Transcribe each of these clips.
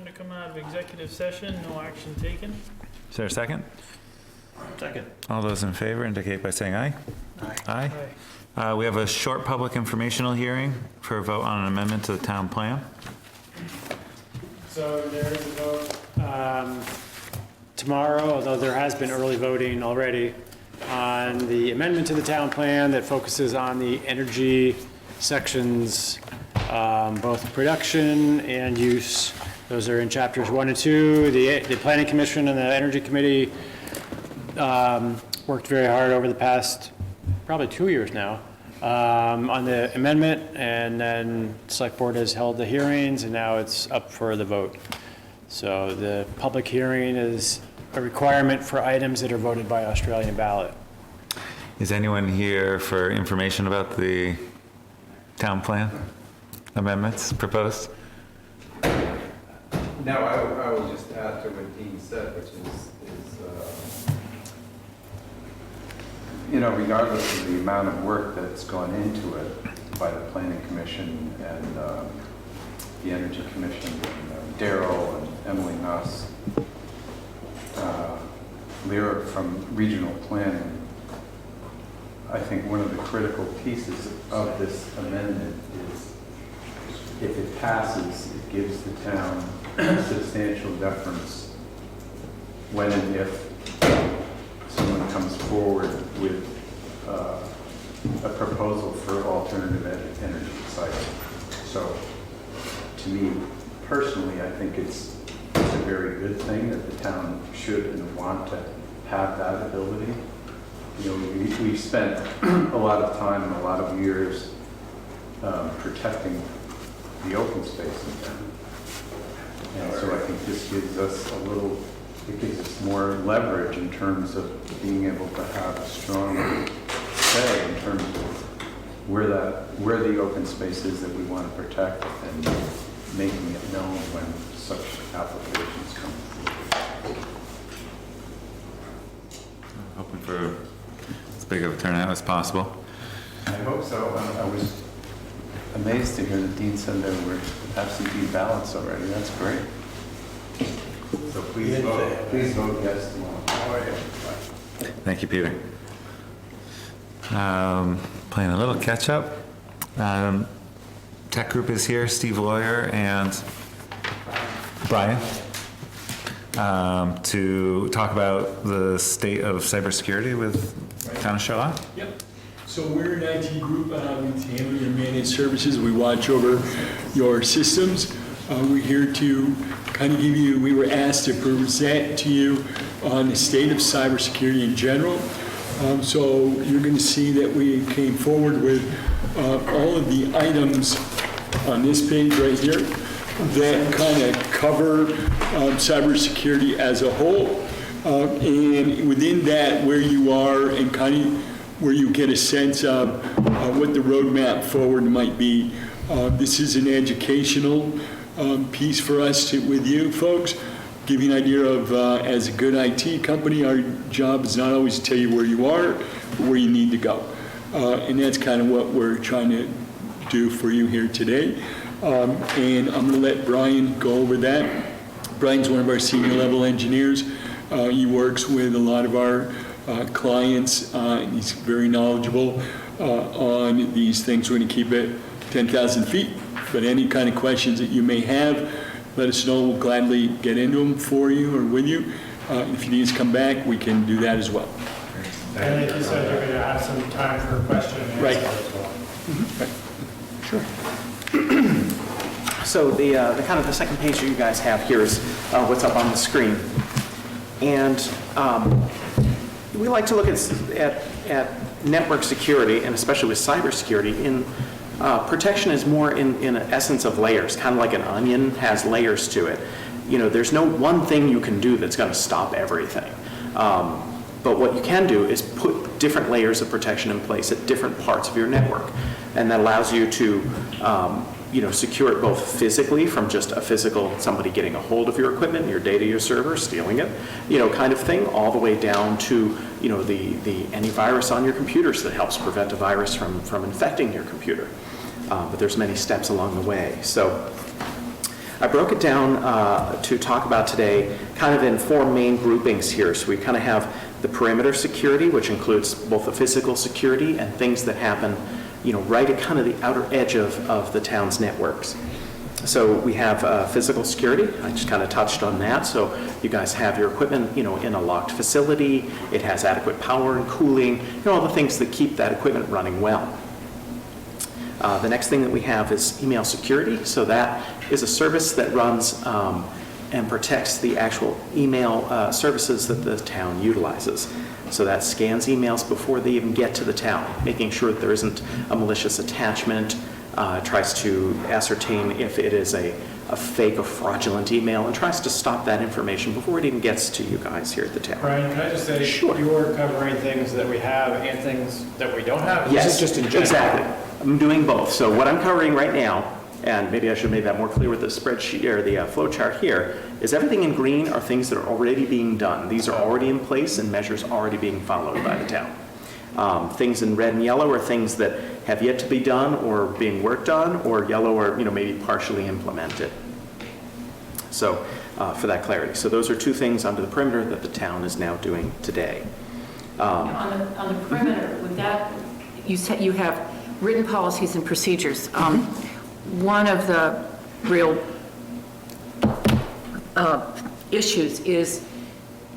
To come out of executive session, no action taken. Is there a second? Second. All those in favor indicate by saying aye. Aye. Aye. We have a short public informational hearing for a vote on an amendment to the town plan. So there is a vote tomorrow, although there has been early voting already, on the amendment to the town plan that focuses on the energy sections, both production and use. Those are in chapters 1 and 2. The Planning Commission and the Energy Committee worked very hard over the past probably 2 years now on the amendment, and then Selectboard has held the hearings, and now it's up for the vote. So the public hearing is a requirement for items that are voted by Australian ballot. Is anyone here for information about the town plan amendments proposed? No, I will just add to what Dean said, which is regardless of the amount of work that's gone into it by the Planning Commission and the Energy Commission, and Daryl and Emily and us, Lyra from Regional Planning, I think one of the critical pieces of this amendment is if it passes, it gives the town substantial deference when and if someone comes forward with a proposal for alternative energy sites. So to me personally, I think it's a very good thing that the town should and want to have that ability. We've spent a lot of time and a lot of years protecting the open space in town. And so I think this gives us it gives us more leverage in terms of being able to have a strong say in terms of where the open space is that we want to protect and making it known when such applications come through. Hoping for as big of a turnout as possible. I hope so. I was amazed to hear that Dean said there were absentee ballots already. That's great. So please vote yes tomorrow. Thank you, Peter. Playing a little catch up. Tech group is here, Steve Lawyer and Brian, to talk about the state of cybersecurity with Town of Charlotte. Yep. So we're an IT group. We handle your managed services. We watch over your systems. We're here to kind of give you, we were asked to present to you on the state of cybersecurity in general. So you're going to see that we came forward with all of the items on this page right here that kind of cover cybersecurity as a whole. And within that, where you are and kind of where you get a sense of what the roadmap forward might be. This is an educational piece for us with you folks. Give you an idea of, as a good IT company, our job is not always to tell you where you are, but where you need to go. And that's kind of what we're trying to do for you here today. And I'm going to let Brian go over that. Brian's one of our senior level engineers. He works with a lot of our clients, and he's very knowledgeable on these things. We're going to keep it 10,000 feet, but any kind of questions that you may have, let us know. We'll gladly get into them for you or with you. If you need us to come back, we can do that as well. And like you said, you're going to have some time for a question and answer as well. Sure. So the kind of the second page that you guys have here is what's up on the screen. And we like to look at network security, and especially with cybersecurity, protection is more in an essence of layers, kind of like an onion has layers to it. There's no one thing you can do that's going to stop everything. But what you can do is put different layers of protection in place at different parts of your network. And that allows you to secure it both physically from just a physical, somebody getting a hold of your equipment, your data, your server, stealing it, kind of thing, all the way down to, the antivirus on your computers that helps prevent a virus from infecting your computer. But there's many steps along the way. So I broke it down to talk about today kind of in 4 main groupings here. So we kind of have the perimeter security, which includes both the physical security and things that happen, right at kind of the outer edge of the town's networks. So we have physical security. I just kind of touched on that. So you guys have your equipment, in a locked facility. It has adequate power and cooling, all the things that keep that equipment running well. The next thing that we have is email security. So that is a service that runs and protects the actual email services that the town utilizes. So that scans emails before they even get to the town, making sure that there isn't a malicious attachment, tries to ascertain if it is a fake or fraudulent email, and tries to stop that information before it even gets to you guys here at the town. Brian, can I just say, Sure. you're covering things that we have and things that we don't have? Yes, This is just in general. exactly. I'm doing both. So what I'm covering right now, and maybe I should make that more clear with the spreadsheet or the flow chart here, is everything in green are things that are already being done. These are already in place and measures already being followed by the town. Things in red and yellow are things that have yet to be done or being worked on, or yellow are maybe partially implemented. So for that clarity. So those are 2 things under the perimeter that the town is now doing today. On the perimeter, with that, you said you have written policies and procedures. One of the real issues is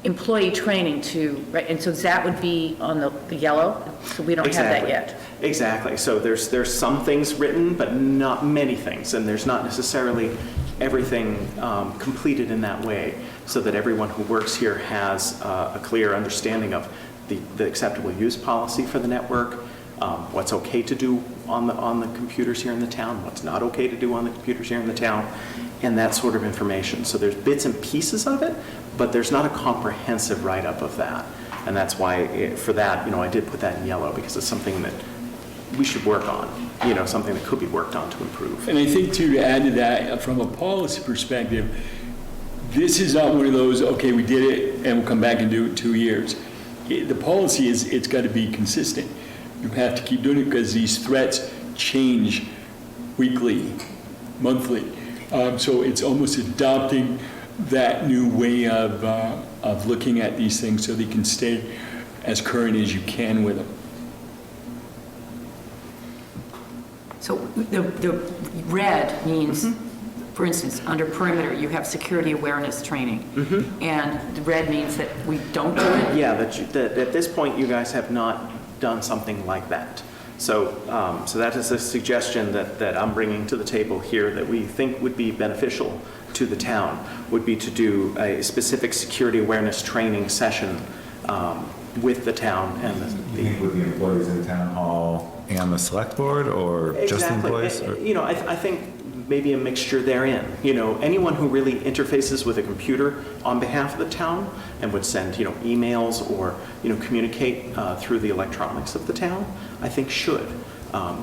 employee training right? And so that would be on the yellow, so we don't have that yet. Exactly. So there's some things written, but not many things, and there's not necessarily everything completed in that way, so that everyone who works here has a clear understanding of the acceptable use policy for the network, what's okay to do on the computers here in the town, what's not okay to do on the computers here in the town, and that sort of information. So there's bits and pieces of it, but there's not a comprehensive write-up of that. And that's why, for that, I did put that in yellow, because it's something that we should work on, something that could be worked on to improve. And I think too, to add to that, from a policy perspective, this is not one of those, okay, we did it and we'll come back and do it in 2 years. The policy is, it's got to be consistent. You have to keep doing it because these threats change weekly, monthly. So it's almost adopting that new way of looking at these things so they can stay as current as you can with them. So the red means, for instance, under perimeter, you have security awareness training. And the red means that we don't do it? Yeah, that at this point, you guys have not done something like that. So that is a suggestion that I'm bringing to the table here that we think would be beneficial to the town, would be to do a specific security awareness training session with the town and With the employees in town hall and the select board, or just the employees? Exactly. I think maybe a mixture therein. Anyone who really interfaces with a computer on behalf of the town and would send, emails or, communicate through the electronics of the town, I think should.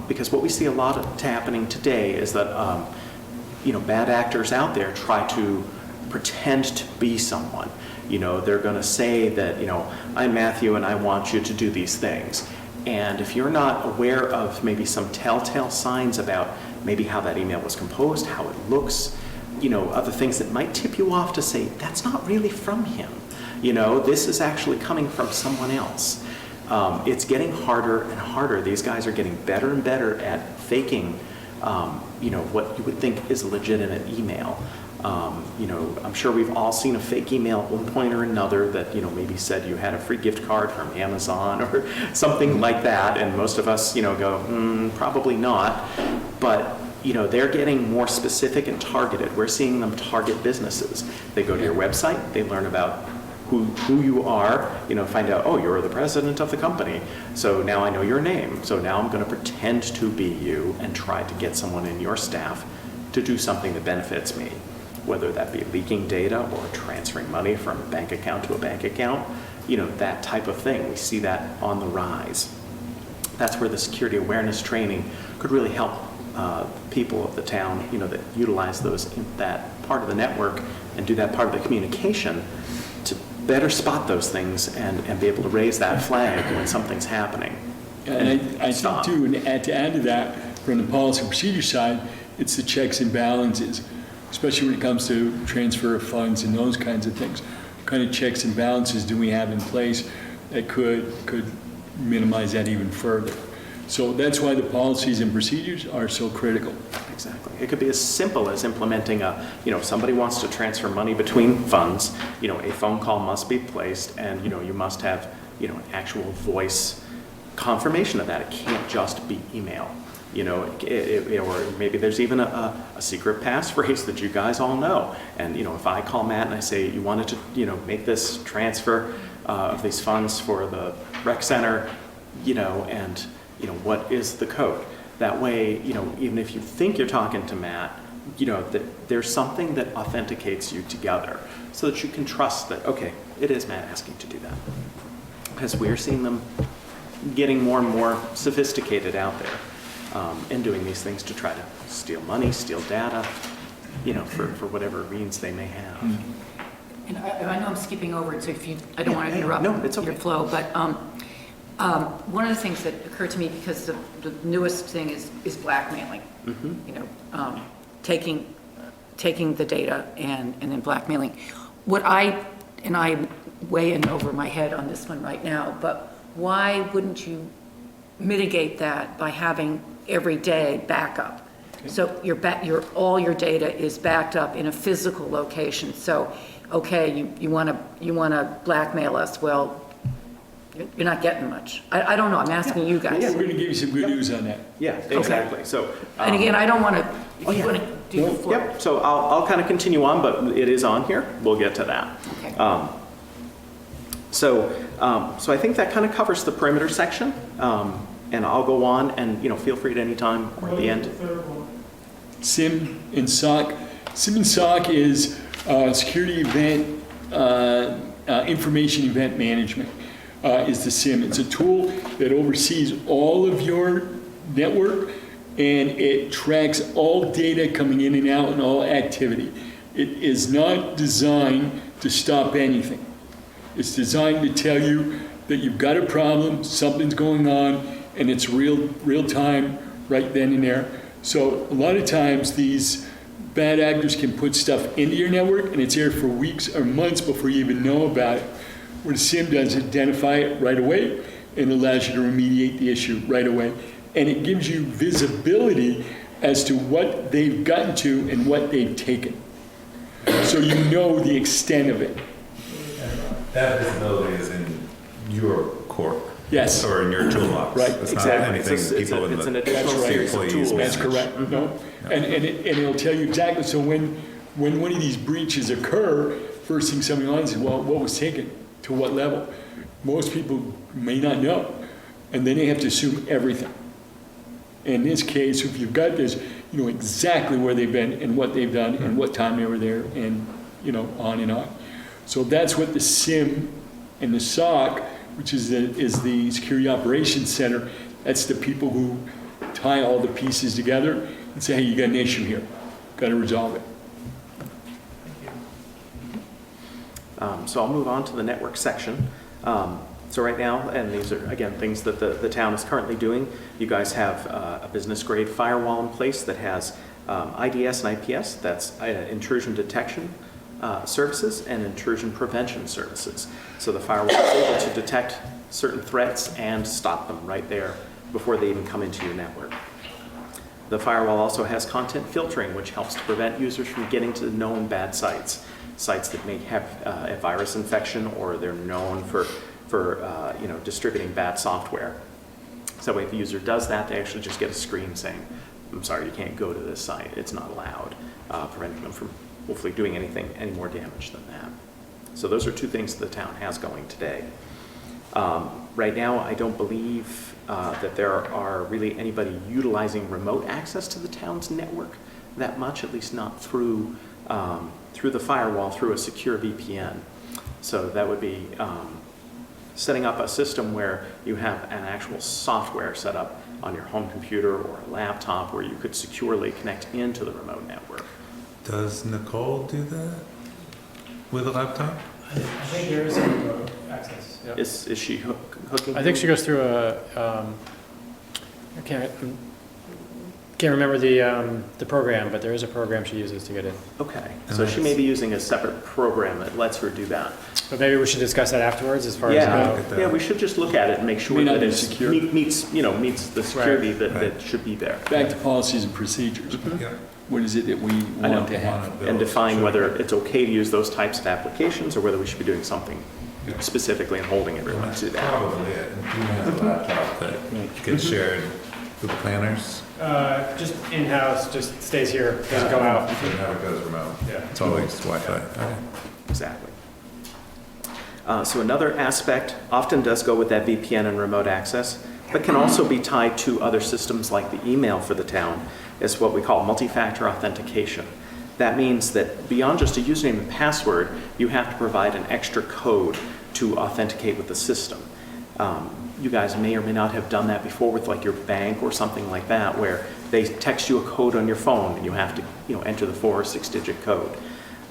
Because what we see a lot of happening today is that, bad actors out there try to pretend to be someone. They're going to say that, I'm Matthew and I want you to do these things. And if you're not aware of maybe some telltale signs about maybe how that email was composed, how it looks, other things that might tip you off to say, that's not really from him. This is actually coming from someone else. It's getting harder and harder. These guys are getting better and better at faking, what you would think is a legitimate email. I'm sure we've all seen a fake email at one point or another that, maybe said you had a free gift card from Amazon or something like that. And most of us, go, probably not. But, they're getting more specific and targeted. We're seeing them target businesses. They go to your website, they learn about who you are, find out, oh, you're the president of the company. So now I know your name. So now I'm going to pretend to be you and try to get someone in your staff to do something that benefits me. Whether that be leaking data or transferring money from a bank account to a bank account, that type of thing. We see that on the rise. That's where the security awareness training could really help people of the town, that utilize that part of the network and do that part of the communication to better spot those things and be able to raise that flag when something's happening. And I think too, and to add to that, from the policy and procedure side, it's the checks and balances. especially when it comes to transfer of funds and those kinds of things. What kind of checks and balances do we have in place that could minimize that even further? So that's why the policies and procedures are so critical. Exactly. It could be as simple as implementing if somebody wants to transfer money between funds, a phone call must be placed and, you must have, actual voice confirmation of that. It can't just be email, or maybe there's even a secret passphrase that you guys all know. And, if I call Matt and I say, you wanted to, make this transfer of these funds for the rec center, and, what is the code? That way, even if you think you're talking to Matt, that there's something that authenticates you together so that you can trust that, okay, it is Matt asking to do that. Because we're seeing them getting more and more sophisticated out there and doing these things to try to steal money, steal data, for whatever means they may have. And I know I'm skipping over it, so I don't want to interrupt it's okay. your flow, but one of the things that occurred to me, because the newest thing is blackmailing, taking the data and then blackmailing. I'm way in over my head on this one right now, but why wouldn't you mitigate that by having everyday backup? Okay. So all your data is backed up in a physical location. So, okay, you want to blackmail us? Well, you're not getting much. I don't know. I'm asking you guys. Yeah, we're going to give you some good news on that. Yeah, exactly. Okay. So, and again, I don't want to. If you want to do the floor. Yep. So I'll kind of continue on, but it is on here. We'll get to that. Okay. So I think that kind of covers the perimeter section, and I'll go on and feel free at any time or at the end. SIM and SOC. SIM and SOC is security event information event management. Is the SIM. It's a tool that oversees all of your network and it tracks all data coming in and out and all activity. It is not designed to stop anything. It's designed to tell you that you've got a problem, something's going on, and it's real time right then and there. So a lot of times these bad actors can put stuff into your network and it's there for weeks or months before you even know about it. What a SIM does is identify it right away and allows you to remediate the issue right away. And it gives you visibility as to what they've gotten to and what they've taken. So you know the extent of it. That visibility is in your core. Yes. Or in your toolbox. Right, It's exactly. not anything people in it's the an additional series of tools. That's correct. No? And it'll tell you exactly. So when one of these breaches occur, first thing somebody on is, well, what was taken? To what level? Most people may not know. And then they have to assume everything. In this case, if you've got this, you know exactly where they've been and what they've done and what time they were there and, on and on. So that's what the SIM and the SOC, which is the Security Operations Center, that's the people who tie all the pieces together and say, hey, you got an issue here. Got to resolve it. So I'll move on to the network section. So right now, and these are, again, things that the town is currently doing, you guys have a business-grade firewall in place that has IDS and IPS, that's intrusion detection services and intrusion prevention services. So the firewall is able to detect certain threats and stop them right there before they even come into your network. The firewall also has content filtering, which helps to prevent users from getting to known bad sites that may have a virus infection or they're known for distributing bad software. So if the user does that, they actually just get a screen saying, I'm sorry, you can't go to this site, it's not allowed, preventing them from hopefully doing any more damage than that. So those are two things the town has going today. Right now, I don't believe that there are really anybody utilizing remote access to the town's network that much, at least not through the firewall, through a secure VPN. So that would be setting up a system where you have an actual software set up on your home computer or a laptop where you could securely connect into the remote network. Does Nicole do that with a laptop? I think there is some access. Yep. Is she hooking? I think she goes through a, Can't remember the program, but there is a program she uses to get in. Okay, so she may be using a separate program that lets her do that. But maybe we should discuss that afterwards as far as Yeah, how. yeah, we should just look at it and make sure May not that be it secure. meets the security that Right. should be there. Back to policies and procedures. Yeah. What is it that we I know. want to have? And define whether it's okay to use those types of applications or whether we should be doing something Yeah. specifically and holding everyone to that. Probably it. And who has a laptop that gets shared with the planners? Just in-house, just stays here, doesn't go out. So how it goes remote. Yeah. It's always Wi-Fi. Okay. Exactly. So another aspect often does go with that VPN and remote access, but can also be tied to other systems like the email for the town. Is what we call multi-factor authentication. That means that beyond just a username and password, you have to provide an extra code to authenticate with the system. You guys may or may not have done that before with like your bank or something like that, where they text you a code on your phone and you have to enter the 4 or 6-digit code.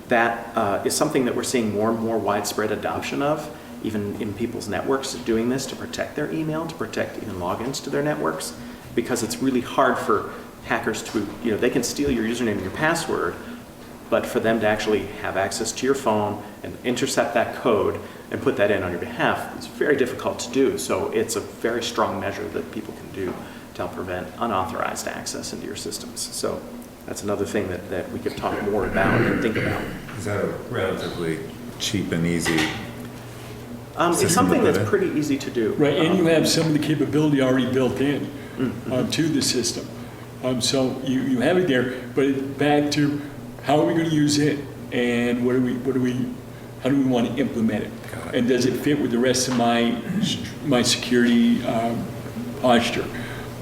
That is something that we're seeing more and more widespread adoption of, even in people's networks, doing this to protect their email, to protect even logins to their networks, because it's really hard for hackers to, they can steal your username and your password, but for them to actually have access to your phone and intercept that code and put that in on your behalf, it's very difficult to do. So it's a very strong measure that people can do to help prevent unauthorized access into your systems. So that's another thing that we could talk more about and think about. Is that a relatively cheap and easy? It's System something to put that's in? pretty easy to do. Right, and you have some of the capability already built in to the system. So you have it there, but it's back to how are we going to use it, and how do we want to implement it, Got it. and does it fit with the rest of my security posture,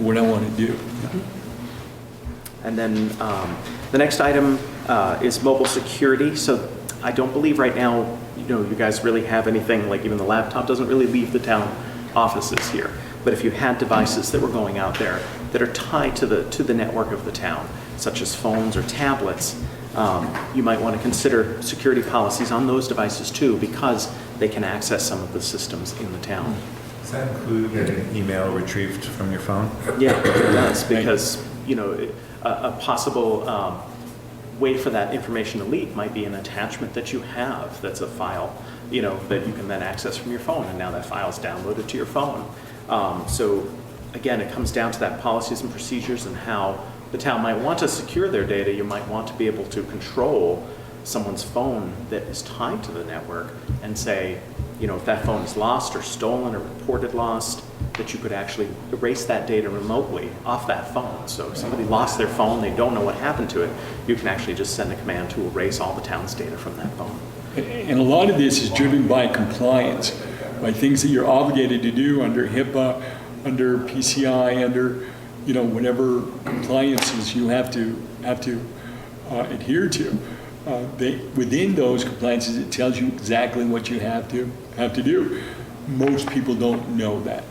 what I want to do. And then the next item is mobile security. So I don't believe right now, you guys really have anything, like even the laptop doesn't really leave the town offices here. But if you had devices that were going out there that are tied to the network of the town, such as phones or tablets, you might want to consider security policies on those devices too, because they can access some of the systems in the town. Does that include getting email retrieved from your phone? Yeah, it does, because a possible way for that information to leak might be an attachment that you have that's a file, that you can then access from your phone, and now that file is downloaded to your phone. So again, it comes down to that policies and procedures and how the town might want to secure their data. You might want to be able to control someone's phone that is tied to the network and say, if that phone is lost or stolen or reported lost, that you could actually erase that data remotely off that phone. So if somebody lost their phone, they don't know what happened to it, you can actually just send a command to erase all the town's data from that phone. And a lot of this is driven by compliance, by things that you're obligated to do under HIPAA, under PCI, under whatever compliances you have to adhere to. Within those compliances, it tells you exactly what you have to do. Most people don't know that.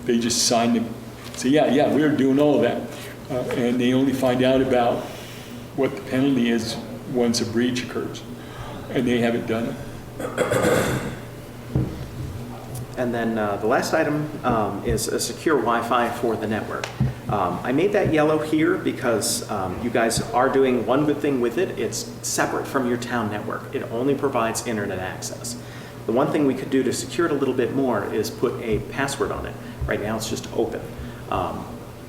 They just sign them, say, yeah, we're doing all of that. And they only find out about what the penalty is once a breach occurs. And they haven't done it. And then the last item is a secure Wi-Fi for the network. I made that yellow here because you guys are doing one good thing with it. It's separate from your town network. It only provides internet access. The one thing we could do to secure it a little bit more is put a password on it. Right now it's just open.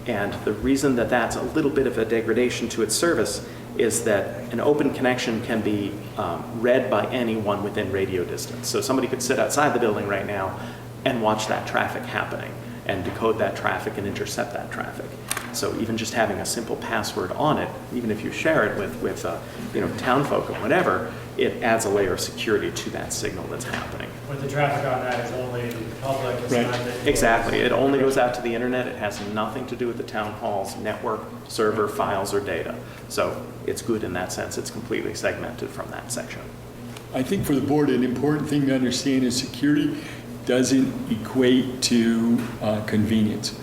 And the reason that that's a little bit of a degradation to its service is that an open connection can be read by anyone within radio distance. So somebody could sit outside the building right now and watch that traffic happening and decode that traffic and intercept that traffic. So even just having a simple password on it, even if you share it with town folk or whatever, it adds a layer of security to that signal that's happening. But the traffic on that is only public, it's Right. not that. Exactly. It only goes out to the internet. It has nothing to do with the town hall's network, server, files, or data. So it's good in that sense. It's completely segmented from that section. I think for the board, an important thing to understand is security doesn't equate to convenience.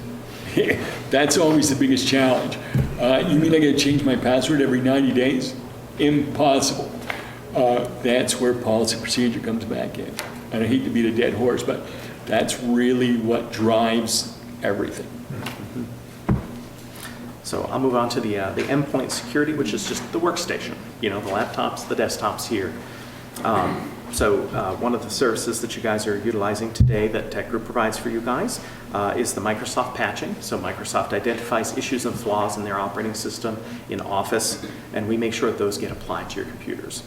That's always the biggest challenge. You mean I gotta change my password every 90 days? Impossible. That's where policy procedure comes back in. And I hate to beat a dead horse, but that's really what drives everything. So I'll move on to the endpoint security, which is just the workstation, the laptops, the desktops here. One of the services that you guys are utilizing today that Tech Group provides for you guys is the Microsoft patching. So Microsoft identifies issues and flaws in their operating system in Office, and we make sure that those get applied to your computers.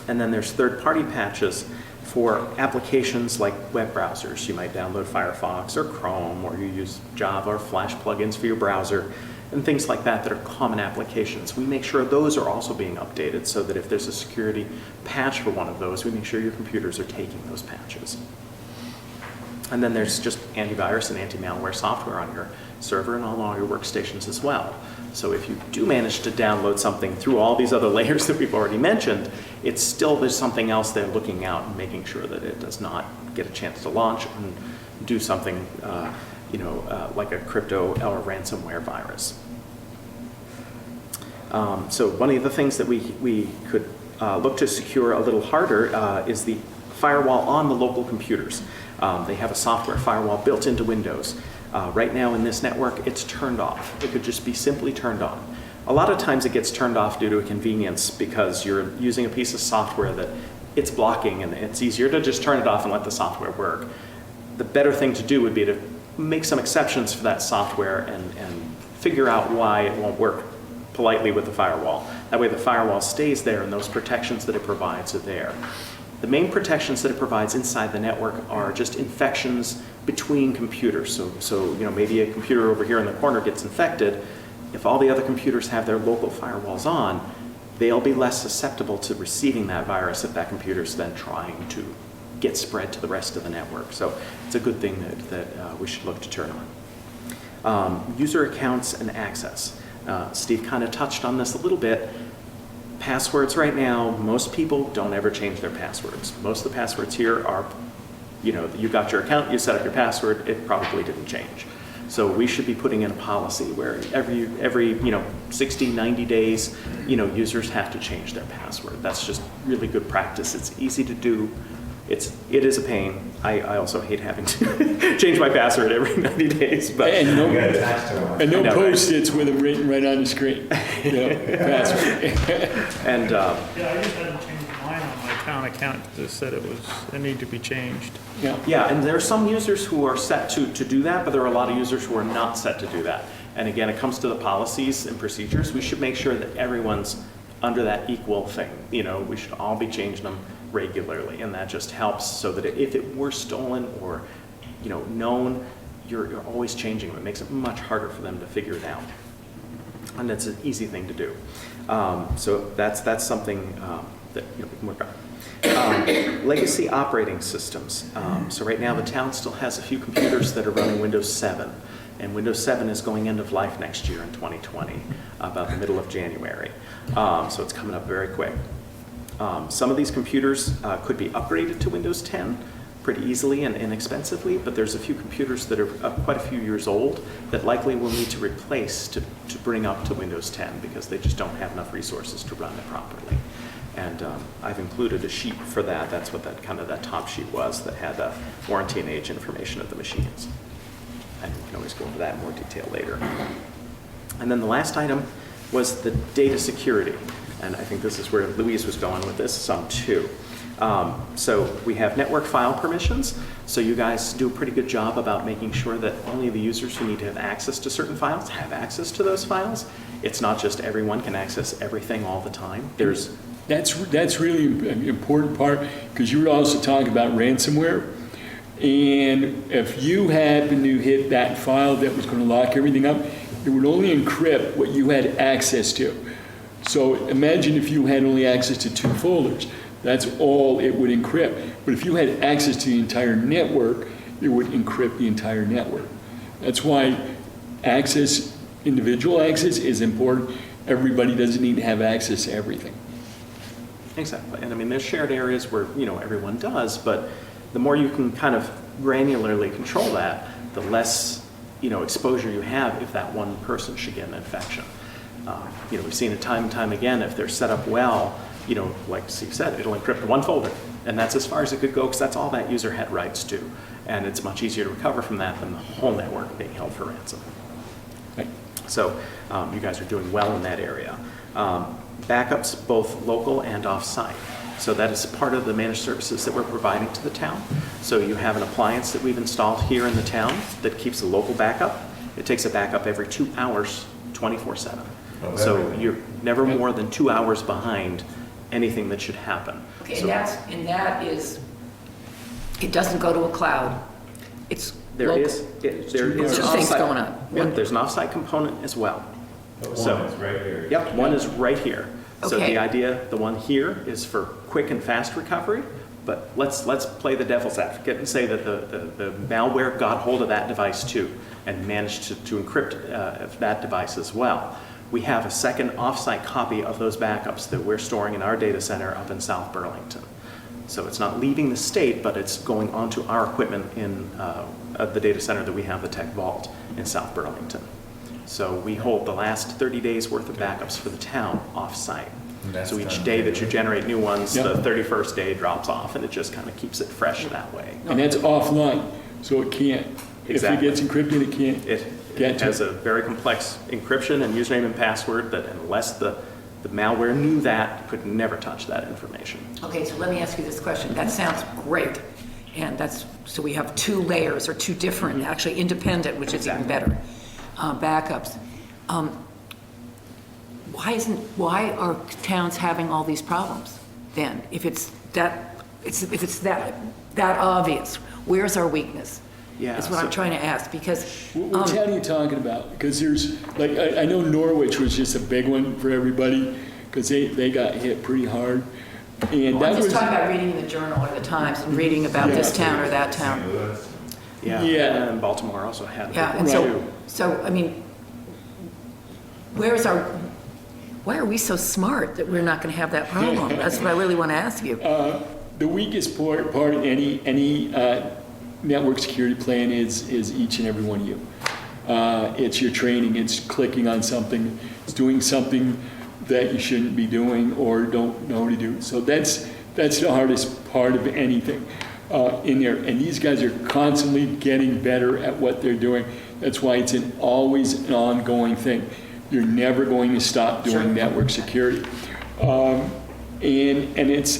And then there's third-party patches for applications like web browsers. You might download Firefox or Chrome, or you use Java or Flash plugins for your browser, and things like that that are common applications. We make sure those are also being updated so that if there's a security patch for one of those, we make sure your computers are taking those patches. And then there's just antivirus and anti-malware software on your server and on all your workstations as well. So if you do manage to download something through all these other layers that we've already mentioned, it's still there's something else they're looking out and making sure that it does not get a chance to launch and do something like a crypto or ransomware virus. So one of the things that we could look to secure a little harder is the firewall on the local computers. They have a software firewall built into Windows. Right now in this network, it's turned off. It could just be simply turned on. A lot of times it gets turned off due to a convenience because you're using a piece of software that it's blocking, and it's easier to just turn it off and let the software work. The better thing to do would be to make some exceptions for that software and figure out why it won't work politely with the firewall. That way the firewall stays there and those protections that it provides are there. The main protections that it provides inside the network are just infections between computers. So maybe a computer over here in the corner gets infected. If all the other computers have their local firewalls on, they'll be less susceptible to receiving that virus if that computer's then trying to get spread to the rest of the network. So it's a good thing that we should look to turn on. User accounts and access. Steve kind of touched on this a little bit. Passwords right now, most people don't ever change their passwords. Most of the passwords here are, you got your account, you set up your password, it probably didn't change. So we should be putting in a policy where every 60, 90 days, users have to change their password. That's just really good practice. It's easy to do. It is a pain. I also hate having to change my password every 90 days. But And no Post-its with them written right on the screen. Password. And Yeah, I just had to change mine on my town account because it said it needed to be changed. yeah, and there are some users who are set to do that, but there are a lot of users who are not set to do that. And again, it comes to the policies and procedures. We should make sure that everyone's under that equal thing. We should all be changing them regularly, and that just helps so that if it were stolen or known, you're always changing them. It makes it much harder for them to figure it out, and it's an easy thing to do. So that's something that we can work on. Legacy operating systems. So right now the town still has a few computers that are running Windows 7, and Windows 7 is going end of life next year in 2020, about the middle of January. So it's coming up very quick. Some of these computers could be upgraded to Windows 10 pretty easily and inexpensively, but there's a few computers that are quite a few years old that likely will need to replace to bring up to Windows 10 because they just don't have enough resources to run it properly. And I've included a sheet for that. That's what that top sheet was that had warranty and age information of the machines. And we can always go into that in more detail later. And then the last item was the data security. And I think this is where Louise was going with this some too. So we have network file permissions. So you guys do a pretty good job about making sure that only the users who need to have access to certain files have access to those files. It's not just everyone can access everything all the time. That's really an important part, because you were also talking about ransomware. And if you happen to hit that file that was going to lock everything up, it would only encrypt what you had access to. So imagine if you had only access to 2 folders. That's all it would encrypt. But if you had access to the entire network, it would encrypt the entire network. That's why individual access is important. Everybody doesn't need to have access to everything. Exactly. And I mean, there's shared areas where, everyone does, but the more you can kind of granularly control that, the less, exposure you have if that one person should get an infection. We've seen it time and time again. If they're set up well, like Steve said, it'll encrypt one folder, and that's as far as it could go because that's all that user had rights to. And it's much easier to recover from that than the whole network being held for ransom. Right. So you guys are doing well in that area. Backups, both local and off-site. So that is part of the managed services that we're providing to the town. So you have an appliance that we've installed here in the town that keeps a local backup. It takes a backup every 2 hours, 24/7. So you're never more than 2 hours behind anything that should happen. Okay, So and that is, it doesn't go to a cloud. It's there local. is an Two things off-site- going on. Yep, there's an off-site component as well. So- One is right here. Yep, one is right here. So Okay. the idea, the one here is for quick and fast recovery, but let's play the devil's advocate and say that the malware got hold of that device too and managed to encrypt that device as well. We have a second off-site copy of those backups that we're storing in our data center up in South Burlington. So it's not leaving the state, but it's going onto our equipment in the data center that we have, the Tech Vault in South Burlington. So we hold the last 30 days worth of backups for the town off-site. So each day that you generate new ones, the 31st day drops off, and it just kind of keeps it fresh that way. And that's offline, so it can't, Exactly. if it gets encrypted, it can't It get to has it. a very complex encryption and username and password that unless the malware knew that, could never touch that information. Okay, so let me ask you this question. That sounds great. And so we have 2 layers, or 2 different, actually independent, which is even better, backups. Why are towns having all these problems then? If it's that obvious, where's our weakness? Yeah, Is what I'm so- trying to ask, because, What town are you talking about? Because there's, like, I know Norwich was just a big one for everybody, because they got hit pretty hard. And I'm that just was, talking about reading in the Journal or the Times and reading about this town or that town. Yeah. And Baltimore also had a big Yeah, one and too. so, I mean, why are we so smart that we're not going to have that problem? That's what I really want to ask you. the weakest part of any network security plan is each and every one of you. It's your training, it's clicking on something, it's doing something that you shouldn't be doing or don't know to do. So that's the hardest part of anything in there. And these guys are constantly getting better at what they're doing. That's why it's always an ongoing thing. You're never going to stop doing network security. And it's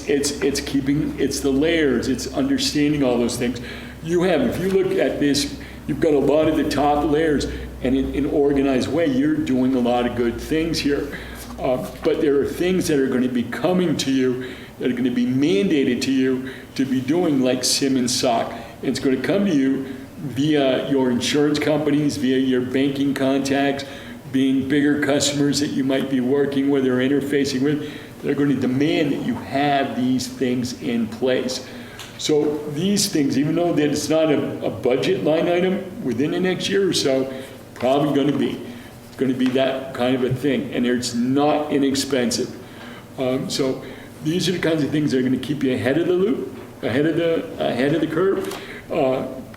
the layers, it's understanding all those things. If you look at this, you've got a lot of the top layers, and in an organized way, you're doing a lot of good things here. But there are things that are going to be coming to you, that are going to be mandated to you to be doing, like SIM and SOC. And it's going to come to you via your insurance companies, via your banking contacts, being bigger customers that you might be working with or interfacing with. They're going to demand that you have these things in place. So these things, even though that it's not a budget line item within the next year or so, probably going to be that kind of a thing, and it's not inexpensive. So these are the kinds of things that are going to keep you ahead of the loop, ahead of the curve,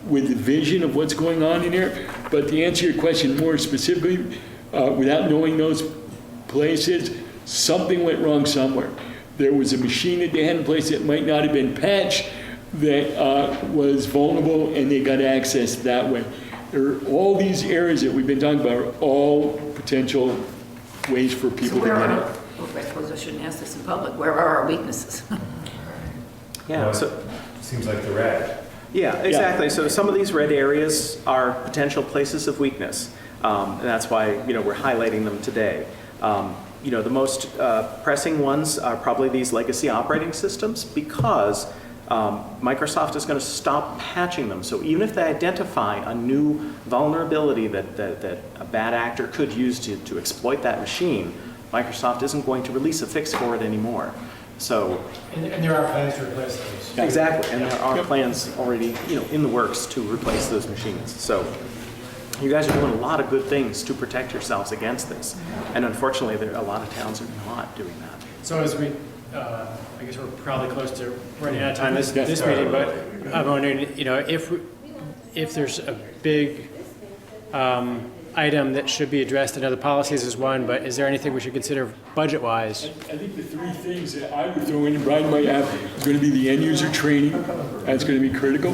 with the vision of what's going on in there. But to answer your question more specifically, without knowing those places, something went wrong somewhere. There was a machine that they had in place that might not have been patched, that was vulnerable, and they got access that way. There are all these areas that we've been talking about are all potential ways for people to get in. I suppose I shouldn't ask this in public. Where are our weaknesses? Yeah, so, Seems like the red. yeah, exactly. So some of these red areas are potential places of weakness. And that's why, we're highlighting them today. The most pressing ones are probably these legacy operating systems, because Microsoft is going to stop patching them. So even if they identify a new vulnerability that a bad actor could use to exploit that machine, Microsoft isn't going to release a fix for it anymore. So And there are plans to replace those. exactly, and there are plans already, in the works to replace those machines. So you guys are doing a lot of good things to protect yourselves against this, and unfortunately, a lot of towns are not doing that. So as we, I guess we're probably close to running out of time this meeting, but I'm wondering, if there's a big item that should be addressed, I know the policies is one, but is there anything we should consider budget-wise? I think the 3 things that I would throw in, and Brian might have, is going to be the end user training. That's going to be critical.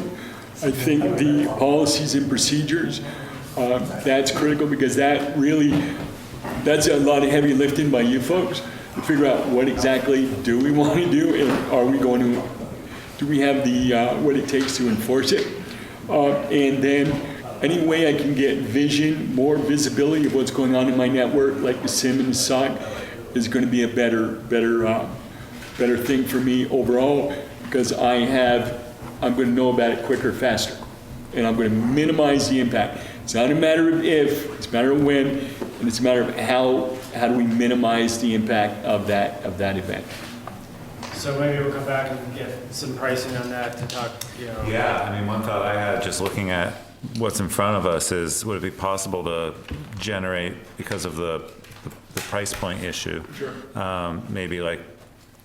I think the policies and procedures That's critical because that's a lot of heavy lifting by you folks to figure out what exactly do we want to do and do we have what it takes to enforce it? And then any way I can get more visibility of what's going on in my network, like the SIM and the SOC, is going to be a better thing for me overall because I'm going to know about it quicker, faster, and I'm going to minimize the impact. It's not a matter of if, it's a matter of when, and it's a matter of how do we minimize the impact of that event. So maybe we'll come back and get some pricing on that to talk, Yeah, I mean, one thought I had just looking at what's in front of us is, would it be possible to generate, because of the price point issue, maybe like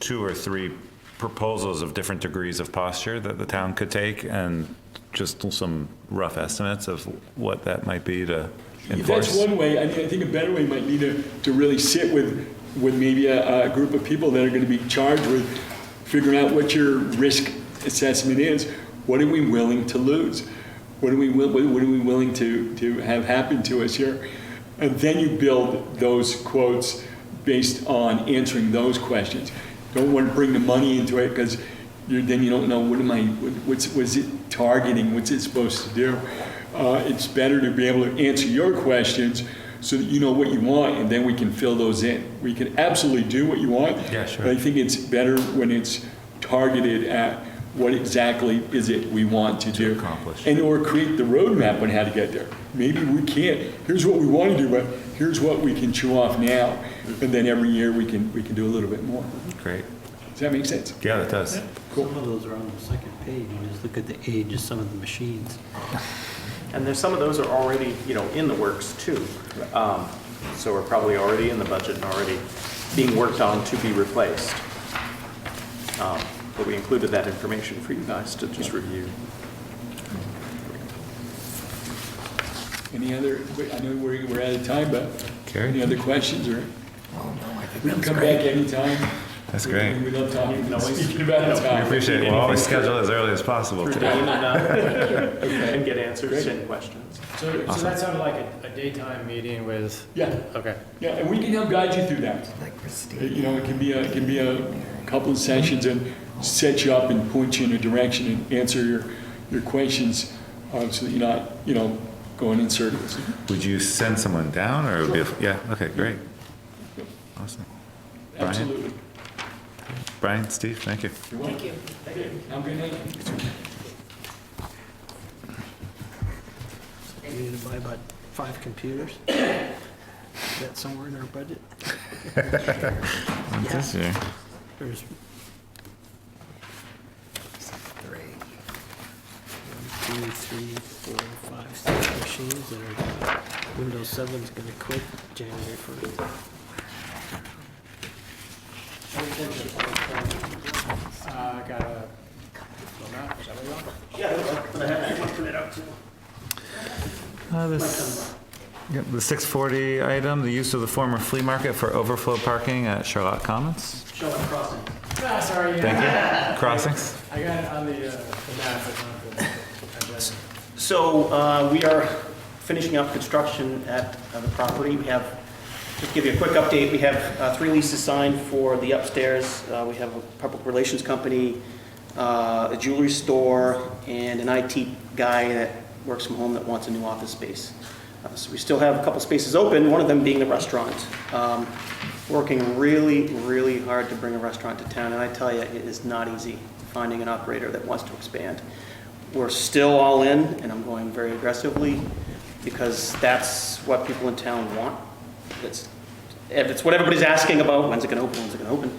2 or 3 proposals of different degrees of posture that the town could take, and just some rough estimates of what that might be to enforce? That's one way. I think a better way might be to really sit with maybe a group of people that are going to be charged with figuring out what your risk assessment is. What are we willing to lose? What are we willing to have happen to us here? And then you build those quotes based on answering those questions. Don't want to bring the money into it because then you don't know what's it targeting, what's it supposed to do. It's better to be able to answer your questions so that you know what you want, and then we can fill those in. We can absolutely do what you want. Yeah, sure. But I think it's better when it's targeted at what exactly is it we want to do. Accomplish. And or create the roadmap on how to get there. Maybe we can't, here's what we want to do, but here's what we can chew off now. And then every year we can do a little bit more. Great. Does that make sense? Yeah, that does. Cool. Some of those are on the second page. You just look at the age of some of the machines. And there's some of those are already, in the works too. So we're probably already in the budget and already being worked on to be replaced. But we included that information for you guys to just review. Any other, I know we're out of time, but Carrie? any other questions or? Oh, no, I think We can that's come great. back anytime. That's great. We love talking, speaking about it. We appreciate it. We'll always schedule as early as possible. Through too. Dean and get answers to any questions. So that sounded like a daytime meeting with, Yeah, okay. yeah, and we can help guide you through that. It can be a couple of sessions and set you up and point you in a direction and answer your questions so that you're not, going in circles. Would you send someone down, or would it be, yeah, okay, great. Awesome. Brian? Absolutely. Brian, Steve, thank you. Thank you. Okay, have a good night. We need to buy about 5 computers. Is that somewhere in our budget? This year. There's 1, 2, 3, 4, 5, 6 machines that are, Windows 7 is going to quit January 1st. Got a, is that what you want? The 640 item, the use of the former flea market for overflow parking at Charlotte Commons. Ah, sorry, Thank you. Crossings? I got it on the map, but not the agenda. So we are finishing up construction at the property. We have, just to give you a quick update, we have 3 leases signed for the upstairs. We have a public relations company, a jewelry store, and an IT guy that works from home that wants a new office space. So we still have a couple spaces open, one of them being the restaurant. Working really, really hard to bring a restaurant to town, and I tell you, it is not easy finding an operator that wants to expand. We're still all in, and I'm going very aggressively, because that's what people in town want. It's what everybody's asking about, when's it gonna open, when's it gonna open?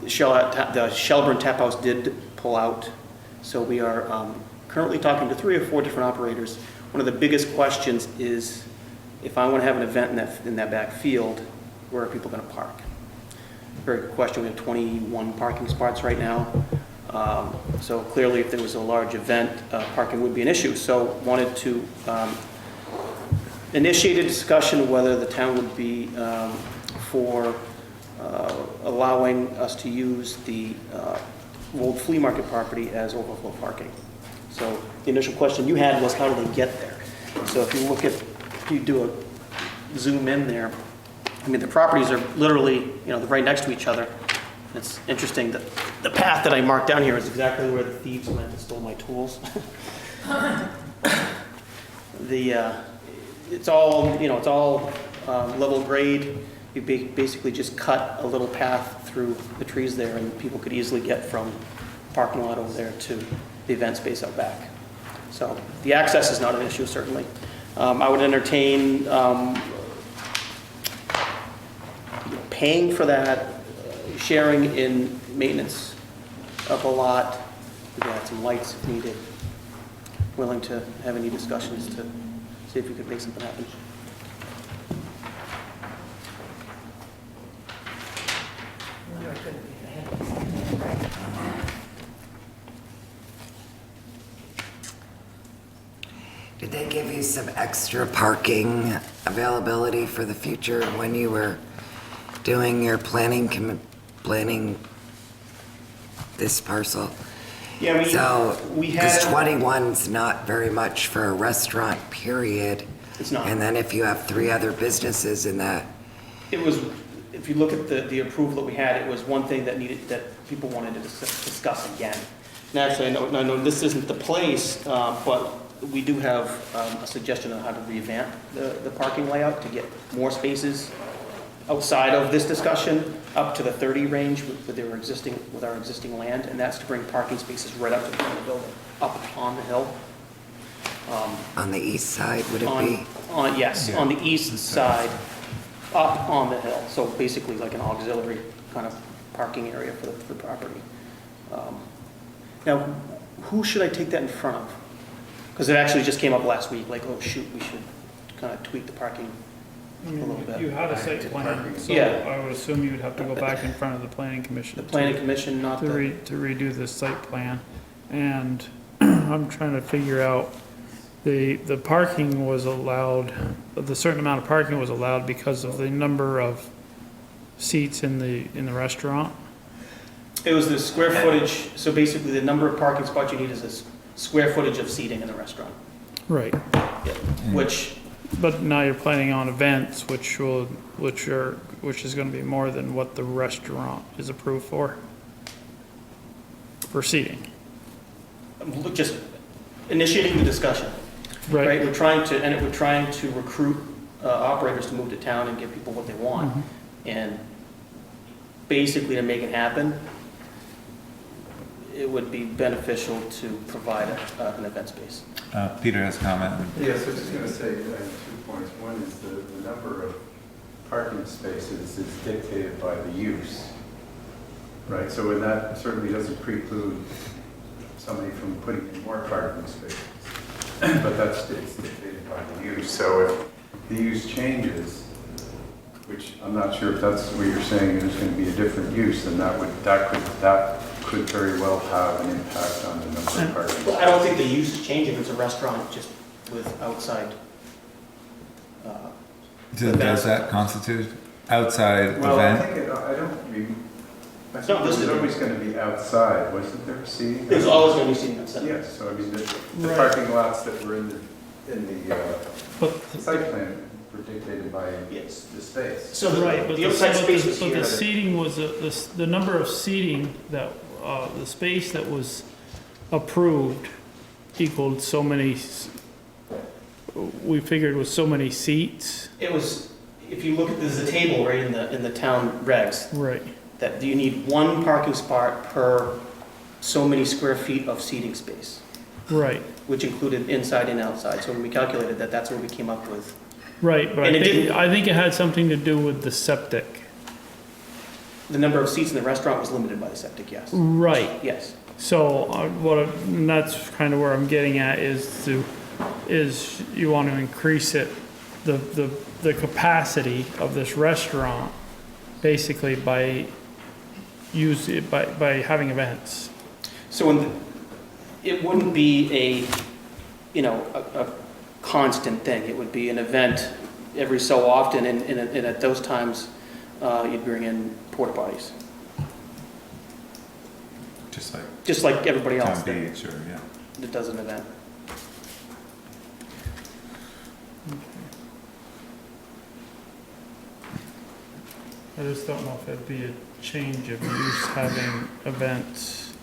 The Shelburne Tap House did pull out, so we are currently talking to 3 or 4 different operators. One of the biggest questions is, if I want to have an event in that back field, where are people going to park? Very good question. We have 21 parking spots right now. So clearly, if there was a large event, parking would be an issue. So wanted to initiate a discussion whether the town would be for allowing us to use the old flea market property as overflow parking. So the initial question you had was, how do they get there? So if you do a zoom in there, I mean, the properties are literally, they're right next to each other. It's interesting that the path that I marked down here is exactly where the thieves went and stole my tools. It's all level grade. You basically just cut a little path through the trees there, and people could easily get from the parking lot over there to the event space out back. So the access is not an issue, certainly. I would entertain paying for that, sharing in maintenance of a lot. We could add some lights if needed. Willing to have any discussions to see if we could make something happen. Did they give you some extra parking availability for the future when you were doing your planning this parcel? Yeah, we had. Because 21's not very much for a restaurant, period. It's not. And then if you have 3 other businesses in that, It was, if you look at the approval that we had, it was one thing that people wanted to discuss again. And actually, I know this isn't the place, but we do have a suggestion on how to revamp the parking layout to get more spaces outside of this discussion, up to the 30 range with our existing land, and that's to bring parking spaces right up to the front of the building, up on the hill. on the east side, would it be? Yes, on the east side, up on the hill. So basically like an auxiliary kind of parking area for the property. Now, who should I take that in front of? Because it actually just came up last week, like, oh shoot, we should kind of tweak the parking a little bit. You had a site plan, so Yeah. I would assume you'd have to go back in front of the planning commission. The planning commission, not To the, redo the site plan. And I'm trying to figure out, the parking was allowed, the certain amount of parking was allowed because of the number of seats in the restaurant. it was the square footage, so basically the number of parking spots you need is a square footage of seating in the restaurant. Right. Yeah. Which, But now you're planning on events, which is gonna be more than what the restaurant is approved for seating. just initiating the discussion. Right, we're trying to recruit operators to move to town and give people what they want. And basically to make it happen, it would be beneficial to provide an event space. Peter has a comment. Yes, I was just going to say 2 points. One is the number of parking spaces is dictated by the use, right? So and that certainly doesn't preclude somebody from putting in more parking spaces, but it's dictated by the use. So if the use changes, which I'm not sure if that's what you're saying, there's going to be a different use, then that could very well have an impact on the number of parking. Well, I don't think the use is changing. It's a restaurant just with outside. Does that constitute outside Well, I event? think I It's think not it was listed. always going to be outside, wasn't there, seating? There's always going to be seating outside. Yes, so I mean, the Right. parking lots that were in the But, site plan were dictated by Yes. the space. So right, but the outside space was so here. the seating was, the number of seating that, the space that was approved equaled so many, we figured was so many seats. It was, if you look at, there's a table right in the town regs, Right. that you need 1 parking spot per so many square feet of seating space, Right, which included inside and outside. So when we calculated that, that's where we came up with. right, but And it didn't- I think it had something to do with the septic. The number of seats in the restaurant was limited by the septic, yes. Right. Yes. So and that's kind of where I'm getting at is you want to increase it, the capacity of this restaurant, basically by having events. So it wouldn't be a constant thing. It would be an event every so often, and at those times, you'd bring in porta potties, just like everybody else Town Beach or, yeah. that does an event. I just don't know if it'd be a change of use having events.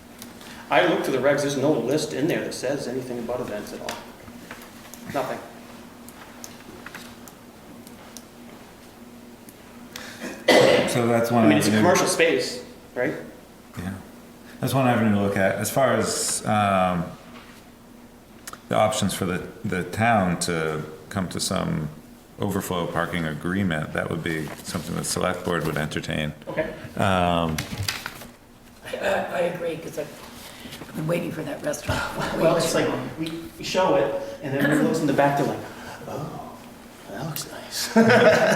I looked through the regs, there's no list in there that says anything about events at all. Nothing. So that's one I mean, it's a avenue. commercial space, right? Yeah, that's one avenue to look at. As far as the options for the town to come to some overflow parking agreement, that would be something the select board would entertain. Okay. I agree, because I've been waiting for that restaurant. for way Well, it's too like, long. we show it, and then when it goes in the back, they're like, oh, that looks nice.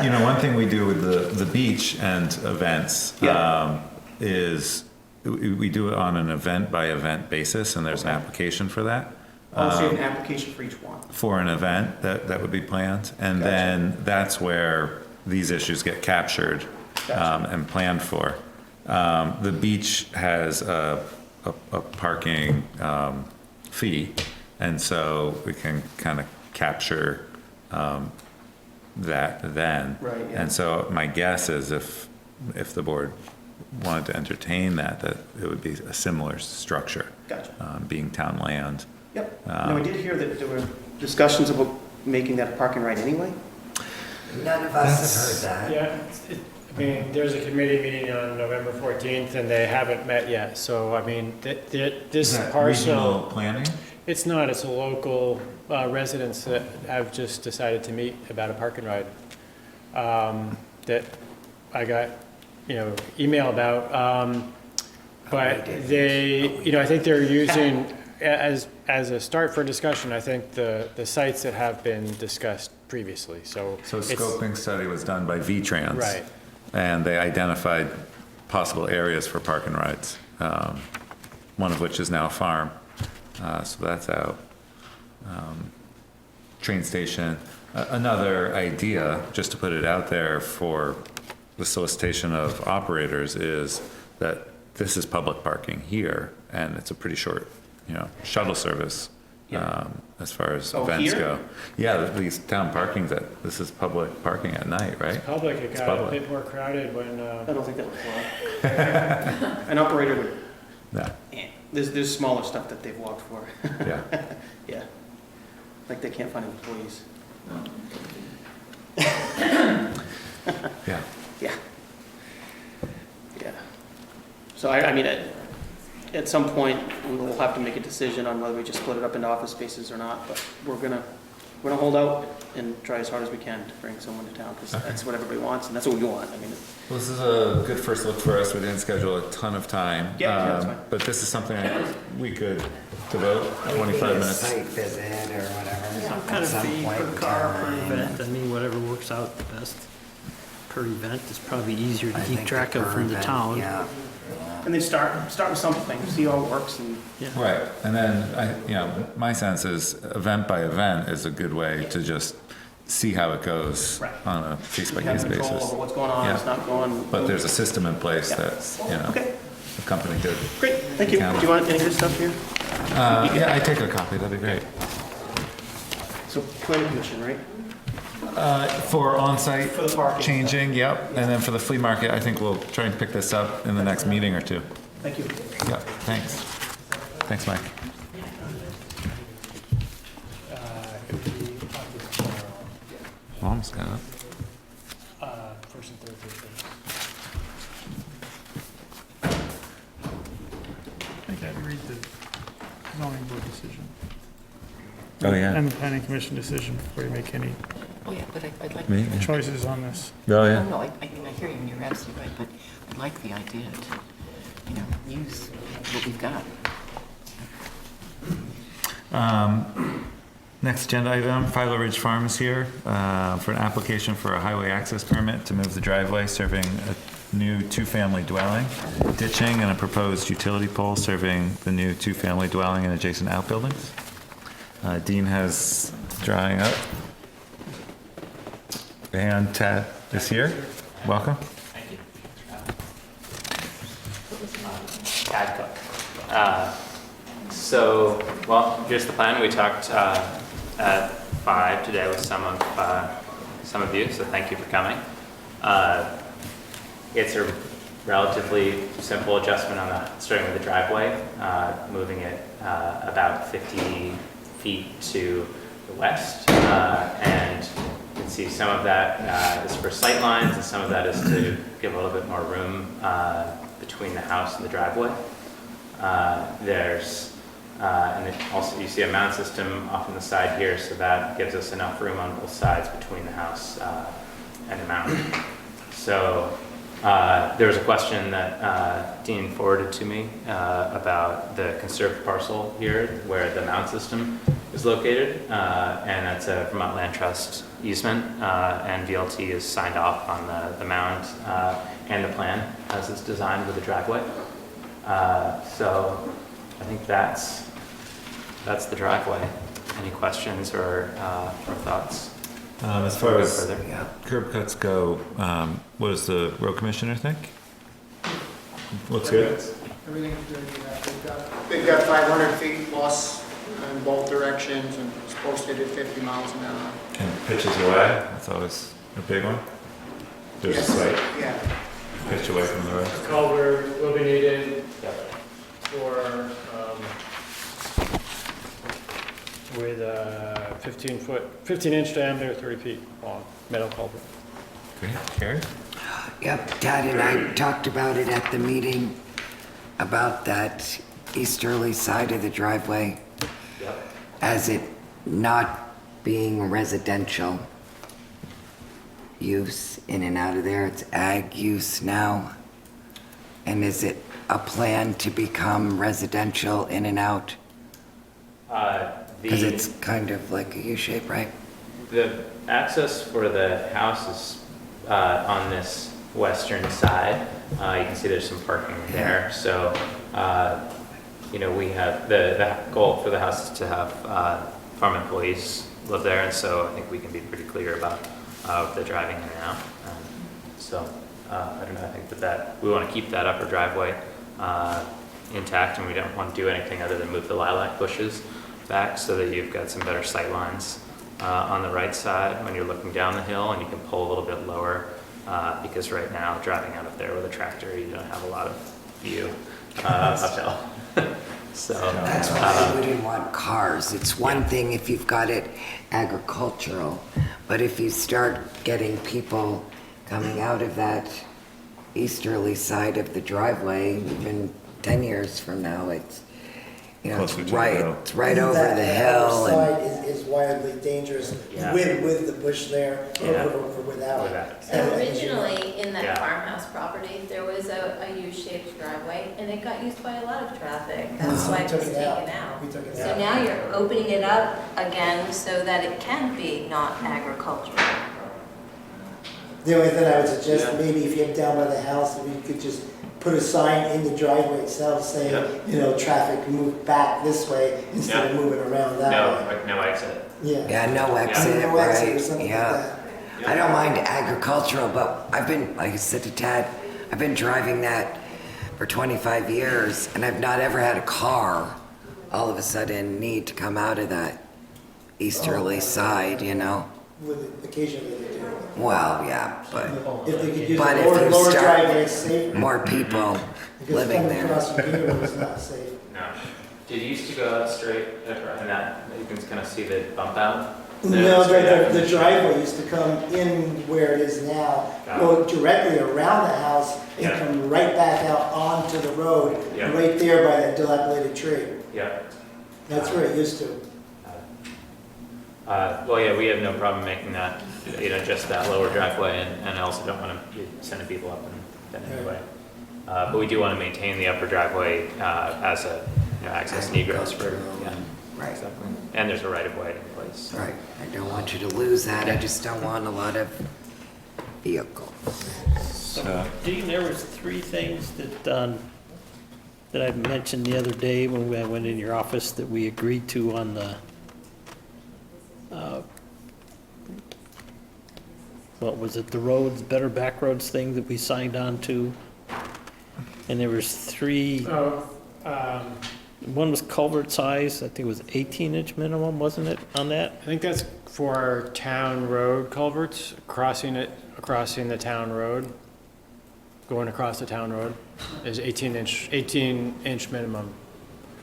You know, one thing we do with the beach and events Yeah. is we do it on an event by event basis, and there's an application for that. Oh, so you have an application for each one. For an event that would be planned, and Gotcha. then that's where these issues get captured Gotcha. and planned for. The beach has a parking fee, and so we can kind of capture that then. Right, yeah. And so my guess is if the board wanted to entertain that it would be a similar structure. Gotcha. Being town land. Yep. Now, I did hear that there were discussions about making that a parking right anyway. None of us have heard that. Yeah, I mean, there's a committee meeting on November 14th, and they haven't met yet, so, I mean, this parcel, planning? it's not, it's a local residents that have just decided to meet about a park and ride, that I got, email about, but they, I think they're using, as a start for discussion, I think the sites that have been discussed previously, so. So a it's- scoping study was done by VTrans. Right. And they identified possible areas for park and rides, one of which is now a farm. So that's out. Train station. Another idea, just to put it out there for the solicitation of operators, is that this is public parking here, and it's a pretty short, shuttle service. Yeah. As far as Oh, events here? go. Yeah, these town parkings, this is public parking at night, right? Public, it It's got a public. bit more crowded when, I don't think that would fly. An operator would, Yeah, there's smaller stuff that they've walked for. yeah. Yeah. Like they can't find employees. Yeah. Yeah. Yeah. So I mean, at some point, we'll have to make a decision on whether we just split it up into office spaces or not, but we're gonna hold out and try as hard as we can to bring someone to town, because that's what everybody wants, and that's what we want. I mean, Well, this is a good first look for us. We didn't schedule a ton of time. Yeah, that's fine. But this is something we could devote 25 Maybe a minutes. site visit or whatever. Some kind of at some fee point per in car, per time. event, I mean, whatever works out the best per event is probably easier to I keep think track of per from the event, town. Yeah. and they start with something, see how it works, and Right, and then, my sense is event by event is a good way to just see how it goes Right. on a we have case-by-case control basis. over what's going on, Yeah. it's not going. But there's a system in place Yeah. that, Okay, the company could. great, thank you. Do you want any of this stuff here? Yeah, I take a copy, that'd be great. So planning commission, right? For on-site For the parking. changing, yep, and then for the flea market, I think we'll try and pick this up in the next meeting or two. Thank you. Yep, thanks. Thanks, Mike. Almost got it. first and third Thursdays. I think I'd read the zoning board decision. Oh, yeah. And the planning commission decision before you make any Oh, yeah, but I'd like. Me? choices on this. Oh, Oh, yeah. no, I hear you, and you're absolutely right, but I like the idea to, use what we've got. Next agenda item, Philo Ridge Farms here for an application for a highway access permit to move the driveway serving a new two-family dwelling, ditching, and a proposed utility pole serving the new two-family dwelling and adjacent outbuildings. Dean has drawing up. And Ted is here. Welcome. Tad Cook. Here's the plan. We talked at 5 today with some of you, so thank you for coming. It's a relatively simple adjustment on the, starting with the driveway, moving it about 50 feet to the west. And you can see some of that is for sight lines, and some of that is to give a little bit more room between the house and the driveway. And then also you see a mound system off on the side here, so that gives us enough room on both sides between the house and the mound. So there was a question that Dean forwarded to me about the conserved parcel here where the mound system is located, and that's a Vermont Land Trust easement, and VLT is signed off on the mound and the plan as it's designed with the driveway. So I think that's the driveway. Any questions or thoughts? As far as Further? curb cuts go, what does the road commissioner think? Looks good. Everything's good. They've got 500 feet plus in both directions and it's posted at 50 miles an hour. And pitches away, that's always a big one. There's a slight Yeah. pitch away from the road. Culvert will be needed for, with a 15-inch diameter, 30 feet long, metal culvert. Great, Carrie? Yep, Dad and I talked about it at the meeting, about that easterly side of the driveway, as it not being residential use in and out of there, it's ag use now. And is it a plan to become residential in and out? Because it's kind of like a U-shape, right? The access for the house is on this western side. You can see there's some parking there. So, we have, the goal for the house is to have farm employees live there, and so I think we can be pretty clear about the driving in and out. I don't know, I think that we want to keep that upper driveway intact, and we don't want to do anything other than move the lilac bushes back so that you've got some better sight lines on the right side when you're looking down the hill, and you can pull a little bit lower because right now driving out of there with a tractor you don't have a lot of view uphill. So That's why I wouldn't want cars. It's one thing if you've got it agricultural, but if you start getting people coming out of that easterly side of the driveway, even 10 years from now, it's, Closer to it's the hill. right over the hill. That And side is wildly dangerous Yeah. with the bush there Yeah. or without. So originally, in that Yeah. farmhouse property, there was a U-shaped driveway, and it got used by a lot of traffic. And That's so why we it took was it taken out. out. We took it So out. now you're opening it up again so that it can be not agricultural. The only thing I would suggest, maybe if you're down by the house, if you could just put a sign in the driveway itself saying, traffic move back this way instead of moving around that way. no exit. yeah, no exit, No exit or right? something like Yeah. that. I don't mind agricultural, but I've been, like I said to Tad, I've been driving that for 25 years, and I've not ever had a car all of a sudden need to come out of that easterly side, With occasionally they do. Well, yeah, but If they could use But a if you lower start- driveway, it's safer. more people Because living coming there. across from here is not safe. No. Did you used to go out straight and that you can kind of see the bump out? No, Straight out from the street? driveway used to come in where it is now, Got go directly around the house and Yeah. come right back out onto the road, Yeah. right there by that dilapidated tree. Yeah. That's where it used to. Well, yeah, we have no problem making that, just that lower driveway, and I also don't want to be sending people up in any way. But we do want to maintain the upper driveway as a access and egress for, Right. exactly. And there's a right of way in place. Right, I don't want you to lose that, I just don't want a lot of vehicles. So, Dean, there was three things that I mentioned the other day when I went in your office that we agreed to on the, what was it, the roads, Better Back Roads thing that we signed on to? And there was three, one was culvert size, I think it was 18-inch minimum, wasn't it, on that? I think that's for town road culverts, crossing the town road. going across the town road is 18-inch minimum.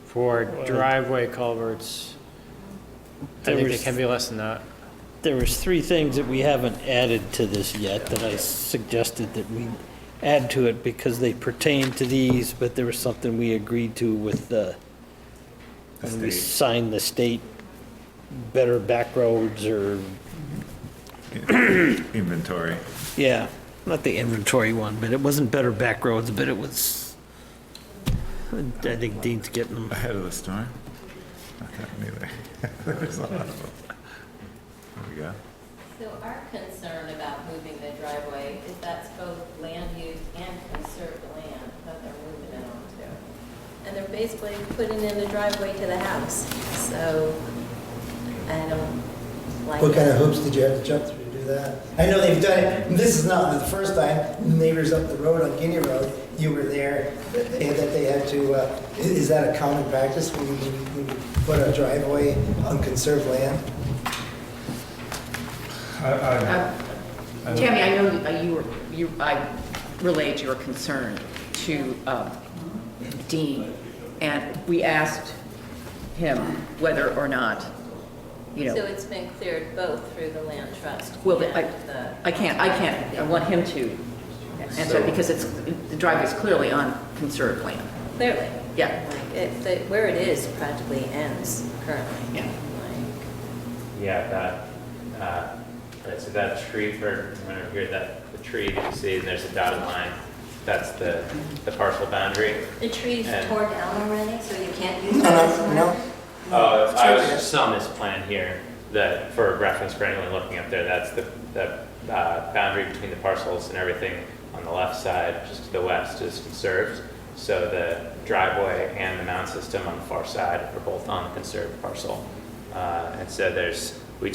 For driveway culverts, I think they can be less than that. There was 3 things that we haven't added to this yet that I suggested that we add to it because they pertain to these, but there was something we agreed to with when we signed the state better back roads or, Inventory. yeah, not the inventory one, but it wasn't better back roads, but it was, I think Dean's getting them. Ahead of the storm? Okay, anyway. There's a lot of them. There we go. So our concern about moving the driveway is that's both land use and conserved land that they're moving it onto. And they're basically putting in the driveway to the house, so I don't like. What kind of hoops did you have to jump through to do that? I know they've done it, this is not the first time, neighbors up the road on Guinea Road, you were there, that they had to, is that a common practice when you put a driveway on conserved land? Tammy, I know I relayed your concern to Dean, and we asked him whether or not, you know. So it's been cleared both through the land trust Well, and I can't, I want him to answer, because the driveway is clearly on conserved land. Clearly. Yeah. Like, where it is practically ends currently. Yeah. Yeah, right, so that tree, for, over here, the tree that you see, and there's a dotted line, that's the parcel boundary. The tree's And- torn down already, so you can't use it No, anymore? no, Oh, I was just on this plan here, that, for reference for anyone looking up there, that's the boundary between the parcels, and everything on the left side, just to the west, is conserved. So the driveway and the mound system on the far side are both on the conserved parcel. And so we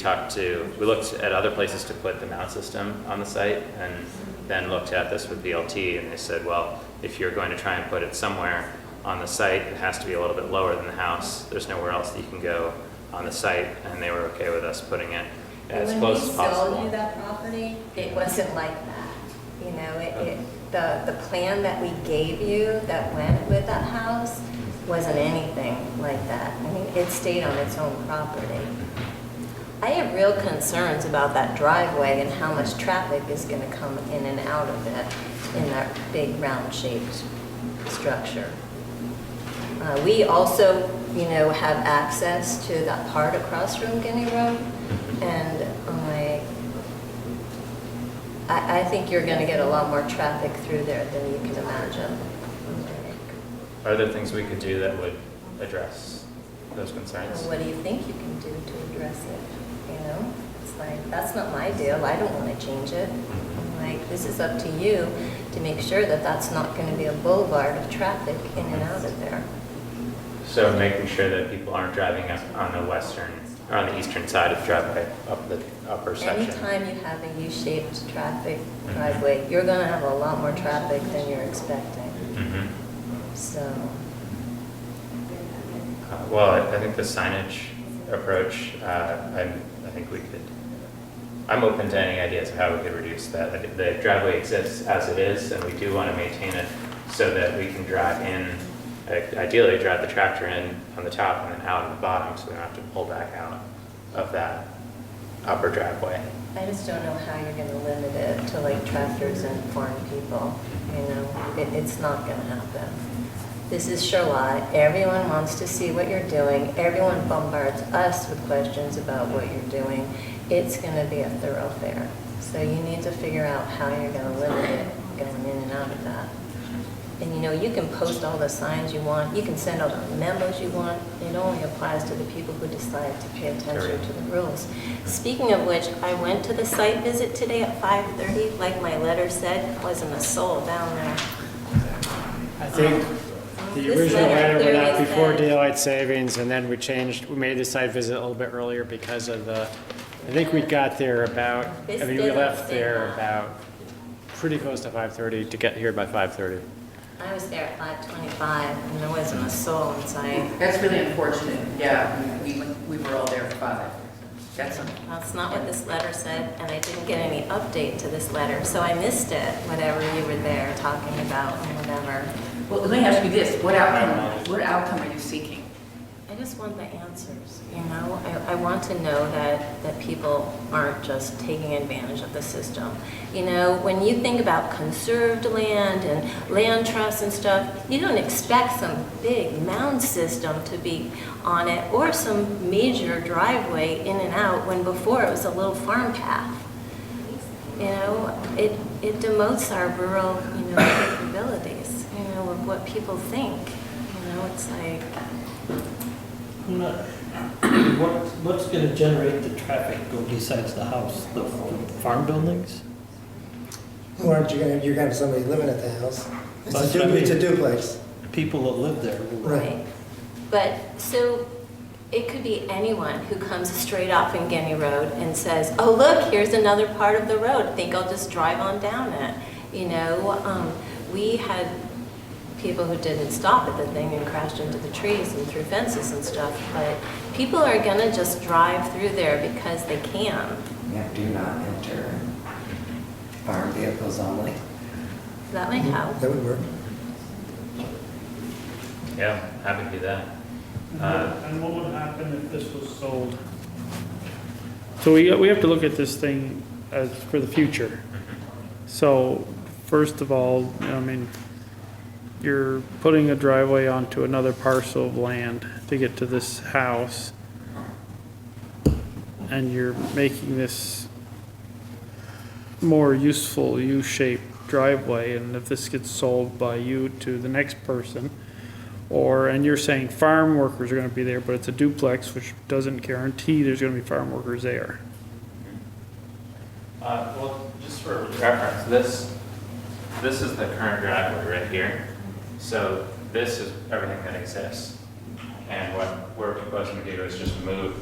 looked at other places to put the mound system on the site, and then looked at this with BLT, and they said, well, if you're going to try and put it somewhere on the site, it has to be a little bit lower than the house. There's nowhere else that you can go on the site, and they were okay with us putting it as close as When we sold possible. you that property, it wasn't like that. You know, the plan that we gave you that went with that house wasn't anything like that. I mean, it stayed on its own property. I have real concerns about that driveway and how much traffic is going to come in and out of it in that big round-shaped structure. We also, you know, have access to that part across from Guinea Road, and I think you're going to get a lot more traffic through there than you can imagine. Are there things we could do that would address those concerns? What do you think you can do to address it? You know, it's like, that's not my deal. I don't want to change it. Like, this is up to you to make sure that that's not going to be a boulevard of traffic in and out of there. So making sure that people aren't driving up on the western, or on the eastern side of the driveway, up the upper section. Anytime you have a U-shaped traffic driveway, you're going to have a lot more traffic than you're expecting. Mhm. So, Well, I think the signage approach, I think I'm open to any ideas of how we could reduce that. The driveway exists as it is, and we do want to maintain it so that we can drive in, ideally drive the tractor in on the top and then out on the bottom, so we don't have to pull back out of that upper driveway. I just don't know how you're going to limit it to like tractors and foreign people. You know, it's not going to happen. This is Charlotte. Everyone wants to see what you're doing. Everyone bombards us with questions about what you're doing. It's going to be a thoroughfare. So you need to figure out how you're going to limit it going in and out of that. And you know, you can post all the signs you want. You can send all the memos you want. It only applies to the people who decide to pay attention to the rules. Speaking of which, I went to the site visit today at 5:30. Like my letter said, wasn't a soul down there. I think the This original letter letter went out clearly before said- daylight savings, and then we made the site visit a little bit earlier because of I think we got there about, This we didn't left say there that. about pretty close to 5:30 to get here by 5:30. I was there at 5:25 and there wasn't a soul inside. That's really unfortunate, yeah, we were all there for 5. That's not what this letter said, and I didn't get any update to this letter, so I missed it, whatever you were there talking about and whatever. Well, let me ask you this, what outcome are you seeking? I just want the answers, you know? I want to know that people aren't just taking advantage of the system. You know, when you think about conserved land and land trusts and stuff, you don't expect some big mound system to be on it or some major driveway in and out when before it was a little farm path. You know, it demotes our rural, you know, capabilities, you know, of what people think. You know, it's like... What's gonna generate the traffic go besides the house? The farm buildings? Or aren't you gonna, you're gonna have somebody living at the house? That's what I mean. It's a duplex. People that live there. Right. But, so, it could be anyone who comes straight off Guinea Road and says, oh, look, here's another part of the road. I think I'll just drive on down it. You know, we had people who didn't stop at the thing and crashed into the trees and through fences and stuff, but people are gonna just drive through there because they can. Yeah, do not enter farm vehicles only. That might help. That would work. Yeah, happy to do that. And what would happen if this was sold? So we have to look at this thing as for the future. So first of all, I mean, you're putting a driveway onto another parcel of land to get to this house. And you're making this more useful U-shaped driveway. And if this gets sold by you to the next person, and you're saying farm workers are gonna be there, but it's a duplex, which doesn't guarantee there's gonna be farm workers there. Well, just for reference, this is the current driveway right here. So this is everything that exists. And what we're proposing to do is just move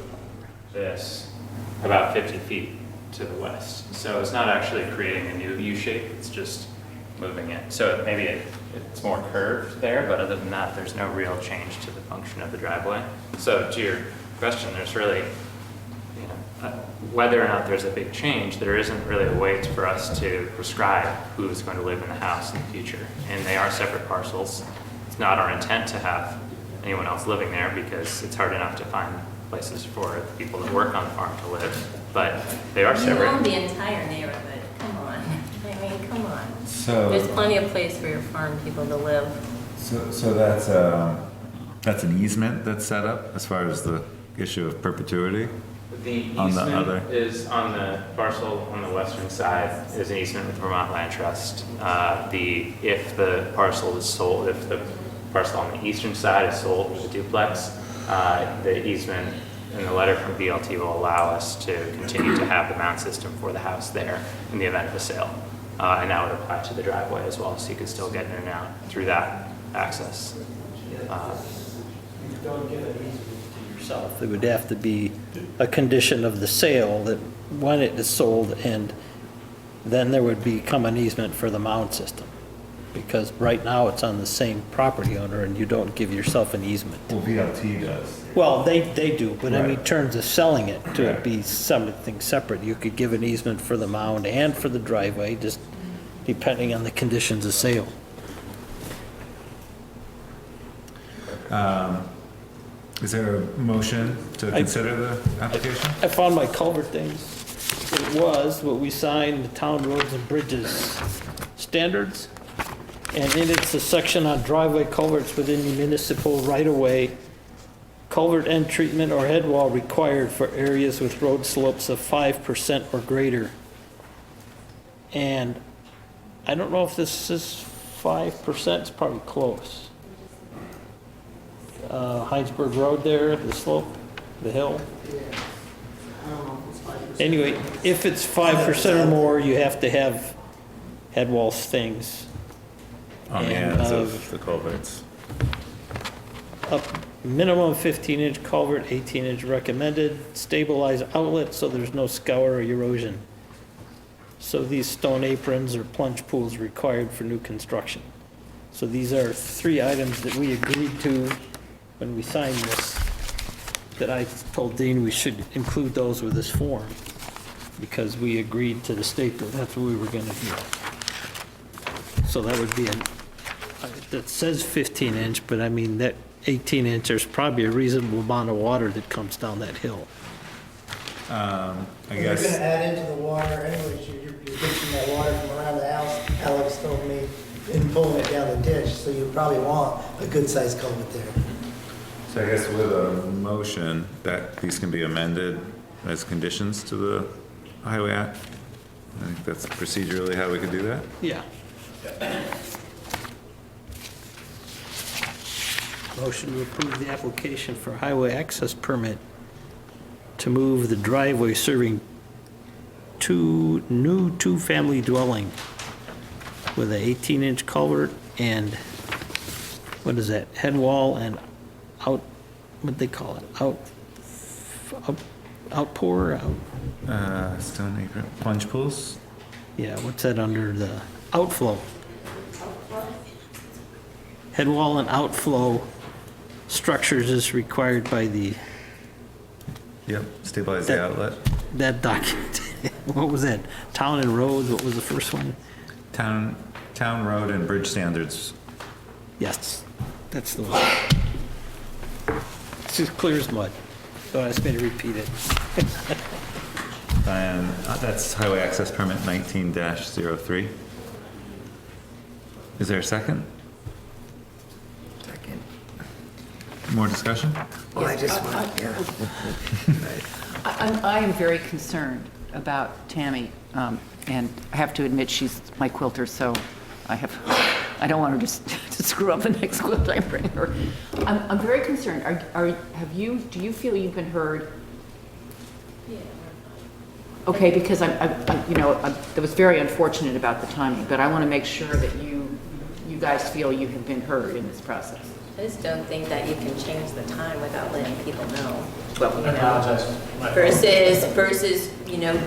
this about 50 feet to the west. So it's not actually creating a new U shape, it's just moving it. So maybe it's more curved there, but other than that, there's no real change to the function of the driveway. So to your question, there's really, you know, whether or not there's a big change, there isn't really a way for us to prescribe who's going to live in the house in the future. And they are separate parcels. It's not our intent to have anyone else living there because it's hard enough to find places for the people that work on the farm to live, but they are separate. You own the entire neighborhood, come on. I mean, come on. So There's plenty of place for your farm people to live. So that's an easement that's set up as far as the issue of perpetuity? The On the other? easement is on the parcel on the western side is an easement with Vermont Land Trust. If the parcel is sold, if the parcel on the eastern side is sold as a duplex, the easement in the letter from VLT will allow us to continue to have the mount system for the house there in the event of a sale. And that would apply to the driveway as well, so you could still get in and out through that access. You don't give an easement to yourself. It would have to be a condition of the sale that when it is sold, and then there would become an easement for the mound system. Because right now it's on the same property owner and you don't give yourself an easement. Well, VLT does. Well, they do, but I mean, in Right. terms of selling it, to Right. it be something separate, you could give an easement for the mound and for the driveway, just depending on the conditions of sale. Is there a motion to consider the application? I found my culvert things. It was what we signed, the town roads and bridges standards. And in it's a section on driveway culverts within the municipal right-of-way. Culvert end treatment or head wall required for areas with road slopes of 5% or greater. And I don't know if this is 5%, it's probably close. Heinsberg Road there, the slope, the hill. Anyway, if it's 5% or more, you have to have head wall things. On the And, ends of the culverts. Up minimum 15-inch culvert, 18-inch recommended, stabilized outlet so there's no scour or erosion. So these stone aprons or plunge pools required for new construction. So these are 3 items that we agreed to when we signed this. that I told Dean we should include those with this form, because we agreed to the state that that's what we were gonna do. So that would be that says 15 inch, but I mean, that 18 inch, there's probably a reasonable amount of water that comes down that hill. I You're guess. gonna add into the water anyways, you're ditching that water from around the house, Alex told me, and pulling it down the ditch, so you probably want a good sized culvert there. So I guess with a motion that these can be amended as conditions to the Highway Act, I think that's procedurally how we could do that. Yeah. Motion to approve the application for highway access permit to move the driveway serving two-family dwelling with a 18-inch culvert and, what is that, head wall and what'd they call it? Outpour? Stone apron, plunge pools? Yeah, what's that under the outflow? Head wall and outflow structures is required by the, Yep, stabilize the outlet. that document. What was that? Town and roads, what was the first one? Town road and bridge standards. Yes, that's the one. It's just clear as mud. Don't ask me to repeat it. And that's Highway Access Permit 19-03. Is there a second? Second. More discussion? Well, I just want, yeah. I am very concerned about Tammy, and I have to admit, she's my quilter, so I don't want her to screw up the next quilt I bring her. I'm very concerned. Do you feel you've been heard? Yeah. Okay, because that was very unfortunate about the timing, but I want to make sure that you guys feel you have been heard in this process. I just don't think that you can change the time without letting people know. Well, You know, versus,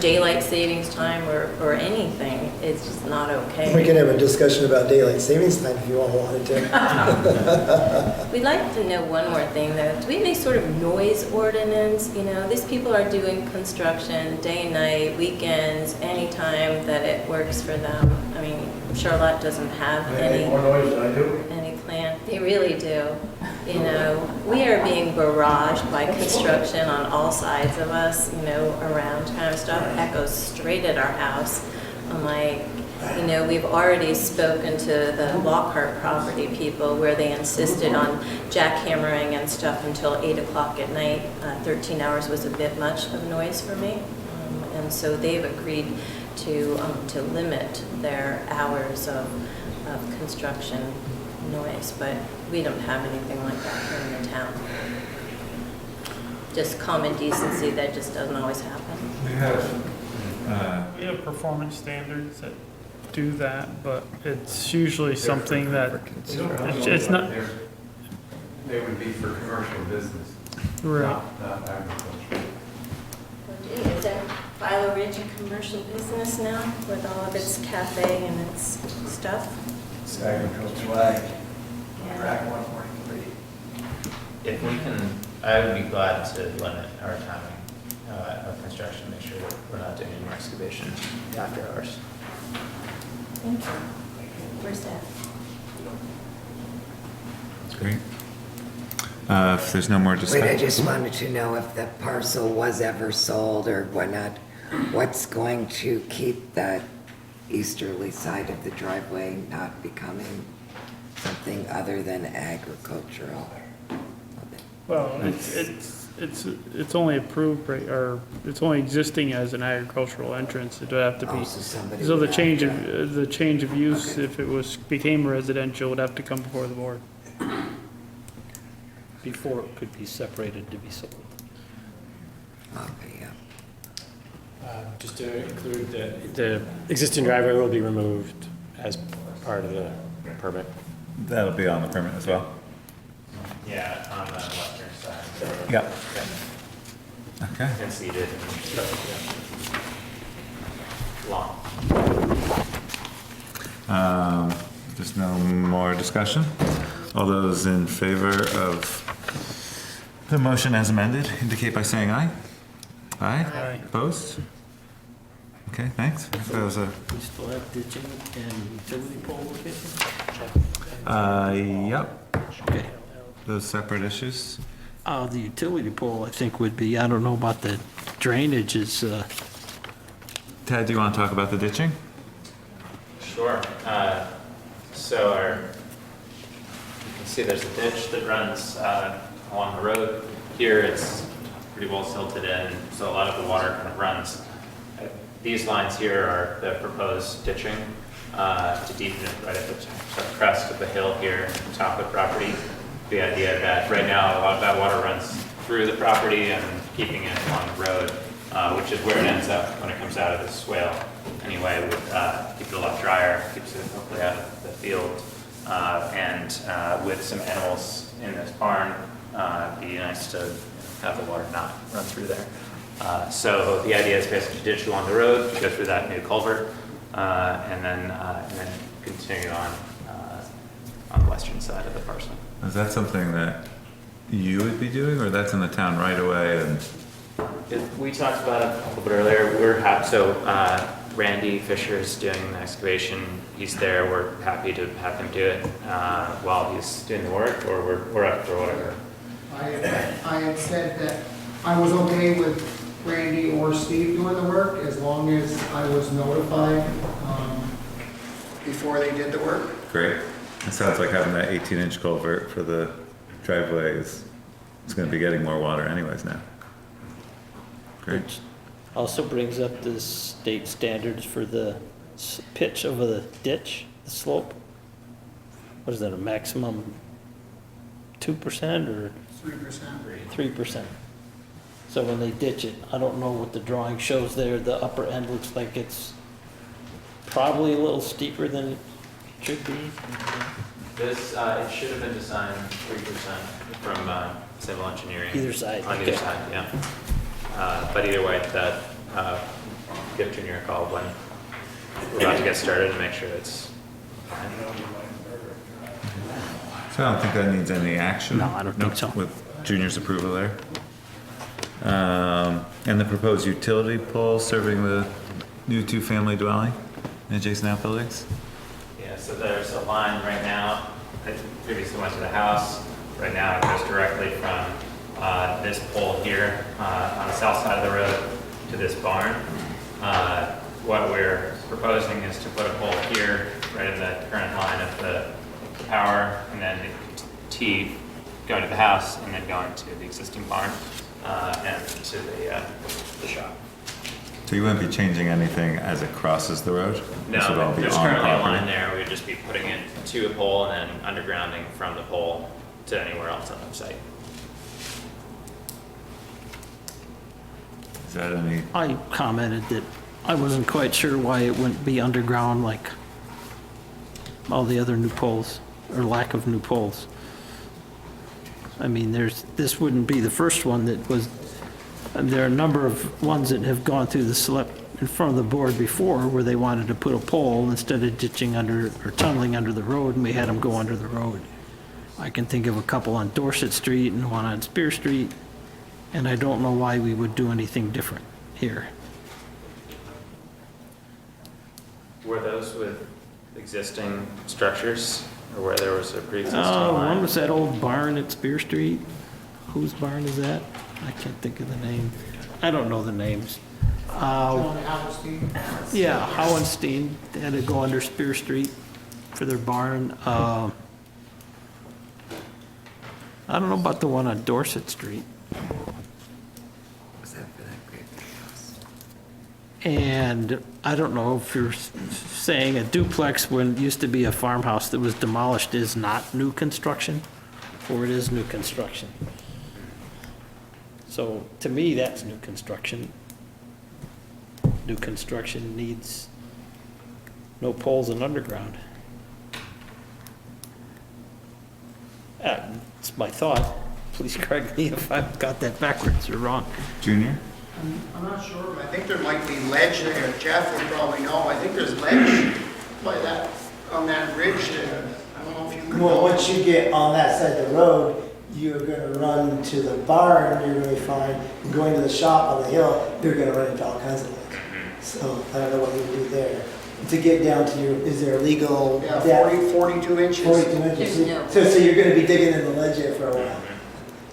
daylight savings time or anything, it's just not okay. We can have a discussion about daylight savings time if you all wanted to. We'd like to know one more thing though. Do we have any sort of noise ordinance? These people are doing construction day and night, weekends, anytime that it works for them. I mean, Charlotte doesn't have any plan. They really do. We are being barraged by construction on all sides of us, around kind of stuff echoes straight at our house. I'm like, we've already spoken to the Lockhart property people where they insisted on jackhammering and stuff until 8 o'clock at night. 13 hours was a bit much of noise for me. And so they've agreed to limit their hours of construction noise, but we don't have anything like that here in the town. Just common decency that just doesn't always happen. We have performance standards that do that, but it's usually something that, it's not, They would be for commercial business, right. not agriculture. Isn't Philo Ridge a commercial business now with all of its cafe and its stuff? It's agricultural ag. Yeah. If we can, I would be glad to limit our timing of construction, make sure that we're not doing any more excavation after hours. Thank you. Where's that? That's great. If there's no more Wait, I discussion. just wanted to know if the parcel was ever sold or whatnot. What's going to keep that easterly side of the driveway not becoming something other than agricultural? Well, it's only approved, right, or it's only existing as an agricultural entrance. It would have to be, Also, somebody so would have the change of use, Okay. if it became residential, would have to come before the board. Before it could be separated to be sold. Okay, yeah. Just to include that the existing driveway will be removed as part of the permit. That'll be on the permit as well. Yeah, on the western side. So Yep. Okay. and seated and stuff, yeah. Long. There's no more discussion. All those in favor of The motion as amended, indicate by saying aye. Aye? Aye. Opposed? Okay, thanks. That was a, We still have ditching and utility pole location? yep, Okay. those separate issues. The utility pole, I think, would be, I don't know about the drainage is, Ted, do you want to talk about the ditching? Sure. So you can see there's a ditch that runs along the road. Here it's pretty well silted in, so a lot of the water kind of runs. These lines here are the proposed ditching to deepen it right at the crest of the hill here on top of the property. The idea that right now a lot of that water runs through the property and keeping it along the road, which is where it ends up when it comes out of the swale. Anyway, would keep it a lot drier, keeps it hopefully out of the field, and with some animals in this barn, it'd be nice to have the water not run through there. So the idea is basically to ditch along the road, go through that new culvert, and then continue on the western side of the parcel. Is that something that you would be doing, or that's in the town right away? And We talked about it a little bit earlier. We're happy, so Randy Fisher is doing the excavation. He's there. We're happy to have him do it while he's doing the work, or we're up for whatever. I had said that I was okay with Randy or Steve doing the work as long as I was notified before they did the work. great. It sounds like having that 18-inch culvert for the driveway is going to be getting more water anyways now. Great. which also brings up the state standards for the pitch of the ditch, the slope. What is that, a maximum 2% or 3%. 3%? So when they ditch it, I don't know what the drawing shows there, the upper end looks like it's probably a little steeper than it should be. This, it should have been designed 3% from civil engineering. Either side, On either okay. side, yeah. But either way, that, give Junior a call when we're about to get started and make sure it's fine. So I don't think that needs any action. No, I don't think so. With Junior's approval there. And the proposed utility pole serving the new two-family dwelling and adjacent outbuildings? Yeah, so there's a line right now that previously went to the house. Right now it goes directly from this pole here on the south side of the road to this barn. What we're proposing is to put a pole here, right in the current line of the power, and then the T going to the house, and then going to the existing barn and to the shop. So you wouldn't be changing anything as it crosses the road? This would all No, be there's on currently a property? line there. We would just be putting it to a pole and then undergrounding from the pole to anywhere else on the site. Is that any, I commented that I wasn't quite sure why it wouldn't be underground like all the other new poles, or lack of new poles. I mean, this wouldn't be the first one that was, and there are a number of ones that have gone through in front of the board before where they wanted to put a pole instead of ditching under, or tunneling under the road, and we had them go under the road. I can think of a couple on Dorset Street and one on Spear Street, and I don't know why we would do anything different here. Were those with existing structures or where there was a pre-existing One line? was that old barn at Spear Street. Whose barn is that? I can't think of the name. I don't know the names. John Halstein. Yeah, Howenstein, they had to go under Spear Street for their barn. I don't know about the one on Dorset Street. Was that for that great big house? And I don't know if you're saying a duplex when it used to be a farmhouse that was demolished is not new construction, or it is new construction. So to me, that's new construction. New construction needs no poles and underground. It's my thought. Please correct me if I've got that backwards or wrong. Junior? I'm not sure, but I think there might be ledge there. Jeff would probably know. I think there's ledge by that, on that ridge there. I don't know if you can. Well, once you get on that side of the road, you're gonna run to the barn, you're gonna be fine. And going to the shop on the hill, you're gonna run into all kinds of ledge. So I don't know what you would do there. To get down to your, is there a legal Yeah, depth? 42 inches. 42 inches. There's no- So you're gonna be digging in the ledge there for a while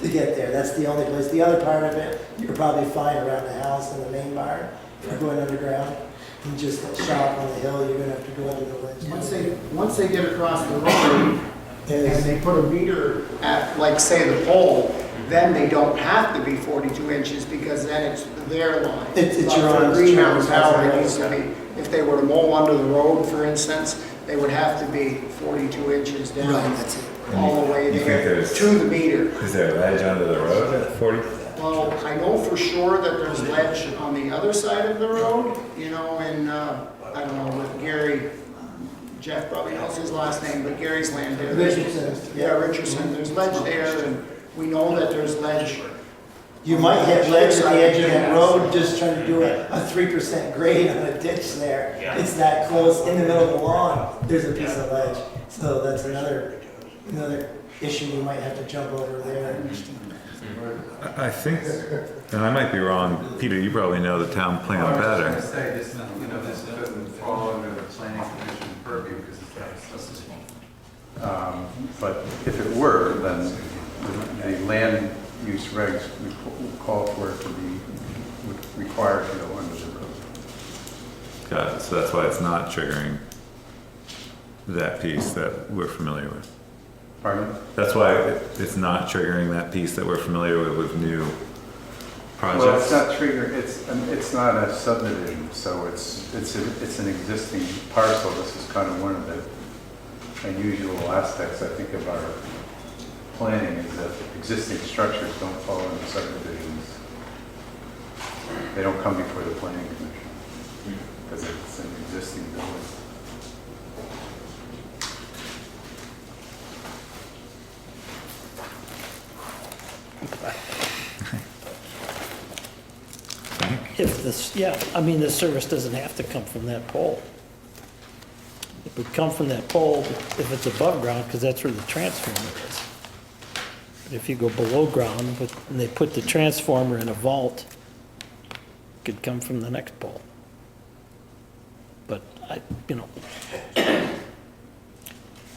to get there. That's the only place. The other part of it, you're probably fine around the house and the main barn. If you're going underground, and just that shop on the hill, you're gonna have to go under the ledge. Once they get across the road and they put a meter at, like, say, the pole, then they don't have to be 42 inches because then it's their line. It's But your for own, Green it's your Mountain own Power, it house. needs to be, if they were to mow under the road, for instance, they would have to be 42 inches down. Right, that's it. All the way You think there there's- to the meter. Is there a ledge under the road at 40? Well, I know for sure that there's ledge on the other side of the road, you know, and, I don't know, with Gary, Jeff probably knows his last name, but Gary's land there. Richardson. Yeah, Richardson, there's ledge there, and we know that there's ledge. You might hit ledge at the edge of that road, just trying to do a 3% grade on a ditch there. It's that close, in the middle of the lawn, there's a piece of ledge. So that's another issue we might have to jump over there. I think, and I might be wrong, Peter, you probably know the town plan better. I was gonna say, this doesn't fall under the planning commission purview because it's not a subdivision. But if it were, then the land use regs would call for it to be, would require it to go under the road. Got it, so that's why it's not triggering that piece that we're familiar with. Pardon? That's why it's not triggering that piece that we're familiar with new Well, it's projects. not trigger, it's not a subdivision, so it's an existing parcel. This is kind of one of the unusual aspects, I think, of our planning, is that existing structures don't fall into subdivisions. They don't come before the planning commission, because it's an existing building. If this, yeah, I mean, the service doesn't have to come from that pole. It would come from that pole if it's above ground, because that's where the transformer is. But if you go below ground, and they put the transformer in a vault, it could come from the next pole. But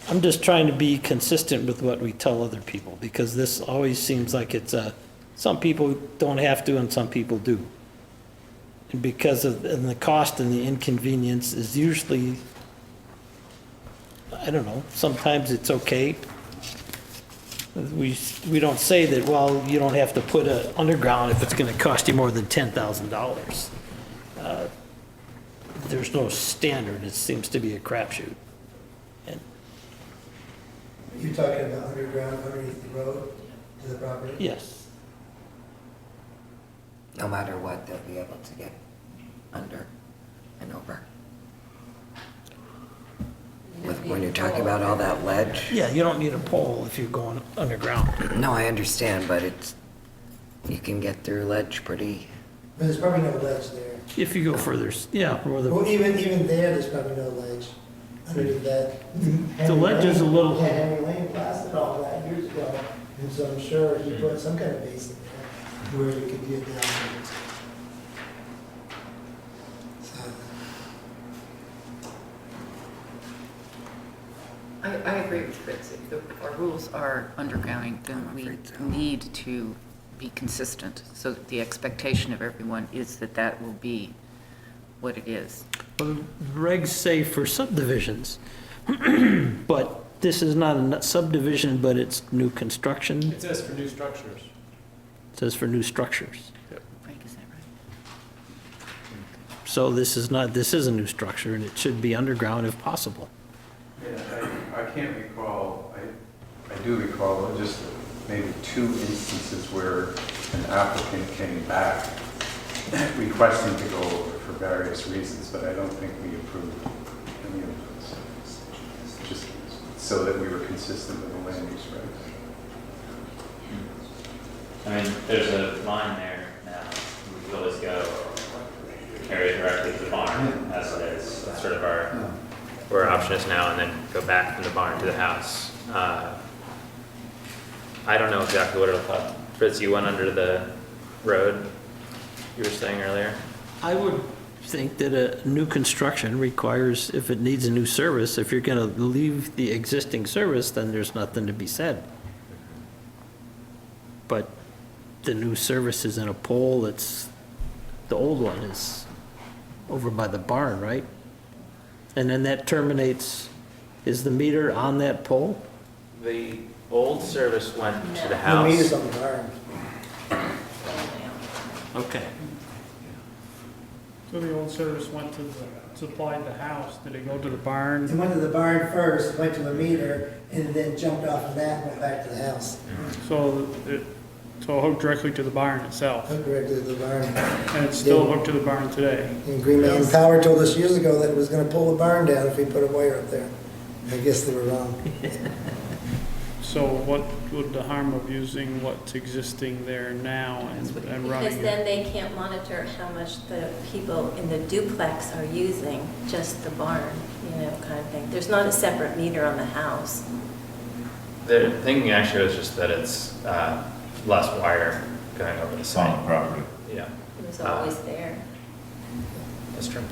I'm just trying to be consistent with what we tell other people, because this always seems like it's some people don't have to and some people do. And because of, and the cost and the inconvenience is usually, I don't know, sometimes it's okay. We don't say that, well, you don't have to put it underground if it's gonna cost you more than $10,000. There's no standard, it seems to be a crapshoot. And You're talking about underground, underneath the road to the property? yes, No matter what, they'll be able to get under and over. When you're talking about all that ledge? yeah, you don't need a pole if you're going underground. No, I understand, but you can get through ledge pretty, But there's probably no ledge there. If you go further, yeah, or Well, the, even there, there's probably no ledge underneath that. the ledge is a little, Yeah, Henry Lane blasted all that years ago, and so I'm sure he put some kind of basin there where you could get down. So, I agree with Fritz. If our rules are undergrounding, then we need to be consistent, so that the expectation of everyone is that that will be what it is. well, the regs say for subdivisions, but this is not a subdivision, but it's new construction. It says for new structures. It says for new structures. Frank, is that right? So this is a new structure, and it should be underground if possible. Yeah, I can't recall, I do recall just maybe 2 instances where an applicant came back requesting to go over for various reasons, but I don't think we approved any of those. Just so that we were consistent with the land use regs. I mean, there's a line there now, we could always go carry it directly to the barn as it is. That's sort of where our option is now, and then go back from the barn to the house. I don't know exactly what it'll cost. Fritz, you went under the road, you were saying earlier? I would think that a new construction requires, if it needs a new service, if you're gonna leave the existing service, then there's nothing to be said. But the new service is in a pole that's, the old one is over by the barn, right? And then that terminates, is the meter on that pole? The old service went to the The house. meter's on the barn. Okay. So the old service went to supplied the house, did it go to the barn? It went to the barn first, went to the meter, and then jumped off of that and went back to the house. So it hooked directly to the barn itself, Hooked right to the barn. and it's still hooked to the barn today. And Green Mountain Power told us years ago that it was gonna pull the barn down if we put a wire up there. I guess they were wrong. So what would the harm of using what's existing there now and Because running then it? they can't monitor how much the people in the duplex are using, just the barn, kind of thing. There's not a separate meter on the house. The thinking actually was just that it's less wire going over the site. On the property. Yeah, It was always there. that's true.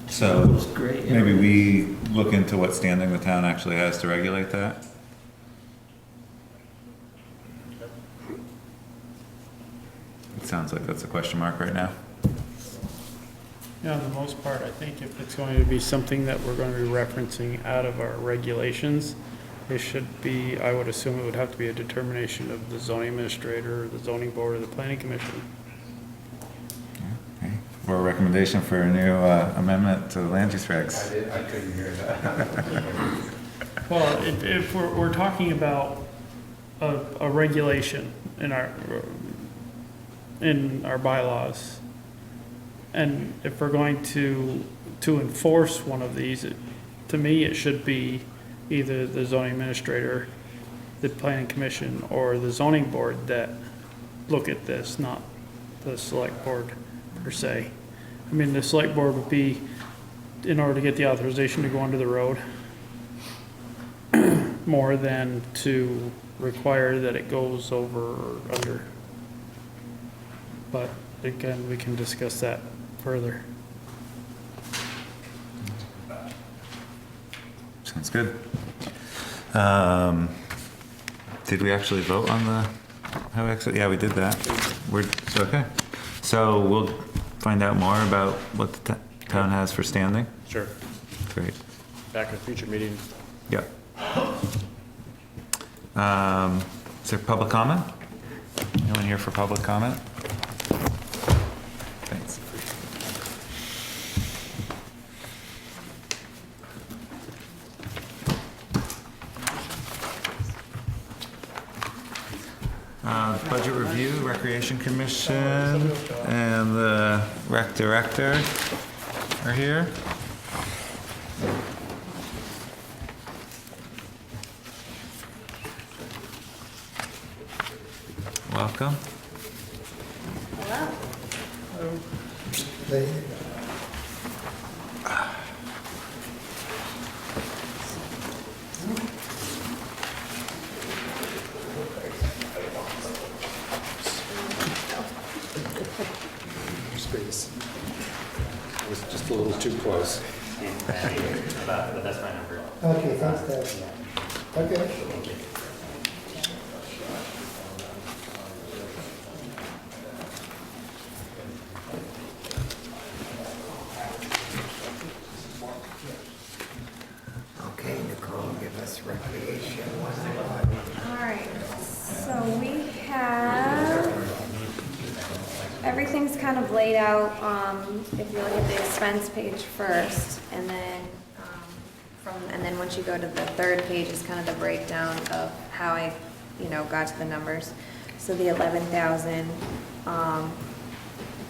So That's great. maybe we look into what standing the town actually has to regulate that? It sounds like that's a question mark right now. Yeah, for the most part, I think if it's going to be something that we're going to be referencing out of our regulations, it should be, I would assume it would have to be a determination of the zoning administrator, or the zoning board, or the planning commission. Okay. For a recommendation for a new amendment to the land use regs. I couldn't hear that. Well, if we're talking about a regulation in our bylaws, and if we're going to enforce one of these, to me, it should be either the zoning administrator, the planning commission, or the zoning board that look at this, not the select board per se. I mean, the select board would be, in order to get the authorization to go onto the road, more than to require that it goes over or under. But again, we can discuss that further. Sounds good. Did we actually vote on the, yeah, we did that. Okay. So we'll find out more about what the town has for standing? Sure. Great. Back at a future meeting. Yep. Is there public comment? Anyone here for public comment? Thanks. Budget Review, Recreation Commission, and the Rec Director are here. Welcome. They- Space. It was just a little too close. But that's my number. Okay, thanks, Deb. Okay. Okay, Nicole, give us recreation 101. All right, so we have, everything's kind of laid out, if you look at the expense page first, and then, and then once you go to the third page is kind of the breakdown of how I, got to the numbers. So the 11,000,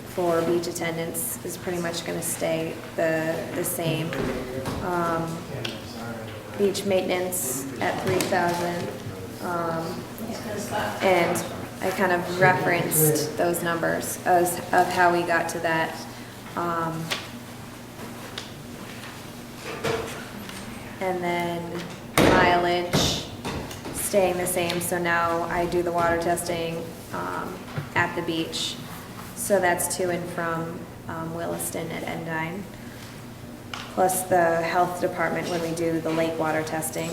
for beach attendance is pretty much gonna stay the same. Beach maintenance at 3,000. And I kind of referenced those numbers of how we got to that. And then mileage staying the same, so now I do the water testing at the beach. So that's to and from Williston at Endine, plus the health department when we do the lake water testing.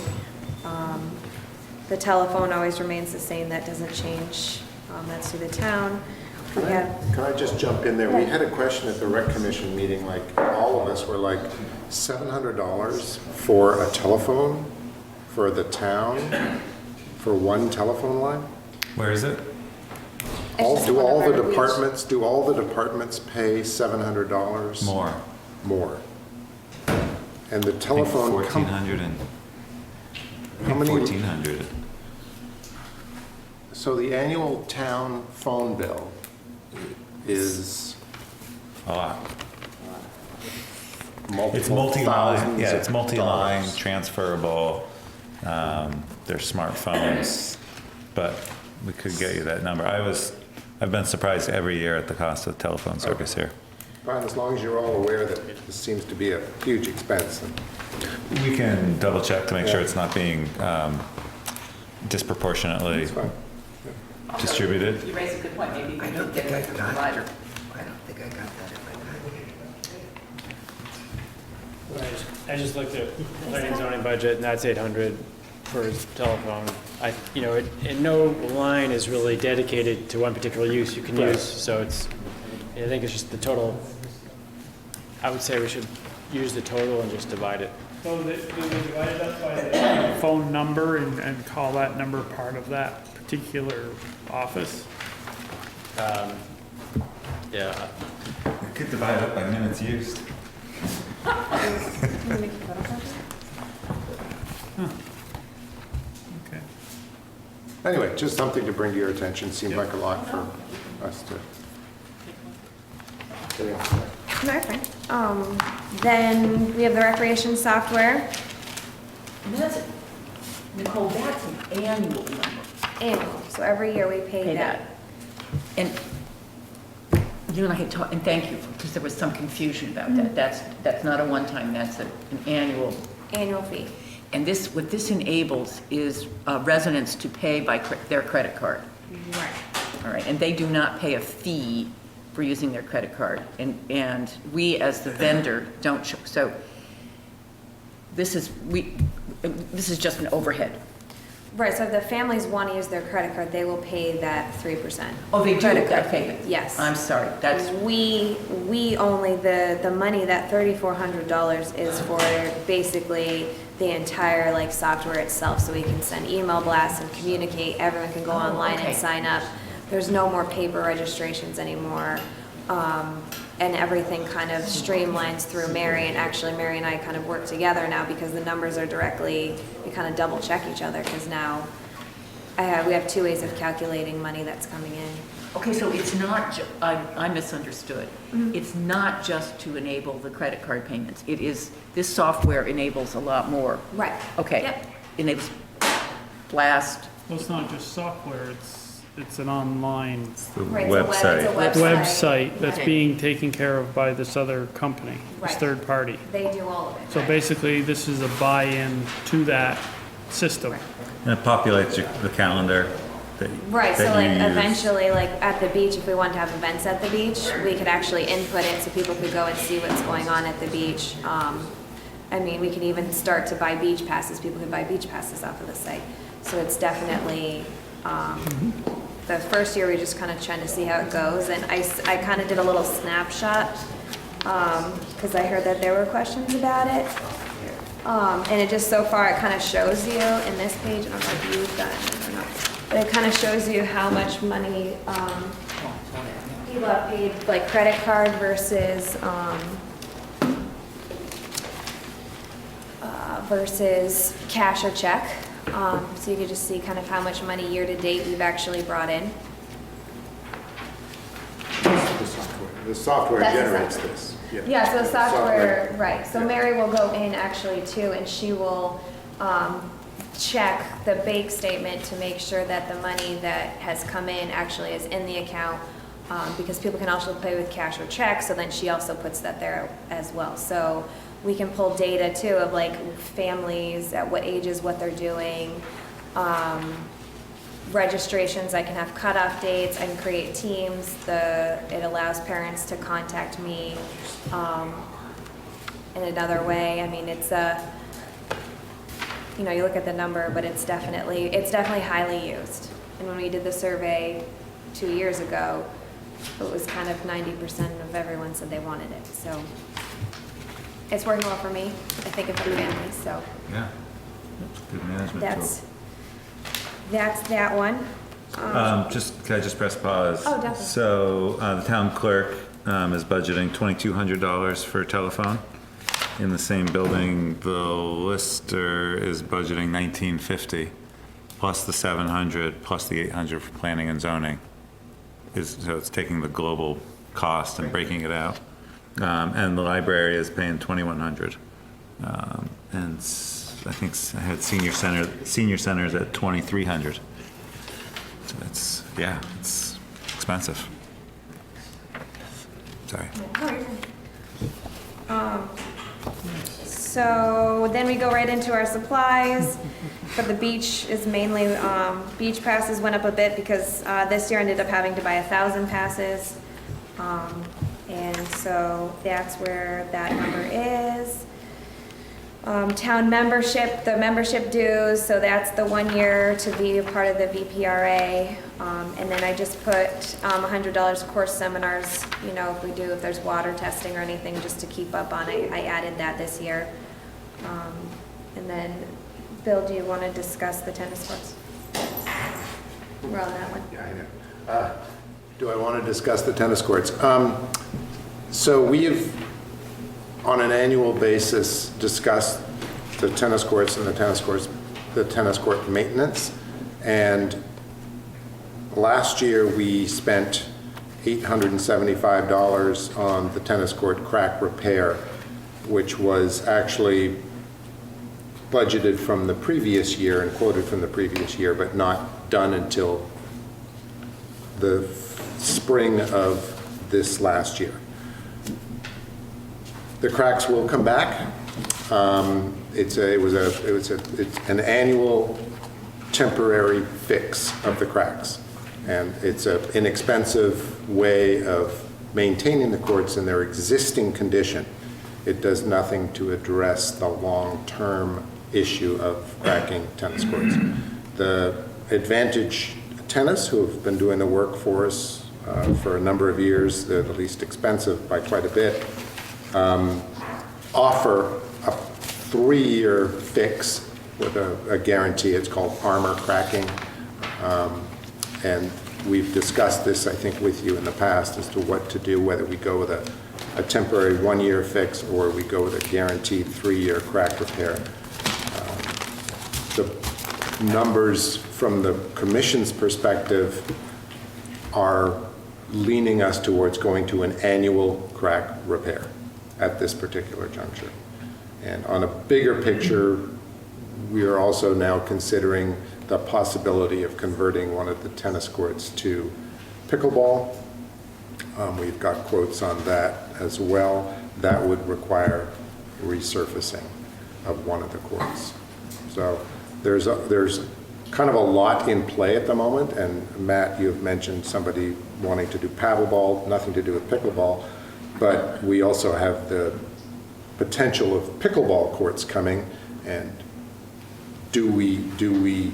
The telephone always remains the same, that doesn't change, that's to the town. We have, Can I just jump in there? We had a question at the rec commission meeting, like, all of us were like, $700 for a telephone for the town, for one telephone line? Where is it? Do all the departments pay $700? More. More. And the telephone. 1,400 and, How many? 1,400. So the annual town phone bill is A lot. multiple It's multi-line, thousands yeah, of it's multi-line, dollars. transferable. They're smartphones, but we could get you that number. I've been surprised every year at the cost of telephone service here. Fine, as long as you're all aware that this seems to be a huge expense. We can double check to make sure Yeah. it's not being disproportionately It's fine. distributed. You raise a good point, maybe. I don't think I got that. I don't think I got that in my packet. I just looked at planning and zoning budget, and that's 800 for his telephone. And no line is really dedicated to one particular use you can use, so I think it's just the total. I would say we should use the total and just divide it. So do they divide it up by the phone number and call that number part of that particular office? Yeah. We could divide it up by minutes used. Okay. Anyway, just something to bring to your attention. Seemed like a lot for us to. no, you're fine. Then we have the recreation software, And that's, Nicole, that's an annual number. annual, so every year we pay Pay that. And you and I had talked, and thank you, because there was some confusion about that. That's not a one-time, that's an annual. Annual fee. And what this enables is residents to pay by their credit card. Right. All right, and they do not pay a fee for using their credit card. And we, as the vendor, don't, so this is just an overhead. Right, so if the families want to use their credit card, they will pay that 3%. Oh, they do? Credit card Okay. fee. Yes. I'm sorry, that's, We only, the money, that $3,400 is for basically the entire like software itself, so we can send email blasts and communicate, everyone can go online okay. and sign up. There's no more paper registrations anymore. And everything kind of streamlines through Mary, and actually Mary and I kind of work together now because the numbers are directly, we kind of double check each other, because now we have two ways of calculating money that's coming in. okay, so it's not, I misunderstood. It's not just to enable the credit card payments. It is, this software enables a lot more. Right. Okay. Yep. Enables blast. Well, it's not just software, it's an online The Right, it's a website. website that's Right. being taken care of by this other company, this Right. third party. They do all of it. So right. basically, this is a buy-in to that system. And it populates the calendar that Right, so that like you use. eventually, like at the beach, if we wanted to have events at the beach, we could actually input it so people could go and see what's going on at the beach. I mean, we can even start to buy beach passes, people can buy beach passes off of the site. So it's definitely, the first year we just kind of trying to see how it goes, and I kind of did a little snapshot, because I heard that there were questions about it. And it just, so far, it kind of shows you in this page, I don't know if you've gotten it or not, but it kind of shows you how much money people have paid, like credit card versus cash or check. So you can just see kind of how much money year to date we've actually brought in. The software That's the generates software. this. Yeah, so software, right, so Mary will go in actually too, and she will check the bank statement to make sure that the money that has come in actually is in the account, because people can also pay with cash or check, so then she also puts that there as well. So we can pull data too of like families, at what ages, what they're doing, registrations, I can have cutoff dates, I can create teams, it allows parents to contact me in another way. I mean, it's you know, you look at the number, but it's definitely highly used. And when we did the survey 2 years ago, it was kind of 90% of everyone said they wanted it. So it's working well for me, I think, and for the families, so. Yeah. Good management tool. That's that one. Can I just press pause? Oh, definitely. So, the town clerk, is budgeting $2,200 for telephone. In the same building, the lister is budgeting $1,950, plus the $700, plus the $800 for planning and zoning. So it's taking the global cost and breaking it out. And the library is paying $2,100. And I think I had senior centers at $2,300. So it's expensive. Sorry. So then we go right into our supplies. For the beach is mainly, beach passes went up a bit because this year I ended up having to buy 1,000 passes. And so that's where that number is. Town membership, the membership dues, so that's the 1 year to be a part of the VPRA. And then I just put $100 course seminars, you know, if there's water testing or anything, just to keep up on it. I added that this year. And then, Bill, do you want to discuss the tennis courts? We're on that one. Yeah, I know. Do I want to discuss the tennis courts? So we have, on an annual basis, discussed the tennis courts and the tennis court maintenance. And last year, we spent $875 on the tennis court crack repair, which was actually budgeted from the previous year and quoted from the previous year, but not done until the spring of this last year. The cracks will come back. It's an annual temporary fix of the cracks. And it's an inexpensive way of maintaining the courts in their existing condition. It does nothing to address the long-term issue of cracking tennis courts. The Advantage Tennis, who have been doing the work for us for a number of years, they're the least expensive by quite a bit, offer a 3-year fix with a guarantee. It's called armor cracking. And we've discussed this, I think, with you in the past as to what to do, whether we go with a temporary 1-year fix or we go with a guaranteed 3-year crack repair. The numbers from the commission's perspective are leaning us towards going to an annual crack repair at this particular juncture. And on a bigger picture, we are also now considering the possibility of converting one of the tennis courts to pickleball. We've got quotes on that as well. That would require resurfacing of one of the courts. So there's kind of a lot in play at the moment, and Matt, you've mentioned somebody wanting to do paddleball, nothing to do with pickleball, but we also have the potential of pickleball courts coming, and do we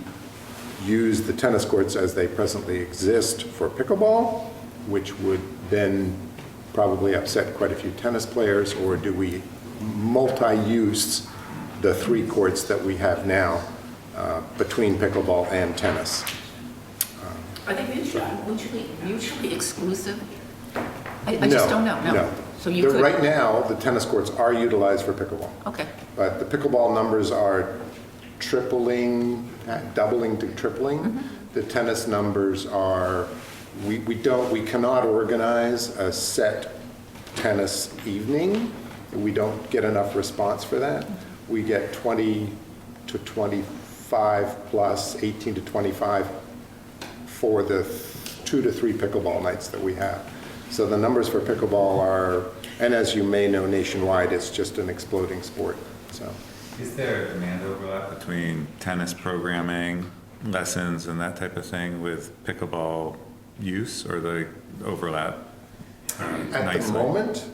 use the tennis courts as they presently exist for pickleball, which would then probably upset quite a few tennis players, or do we multi-use the 3 courts that we have now between pickleball and tennis? Are they mutually exclusive? I just don't know. No. So you could. Right now, the tennis courts are utilized for pickleball. Okay. But the pickleball numbers are doubling to tripling. Mm-hmm. The tennis numbers are, we cannot organize a set tennis evening. We don't get enough response for that. We get 20 to 25 plus 18 to 25 for the 2 to 3 pickleball nights that we have. So the numbers for pickleball are, and as you may know, nationwide, it's just an exploding sport. So, is there a demand overlap between tennis programming lessons and that type of thing with pickleball use, or the overlap At nicely? the moment,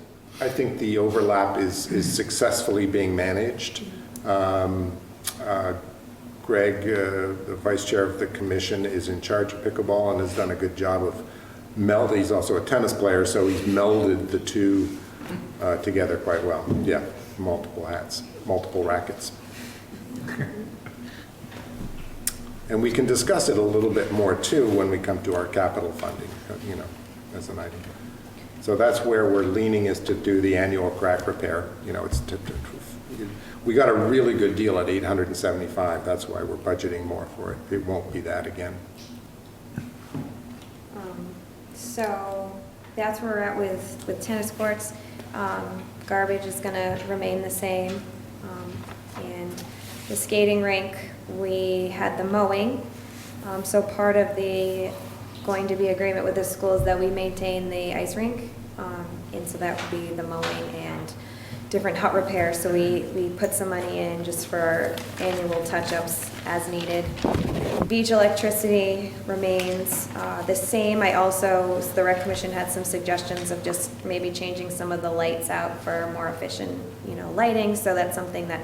I think the overlap is successfully being managed. Greg, the vice chair of the commission, is in charge of pickleball and has done a good job of melding. He's also a tennis player, so he's melded the two together quite well. Yeah, multiple hats, multiple rackets. And we can discuss it a little bit more too when we come to our capital funding, you know, as an item. So that's where we're leaning, is to do the annual crack repair. You know, we got a really good deal at $875. That's why we're budgeting more for it. It won't be that again. So that's where we're at with tennis courts. Garbage is going to remain the same. And the skating rink, we had the mowing. So part of the going to be agreement with the school is that we maintain the ice rink. And so that would be the mowing and different hut repairs. So we put some money in just for our annual touch-ups as needed. Beach electricity remains the same. The rec commission had some suggestions of just maybe changing some of the lights out for more efficient, lighting. So that's something that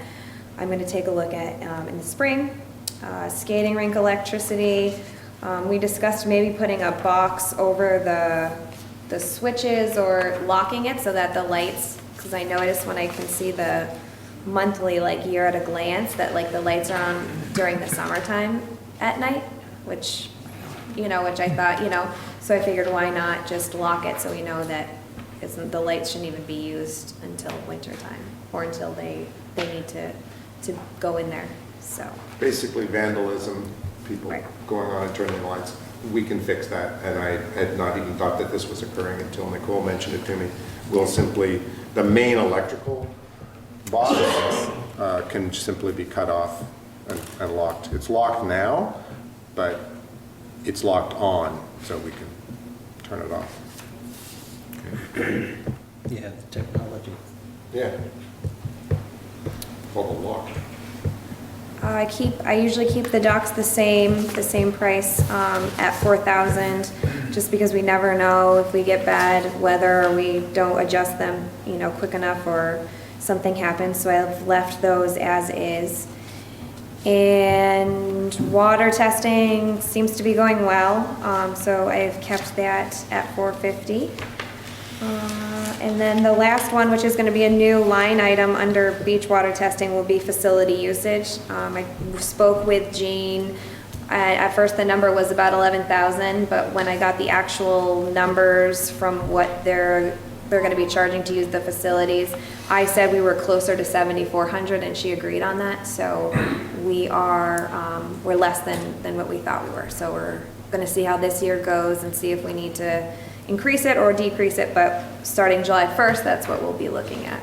I'm going to take a look at in the spring. Skating rink electricity. We discussed maybe putting a box over the switches or locking it so that the lights, because I noticed when I can see the monthly year at a glance that the lights are on during the summertime at night, which I thought, so I figured why not just lock it so we know that the lights shouldn't even be used until winter time or until they need to go in there. So Basically vandalism, people going on and turning lights. We can fix that, and I had not even thought that this was occurring until Nicole mentioned it to me. We'll simply, the main electrical box can simply be cut off and locked. It's locked now, but it's locked on, so we can turn it off. Yeah, the technology. Yeah. Pull the lock. I usually keep the docks the same price at $4,000, just because we never know if we get bad weather or we don't adjust them, quick enough or something happens. So I've left those as is. And water testing seems to be going well, so I've kept that at $450. And then the last one, which is going to be a new line item under beach water testing, will be facility usage. I spoke with Jean. At first the number was about 11,000, but when I got the actual numbers from what they're going to be charging to use the facilities, I said we were closer to 7,400, and she agreed on that. So we're less than what we thought we were. So we're going to see how this year goes and see if we need to increase it or decrease it, but starting July 1st, that's what we'll be looking at.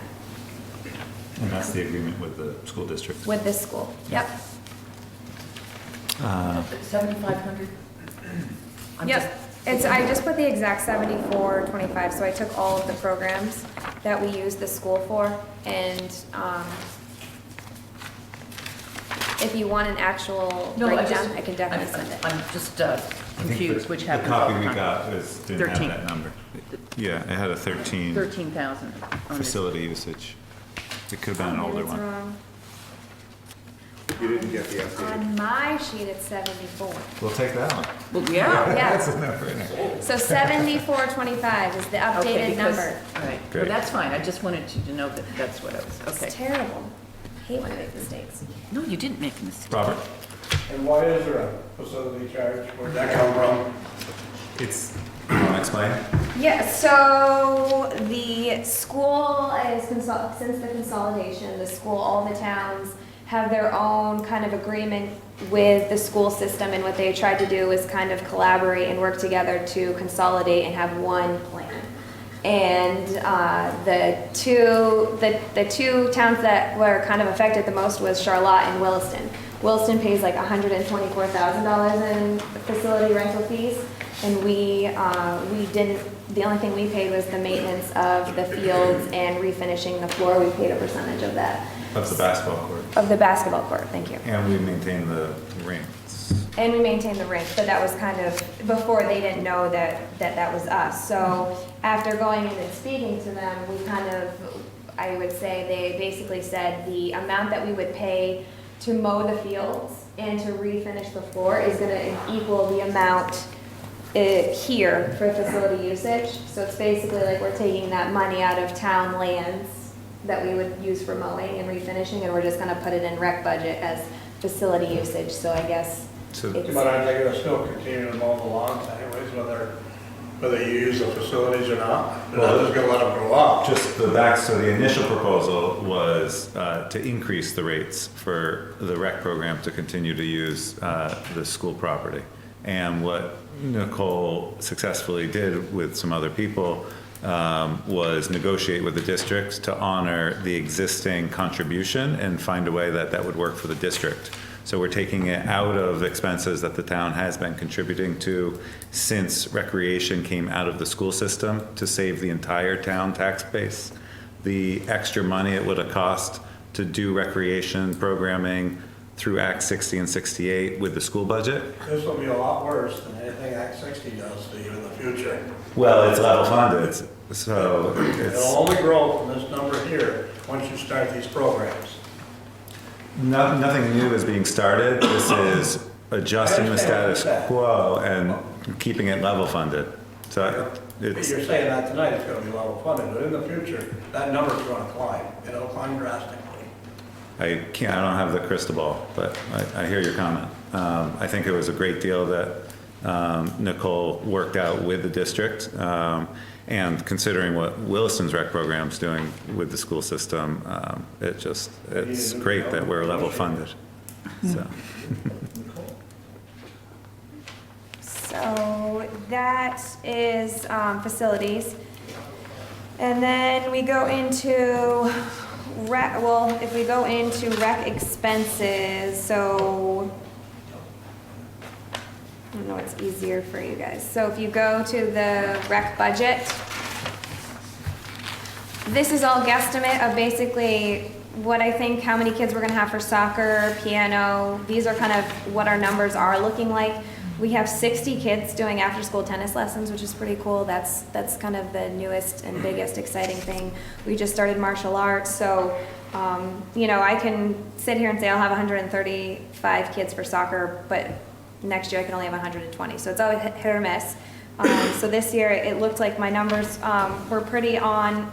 And that's the agreement with the school district? With this school, yep. 7,500? Yep, I just put the exact 7425, so I took all of the programs that we use the school for, and if you want an actual breakdown, I can definitely send it. I'm just confused, which happens The all copy the we time. got didn't 13. have that number. Yeah, it had a 13,000. on this. facility usage. It could have been an older It's one. wrong. You didn't get the updated. On my sheet, it's 74. We'll take that one. Well, yeah. That's a Yeah, no-brainer. so 7425 is the Okay, updated because- number. All right, well, Great. that's fine, I just wanted you to know that that's what I was, It's okay. terrible. Hate when I make mistakes. No, you didn't make a mistake. Robert? And why is there a facility charge? Where'd that come from? It's, you want to explain? Yeah, so the school is, since the consolidation, the school, all the towns have their own kind of agreement with the school system, and what they tried to do is kind of collaborate and work together to consolidate and have one plan. And the two towns that were kind of affected the most was Charlotte and Williston. Williston pays like $124,000 in facility rental fees, and we didn't. The only thing we paid was the maintenance of the fields and refinishing the floor. We paid a percentage of that. Of the basketball court. Of the basketball court, thank you. And we maintain the rinks. And we maintain the rink, but that was kind of, before they didn't know that was us. So after going in and speaking to them, we kind of, I would say, they basically said the amount that we would pay to mow the fields and to refinish the floor is gonna equal the amount here for facility usage. So it's basically like we're taking that money out of town lands that we would use for mowing and refinishing, and we're just gonna put it in rec budget as facility usage. So I guess it's. But aren't they gonna still continue to mow the lawns anyways, whether you use the facilities or not? They're just gonna let them grow up. Just the back, so the initial proposal was to increase the rates for the rec program to continue to use the school property. And what Nicole successfully did with some other people was negotiate with the district to honor the existing contribution and find a way that that would work for the district. So we're taking it out of expenses that the town has been contributing to since recreation came out of the school system to save the entire town tax base. The extra money it would have cost to do recreation programming through Act 60 and 68 with the school budget. This will be a lot worse than anything Act 60 does to you in the future. Well, it's level funded, so It'll it's only grow from this number here once you start these programs. nothing new is being started. This is adjusting the status quo and keeping it level funded. So it's, You're saying that tonight it's gonna be level funded, but in the future, that number's gonna climb. It'll climb drastically. I don't have the crystal ball, but I hear your comment. I think it was a great deal that Nicole worked out with the district. And considering what Williston's rec program's doing with the school system, it's great that we're level funded, so. So that is facilities. And then we go into rec, well, if we go into rec expenses, so I don't know what's easier for you guys. So if you go to the rec budget, this is all guesstimate of basically what I think, how many kids we're gonna have for soccer, piano. These are kind of what our numbers are looking like. We have 60 kids doing after-school tennis lessons, which is pretty cool. That's kind of the newest and biggest exciting thing. We just started martial arts, so you know, I can sit here and say I'll have 135 kids for soccer, but next year I can only have 120. So it's always hit or miss. So this year it looked like my numbers were pretty on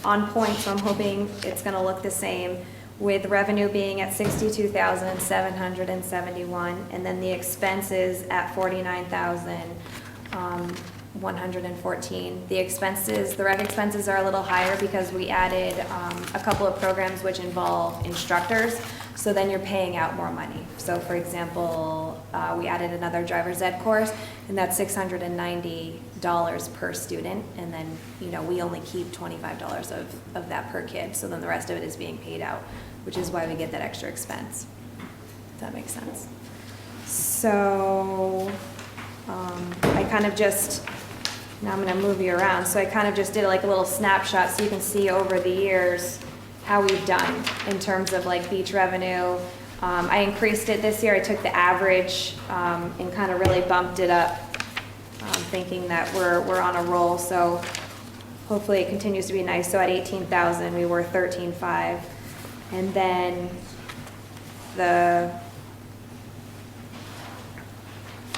point, so I'm hoping it's going to look the same, with revenue being at $62,771, and then the expenses at $49,114. The expenses, the rec expenses are a little higher because we added a couple of programs which involve instructors, so then you're paying out more money. So for example, we added another driver's ed course, and that's $690 per student, and then, you know, we only keep $25 of that per kid, so then the rest of it is being paid out, which is why we get that extra expense, if that makes sense. So I kind of just, now I'm gonna move you around, so I kind of just did like a little snapshot so you can see over the years how we've done in terms of like beach revenue. I increased it this year. I took the average and kind of really bumped it up, thinking that we're on a roll. So hopefully it continues to be nice. So at 18,000, we were 13.5, and then the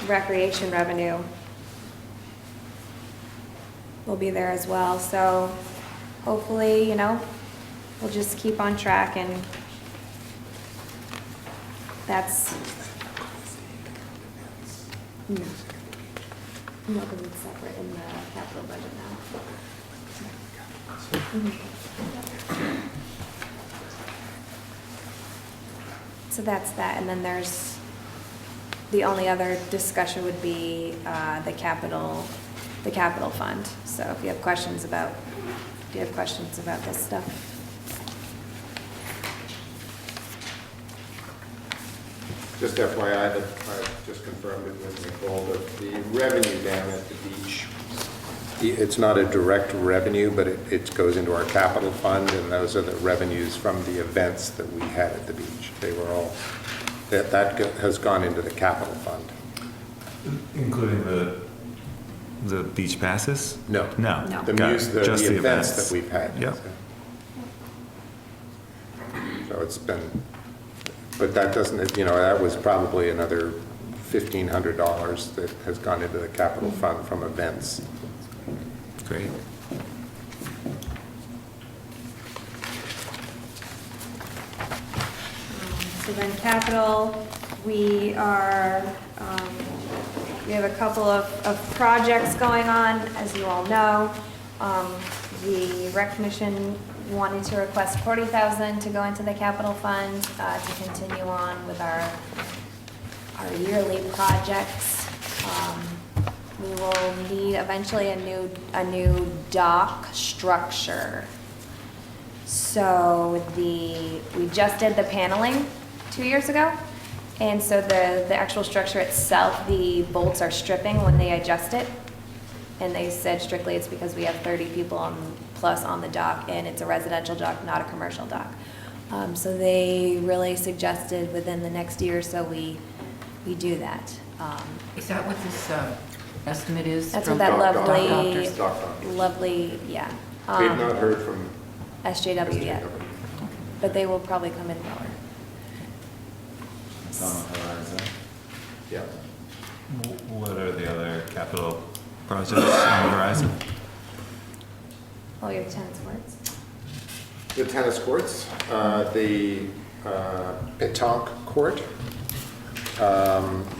recreation revenue will be there as well. So hopefully, you know, we'll just keep on track, and that's, no, because it's separate in the capital budget now. So that's that, and then there's, the only other discussion would be the capital fund. So if you have questions about this stuff. Just FYI, that I just confirmed it with Nicole, that the revenue down at the beach, it's not a direct revenue, but it goes into our capital fund, and those are the revenues from the events that we had at the beach. They were all has gone into the capital fund. Including the beach passes? No. No. No. The Got it. the Just the events events. that we've had. Yep. So it's been, but that doesn't, that was probably another $1,500 that has gone into the capital fund from events. Great. So then capital, we are, we have a couple of projects going on, as you all know. The rec commission wanted to request 40,000 to go into the capital fund, to continue on with our yearly projects. We will need eventually a new dock structure. So we just did the paneling 2 years ago. And so the actual structure itself, the bolts are stripping when they adjust it. And they said strictly it's because we have 30 people plus on the dock, and it's a residential dock, not a commercial dock. So they really suggested within the next year or so we do that. Is that what this estimate is? That's from what that Dock Doctors? lovely, yeah. We've not heard from SJW yet, but they will probably come in lower. It's on the horizon. Yeah. What are the other capital projects on the horizon? Oh, you have tennis courts? The tennis courts, the pétanque court,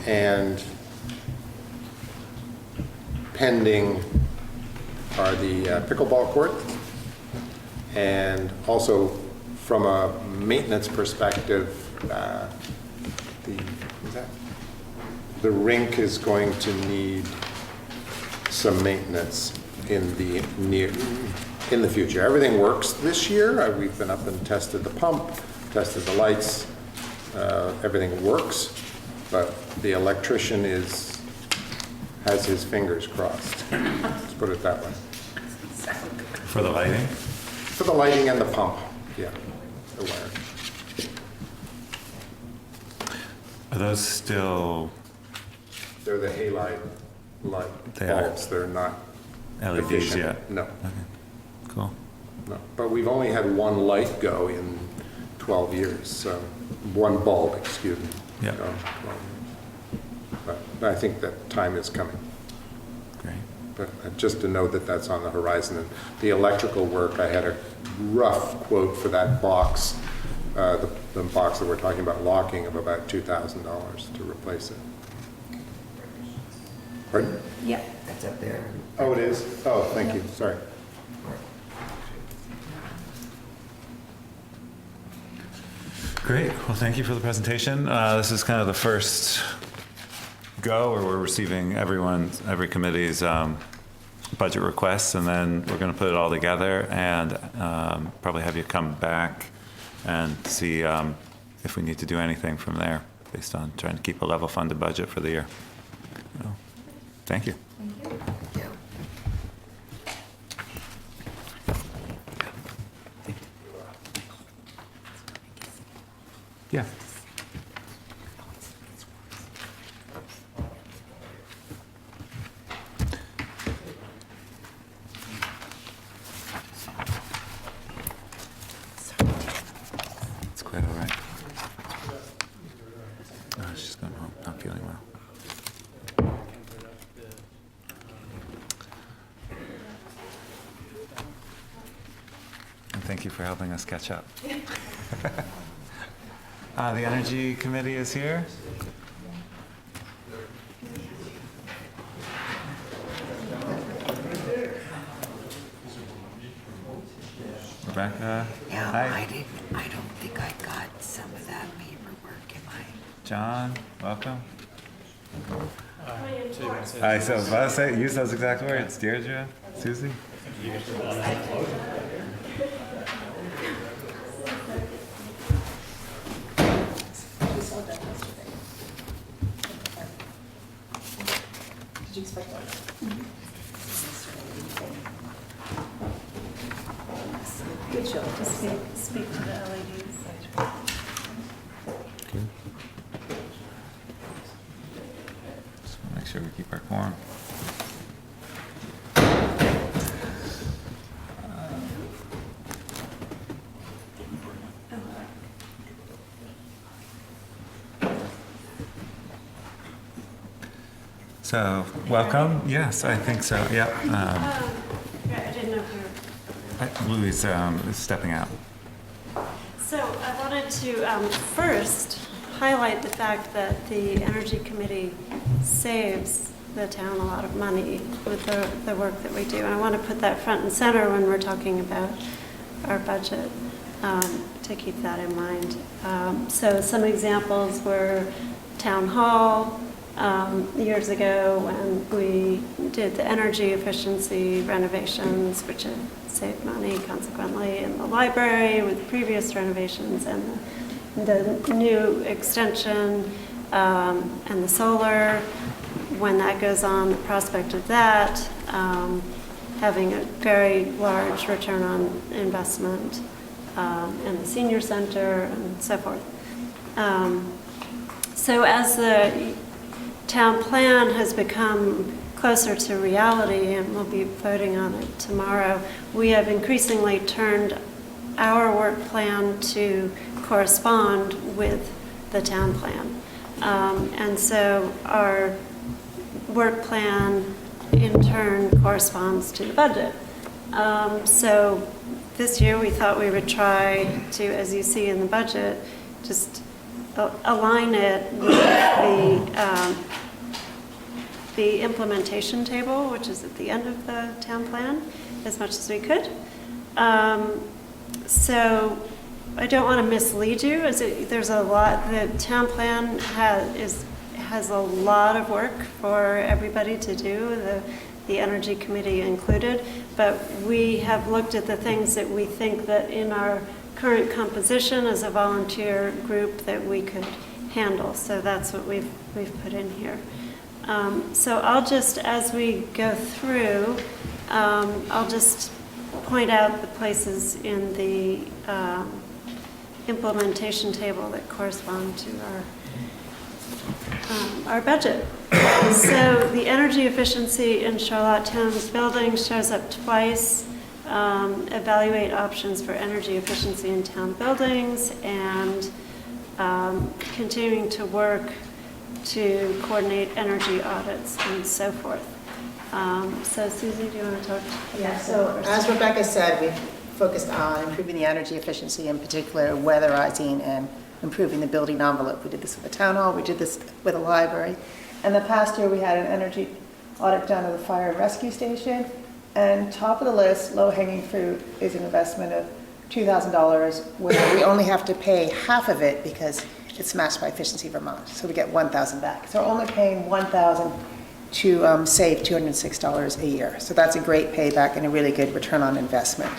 and pending are the pickleball court. And also, from a maintenance perspective, the rink is going to need some maintenance in the future. Everything works this year. We've been up and tested the pump, tested the lights. Everything works, but the electrician has his fingers crossed. Let's put it that way. For the lighting? For the lighting and the pump, yeah, the wiring. Are those still They're the halide light They are. bulbs. They're not LEDs efficient. yet? No, Okay, cool. no. But we've only had one light go in 12 years, so, one bulb, excuse me. Yeah. go 12 years. But I think that time is coming. Great. But just to know that that's on the horizon. And the electrical work, I had a rough quote for that box, the box that we're talking about locking, of about $2,000 to replace it. Pardon? Yep. That's up there. Oh, it is? Oh, thank you, sorry. Great. Well, thank you for the presentation. This is kind of the first go where we're receiving every committee's budget requests, and then we're going to put it all together and probably have you come back and see if we need to do anything from there based on trying to keep a level funded budget for the year. So, thank you. Yeah. It's quite all right. Oh, she's going home, not feeling well. And thank you for helping us catch up. The Energy Committee is here. Rebecca? Yeah, Hi. I don't think I got some of that paperwork in my. John, welcome. Hi, so I was about to say, use those exact words. Deirdre, Susie? Did you expect that? Good show. Just speak to the LEDs. So, welcome. Yes, I think so. Yeah. I didn't know if you were. Louis is stepping out. So I wanted to first highlight the fact that the Energy Committee saves the town a lot of money with the work that we do. And I want to put that front and center when we're talking about our budget, to keep that in mind. So some examples were Town Hall, years ago when we did the energy efficiency renovations, which have saved money consequently, in the library with previous renovations, and the new extension and the solar, when that goes on, the prospect of that having a very large return on investment, and the senior center and so forth. So as the town plan has become closer to reality, and we'll be voting on it tomorrow, we have increasingly turned our work plan to correspond with the town plan. And so our work plan in turn corresponds to the budget. So this year we thought we would try to, as you see in the budget, just align it with the implementation table, which is at the end of the town plan, as much as we could. So I don't want to mislead you, there's a lot, the town plan has a lot of work for everybody to do, the Energy Committee included, but we have looked at the things that we think that in our current composition as a volunteer group that we could handle. So that's what we've put in here. So I'll just, as we go through, I'll just point out the places in the implementation table that correspond to our budget. So the energy efficiency in Charlottetown's building shows up twice. Evaluate options for energy efficiency in town buildings, and continuing to work to coordinate energy audits and so forth. So Susie, do you want to talk? Yeah, so as Rebecca said, we've focused on improving the energy efficiency, in particular weatherizing and improving the building envelope. We did this with the town hall, we did this with the library. And the past year we had an energy audit done of the fire and rescue station. And top of the list, low-hanging fruit, is an investment of $2,000, where we only have to pay half of it because it's matched by Efficiency Vermont. So we get $1,000 back. So we're only paying $1,000 to save $206 a year. So that's a great payback and a really good return on investment.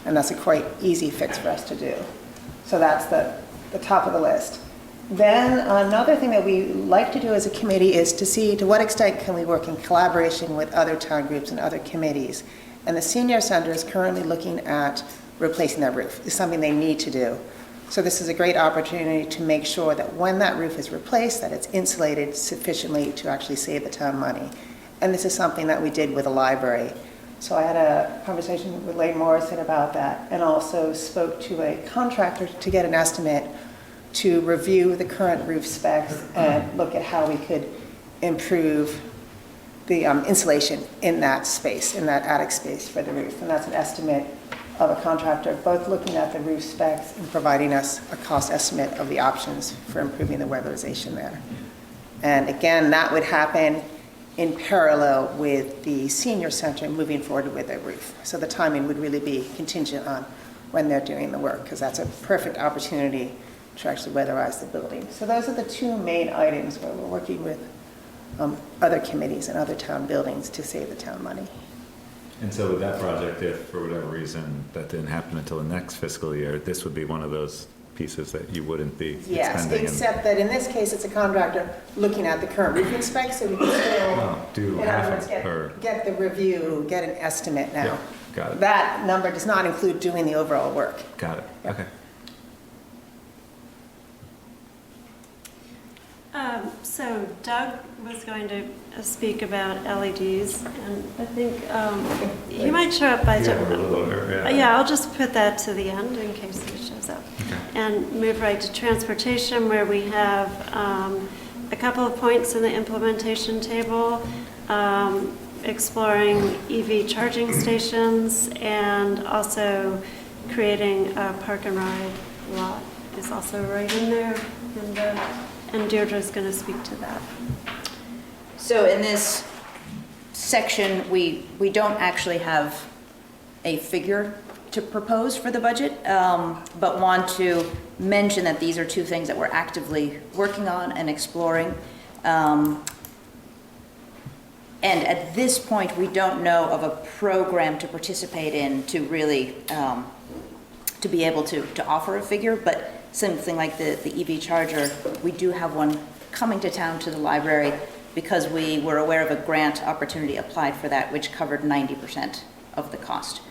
And that's a quite easy fix for us to do. So that's the top of the list. Then another thing that we like to do as a committee is to see to what extent can we work in collaboration with other town groups and other committees. And the senior center is currently looking at replacing that roof. It's something they need to do. So this is a great opportunity to make sure that when that roof is replaced, that it's insulated sufficiently to actually save the town money. And this is something that we did with the library. So I had a conversation with Lane Morrison about that, and also spoke to a contractor to get an estimate to review the current roof specs and look at how we could improve the insulation in that space, in that attic space for the roof. And that's an estimate of a contractor, both looking at the roof specs and providing us a cost estimate of the options for improving the weatherization there. And again, that would happen in parallel with the senior center moving forward with their roof. So the timing would really be contingent on when they're doing the work, because that's a perfect opportunity to actually weatherize the building. So those are the two main items where we're working with other committees and other town buildings to save the town money. And so with that project, if for whatever reason that didn't happen until the next fiscal year, this would be one of those pieces that you wouldn't be Yes, expending. except that in this case, it's a contractor looking at the current roofing specs, so we can still, do in half other words, of, or, get the review, get an estimate now. yeah, got it, That number does not include doing the overall work. got it, okay. So Doug was going to speak about LEDs, and I think he might show up by... Yeah, I'll just put that to the end in case he shows up. Okay. And move right to transportation, where we have a couple of points in the implementation table, exploring EV charging stations, and also creating a park and ride lot is also right in there, and Deirdre's going to speak to that. So in this section, we don't actually have a figure to propose for the budget, but want to mention that these are two things that we're actively working on and exploring. And at this point, we don't know of a program to participate in to really, to be able to offer a figure, but something like the EV charger, we do have one coming to town to the library because we were aware of a grant opportunity applied for that, which covered 90% of the cost.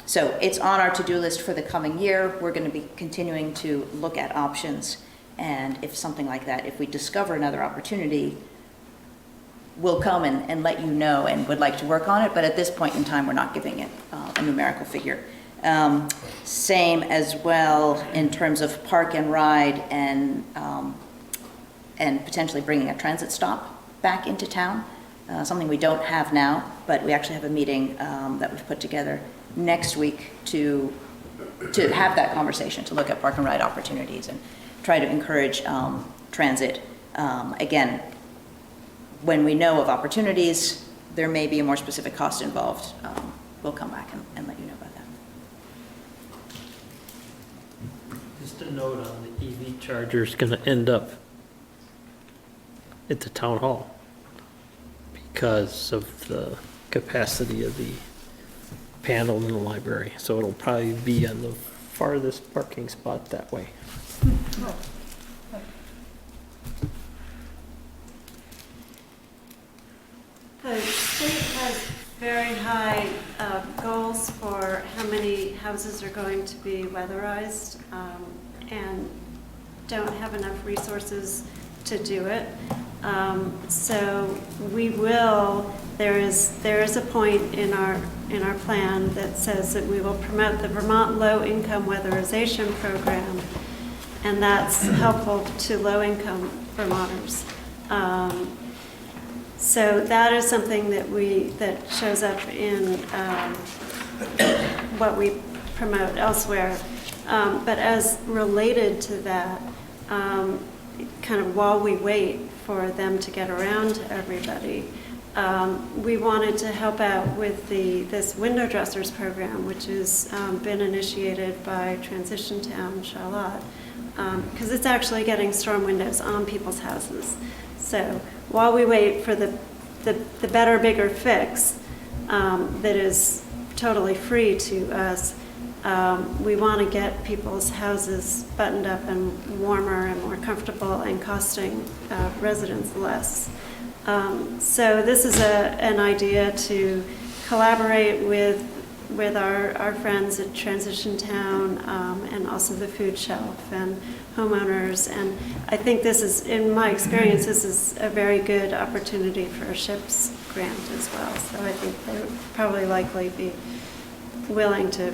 So it's on our to-do list for the coming year. We're going to be continuing to look at options, and if something like that, if we discover another opportunity, we'll come and let you know and would like to work on it, but at this point in time, we're not giving it a numerical figure. Same as well in terms of park and ride and potentially bringing a transit stop back into town, something we don't have now, but we actually have a meeting that we've put together next week to have that conversation, to look at park and ride opportunities and try to encourage transit. Again, when we know of opportunities, there may be a more specific cost involved. We'll come back and let you know about that. Just a note on the EV charger is going to end up at the town hall because of the capacity of the panel in the library. So it'll probably be on the farthest parking spot that way. The state has very high goals for how many houses are going to be weatherized, and don't have enough resources to do it. So we will, there is a point in our plan that says that we will promote the Vermont Low Income Weatherization Program, and that's helpful to low-income Vermonters. So that is something that shows up in what we promote elsewhere. But as related to that, kind of while we wait for them to get around to everybody, we wanted to help out with this window dressers program, which has been initiated by Transition Town Charlotte, because it's actually getting storm windows on people's houses. So while we wait for the better, bigger fix that is totally free to us, we want to get people's houses buttoned up and warmer and more comfortable and costing residents less. So this is an idea to collaborate with our friends at Transition Town and also the Food Shelf and homeowners. And I think this is, in my experience, this is a very good opportunity for a SHIPS grant as well. So I think they would probably likely be willing to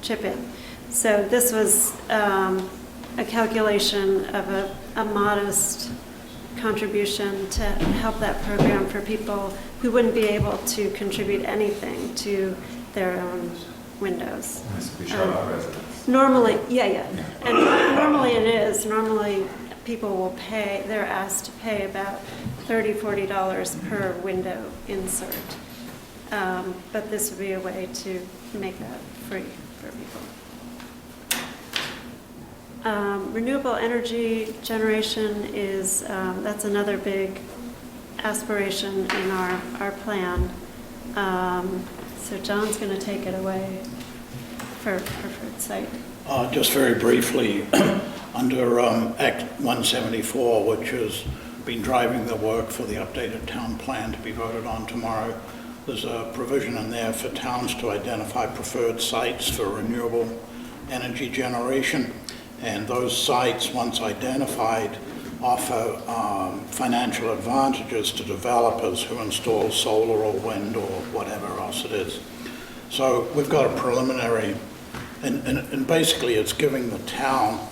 chip in. So this was a calculation of a modest contribution to help that program for people who wouldn't be able to contribute anything to their own windows. Normally, yeah. And normally it is. Normally people will pay, they're asked to pay about $30, $40 per window insert. But this would be a way to make that free for people. Renewable energy generation is, that's another big aspiration in our plan. So John's going to take it away for preferred site. Just very briefly, under Act 174, which has been driving the work for the updated town plan to be voted on tomorrow, there's a provision in there for towns to identify preferred sites for renewable energy generation. And those sites, once identified, offer financial advantages to developers who install solar or wind or whatever else it is. So we've got a preliminary, and basically it's giving the town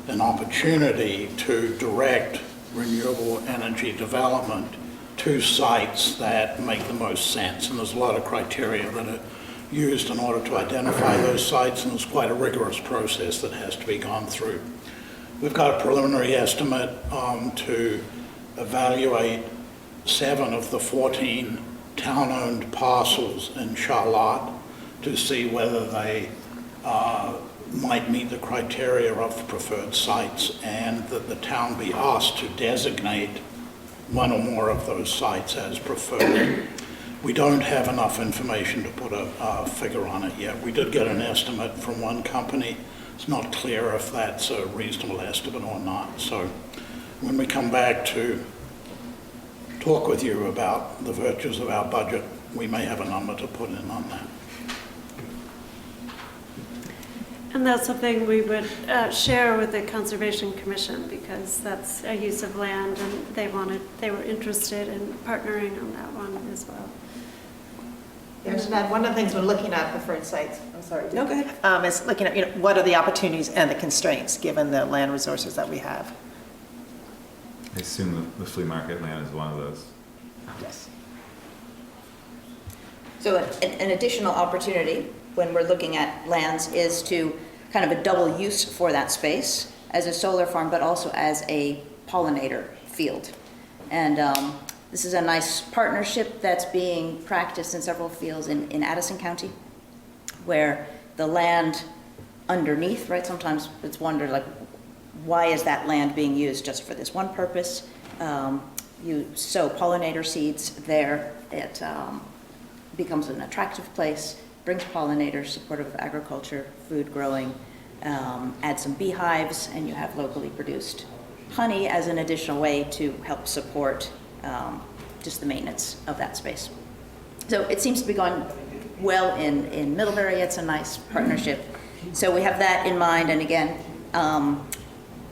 an opportunity to direct renewable energy development to sites that make the most sense. And there's a lot of criteria that are used in order to identify those sites, and it's quite a rigorous process that has to be gone through. We've got a preliminary estimate to evaluate 7 of the 14 town-owned parcels in Charlotte to see whether they might meet the criteria of preferred sites, and that the town be asked to designate one or more of those sites as preferred. We don't have enough information to put a figure on it yet. We did get an estimate from one company. It's not clear if that's a reasonable estimate or not. So when we come back to talk with you about the virtues of our budget, we may have a number to put in on that. And that's something we would share with the Conservation Commission, because that's a use of land, and they were interested in partnering on that one as well. Yeah, just add, one of the things we're looking at preferred sites, I'm sorry. No, go ahead. Is looking at, what are the opportunities and the constraints, given the land resources that we have. I assume the flea market land is one of those. Yes. So an additional opportunity when we're looking at lands is to kind of a double use for that space as a solar farm, but also as a pollinator field. And this is a nice partnership that's being practiced in several fields in Addison County, where the land underneath, right, sometimes it's wondered, like, why is that land being used just for this one purpose? You sow pollinator seeds there, it becomes an attractive place, brings pollinators, supportive of agriculture, food growing, add some beehives, and you have locally produced honey as an additional way to help support just the maintenance of that space. So it seems to be going well in Middlebury. It's a nice partnership. So we have that in mind, and again,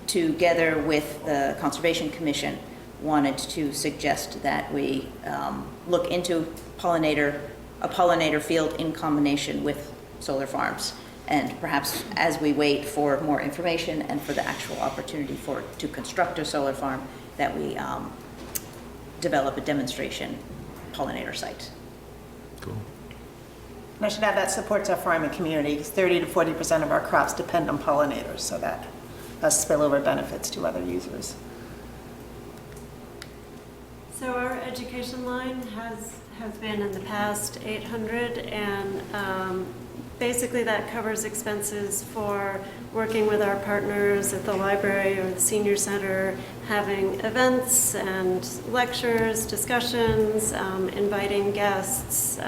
together with the Conservation Commission, wanted to suggest that we look into a pollinator field in combination with solar farms. And perhaps as we wait for more information and for the actual opportunity to construct a solar farm, that we develop a demonstration pollinator site. Cool. And I should add, that supports our farming community, because 30 to 40% of our crops depend on pollinators, so that has spillover benefits to other users. So our education line has been in the past 800, and basically that covers expenses for working with our partners at the library or the senior center, having events and lectures, discussions, inviting guests.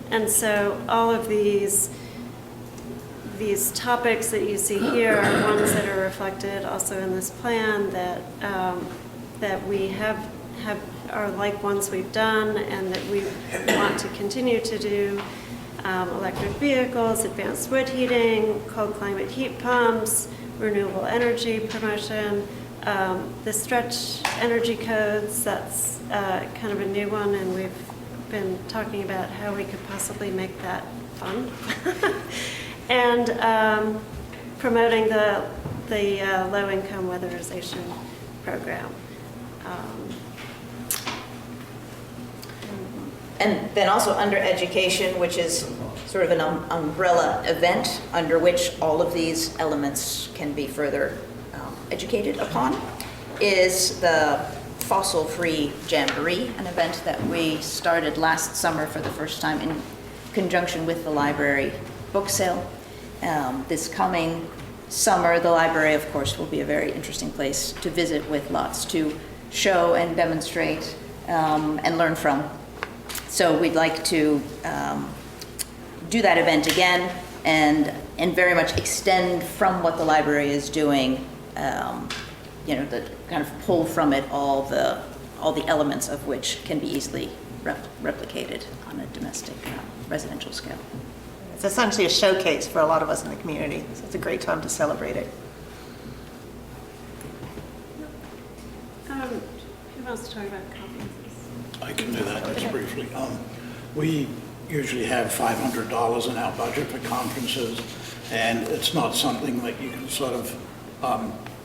And so all of these topics that you see here are ones that are reflected also in this plan that we are like ones we've done and that we want to continue to do. Electric vehicles, advanced wood heating, cold climate heat pumps, renewable energy promotion, the stretch energy codes, that's kind of a new one, and we've been talking about how we could possibly make that fun. And promoting the low-income weatherization program. And then also under education, which is sort of an umbrella event under which all of these elements can be further educated upon, is the Fossil-Free Jamboree, an event that we started last summer for the first time in conjunction with the library book sale. This coming summer, the library, of course, will be a very interesting place to visit, with lots to show and demonstrate and learn from. So we'd like to do that event again and very much extend from what the library is doing, the kind of pull from it all the elements of which can be easily replicated on a domestic residential scale. It's essentially a showcase for a lot of us in the community, so it's a great time to celebrate it. Who wants to talk about copies? I can do that just briefly. We usually have $500 in our budget for conferences, and it's not something that you can sort of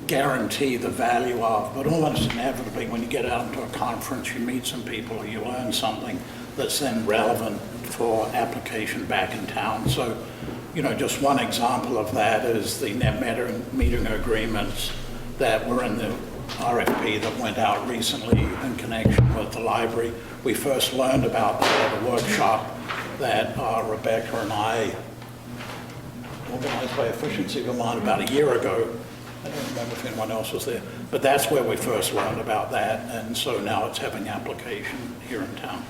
guarantee the value of, but almost inevitably when you get out into a conference, you meet some people, you learn something that's then relevant for application back in town. So, just one example of that is the net metering agreements that were in the RFP that went out recently in connection with the library. We first learned about that at a workshop that Rebecca and I organized by Efficiency Vermont about a year ago. I don't remember if anyone else was there, but that's where we first learned about that, and so now it's having application here in town.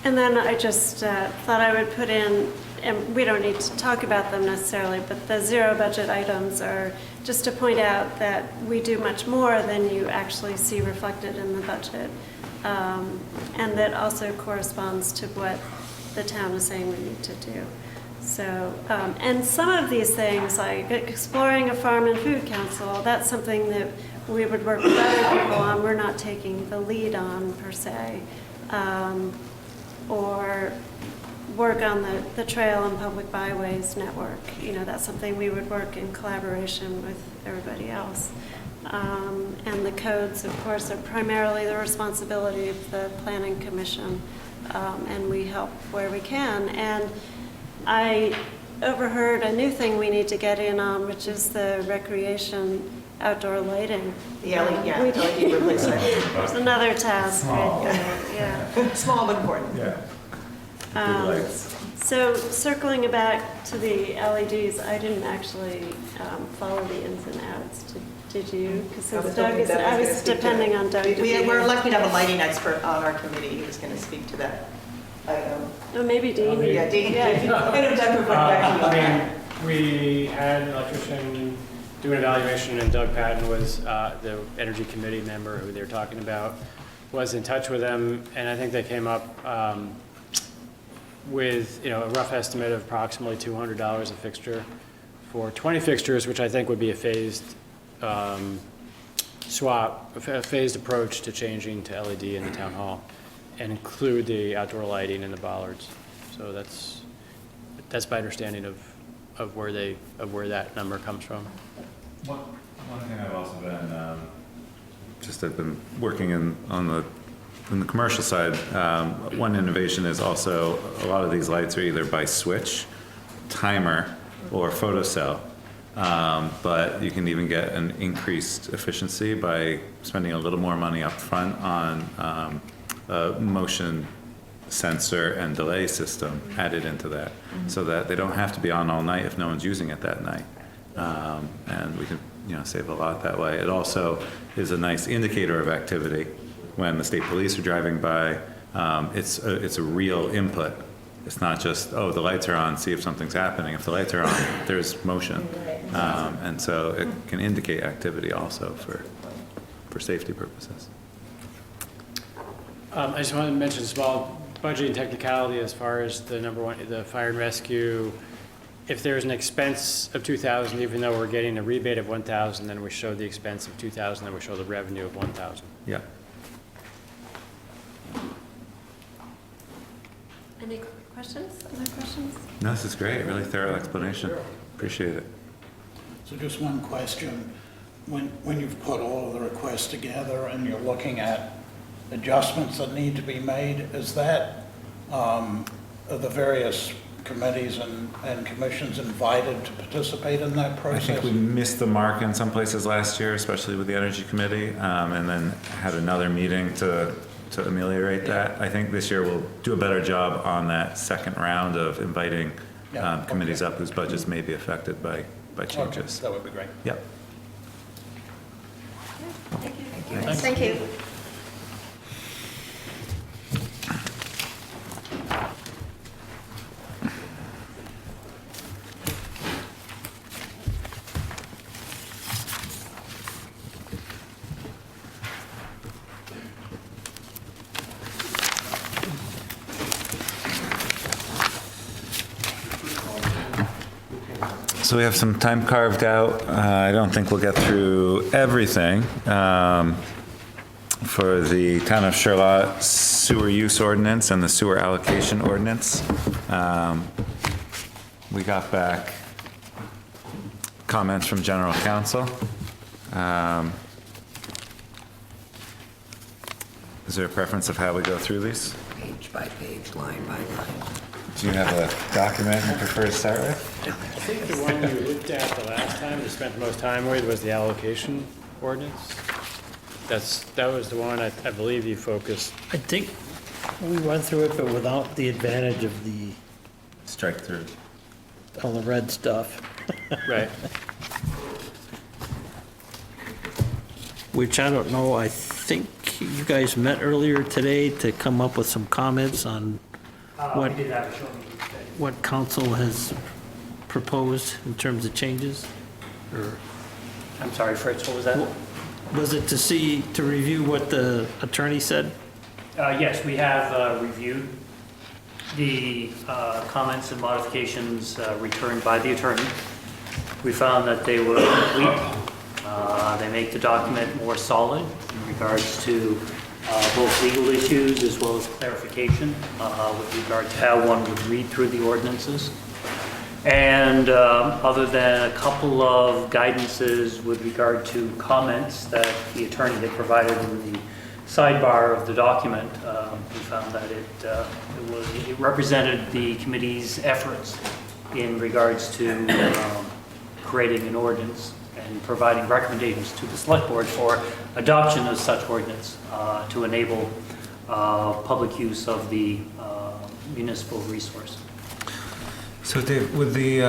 And then I just thought I would put in, and we don't need to talk about them necessarily, but the zero budget items are just to point out that we do much more than you actually see reflected in the budget. And that also corresponds to what the town is saying we need to do. So, and some of these things, like exploring a farm and food council, that's something that we would work with other people on. We're not taking the lead on per se. Or work on the trail and public byways network. That's something we would work in collaboration with everybody else. And the codes, of course, are primarily the responsibility of the Planning Commission, and we help where we can. And I overheard a new thing we need to get in on, which is the recreation outdoor lighting. The LED replacement. There's another task. Small. Yeah. Small but important. Yeah. So circling back to the LEDs, I didn't actually follow the ins and outs. Did you? Because I was depending on Doug. We're lucky to have a lighting expert on our committee who's going to speak to that item. Oh, maybe Dean. Yeah, Dean. We had an electrician do an evaluation, and Doug Patton was the Energy Committee member who they were talking about, was in touch with them, and I think they came up with a rough estimate of approximately $200 a fixture for 20 fixtures, which I think would be a phased swap, a phased approach to changing to LED in the town hall, and include the outdoor lighting and the bollards. So that's my understanding of where that number comes from. One thing I've also been I've been working in the commercial side. One innovation is also a lot of these lights are either by switch, timer, or photocell. But you can even get an increased efficiency by spending a little more money up front on a motion sensor and delay system added into that, so that they don't have to be on all night if no one's using it that night. And we can save a lot that way. It also is a nice indicator of activity when the state police are driving by. It's a real input. It's not just, oh, the lights are on, see if something's happening. If the lights are on, there's motion. And so it can indicate activity also for safety purposes. I just wanted to mention a small budgeting technicality as far as the fire and rescue. If there's an expense of $2,000, even though we're getting a rebate of $1,000, then we show the expense of $2,000, then we show the revenue of $1,000. Yeah. Any questions? Other questions? No, this is great. Really thorough explanation. Appreciate it. So just one question. When you've put all of the requests together and you're looking at adjustments that need to be made, is that, are the various committees and commissions invited to participate in that process? I think we missed the mark in some places last year, especially with the Energy Committee, and then had another meeting to ameliorate that. I think this year we'll do a better job on that second round of inviting committees up whose budgets may be affected by changes. Okay, that would be great. Yep. Thank you. Thanks. Thank you. So we have some time carved out. I don't think we'll get through everything. For the Town of Charlotte Sewer Use Ordinance and the Sewer Allocation Ordinance. We got back comments from general counsel. Is there a preference of how we go through these? Page by page, line by line. Do you have a document you prefer to start with? I think the one you looked at the last time, you spent the most time with, was the allocation ordinance. That was the one I believe you focused. I think we went through it, but without the advantage of the, Strike through. all the red stuff. Right. Which I don't know, I think you guys met earlier today to come up with some comments on what, We did have a short meeting today. what council has proposed in terms of changes? Or I'm sorry, Fritz, what was that? was it to review what the attorney said? Yes, we have reviewed the comments and modifications returned by the attorney. We found that they were complete. They make the document more solid in regards to both legal issues as well as clarification with regard to how one would read through the ordinances. And other than a couple of guidances with regard to comments that the attorney had provided in the sidebar of the document, we found that it represented the committee's efforts in regards to creating an ordinance and providing recommendations to the select board for adoption of such ordinance to enable public use of the municipal resource. So Dave, with the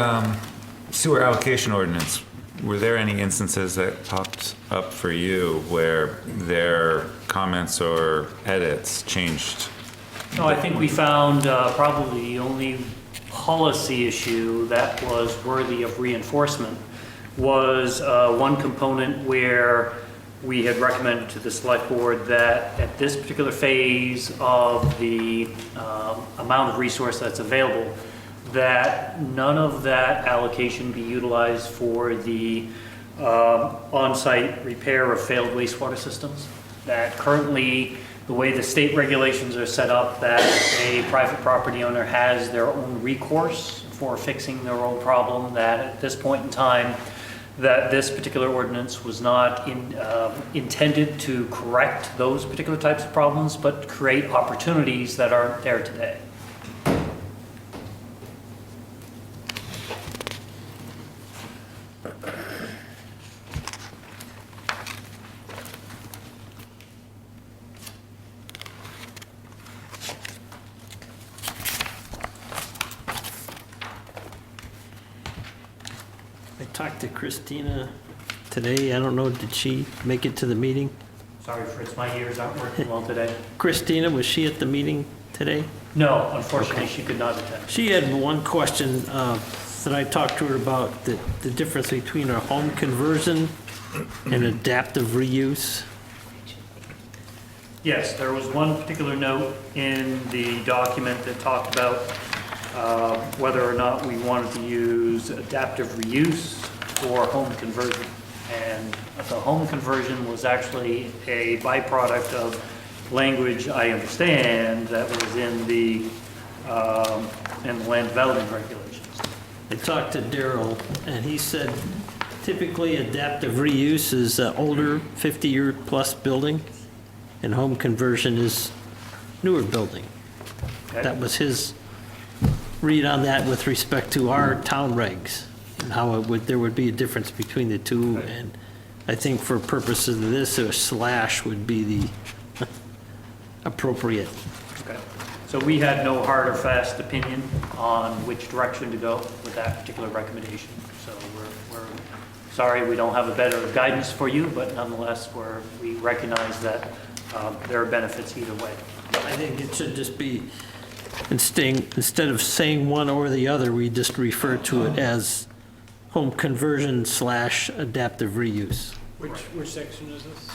sewer allocation ordinance, were there any instances that popped up for you where their comments or edits changed? No, I think we found probably the only policy issue that was worthy of reinforcement was one component where we had recommended to the select board that at this particular phase of the amount of resource that's available, that none of that allocation be utilized for the on-site repair of failed wastewater systems. That currently, the way the state regulations are set up, that a private property owner has their own recourse for fixing their own problem, that at this point in time, that this particular ordinance was not intended to correct those particular types of problems, but create opportunities that aren't there today. I talked to Christina today, I don't know, did she make it to the meeting? Sorry, Fritz, my ears aren't working well today. Christina, was she at the meeting today? No, unfortunately, she could not attend. She had one question that I talked to her about, the difference between a home conversion and adaptive reuse. Yes, there was one particular note in the document that talked about whether or not we wanted to use adaptive reuse or home conversion. And the home conversion was actually a byproduct of language, I understand, that was in the land development regulations. I talked to Daryl, and he said typically adaptive reuse is an older 50-year-plus building, and home conversion is newer building. Okay. That was his read on that with respect to our town regs, and how there would be a difference between the two, and I think for purposes of this, a slash would be the appropriate. Okay. So we had no hard or fast opinion on which direction to go with that particular recommendation. So we're sorry we don't have a better guidance for you, but nonetheless, we recognize that there are benefits either way. I think it should just be, instead of saying one or the other, we just refer to it as home conversion / adaptive reuse. Which section is this?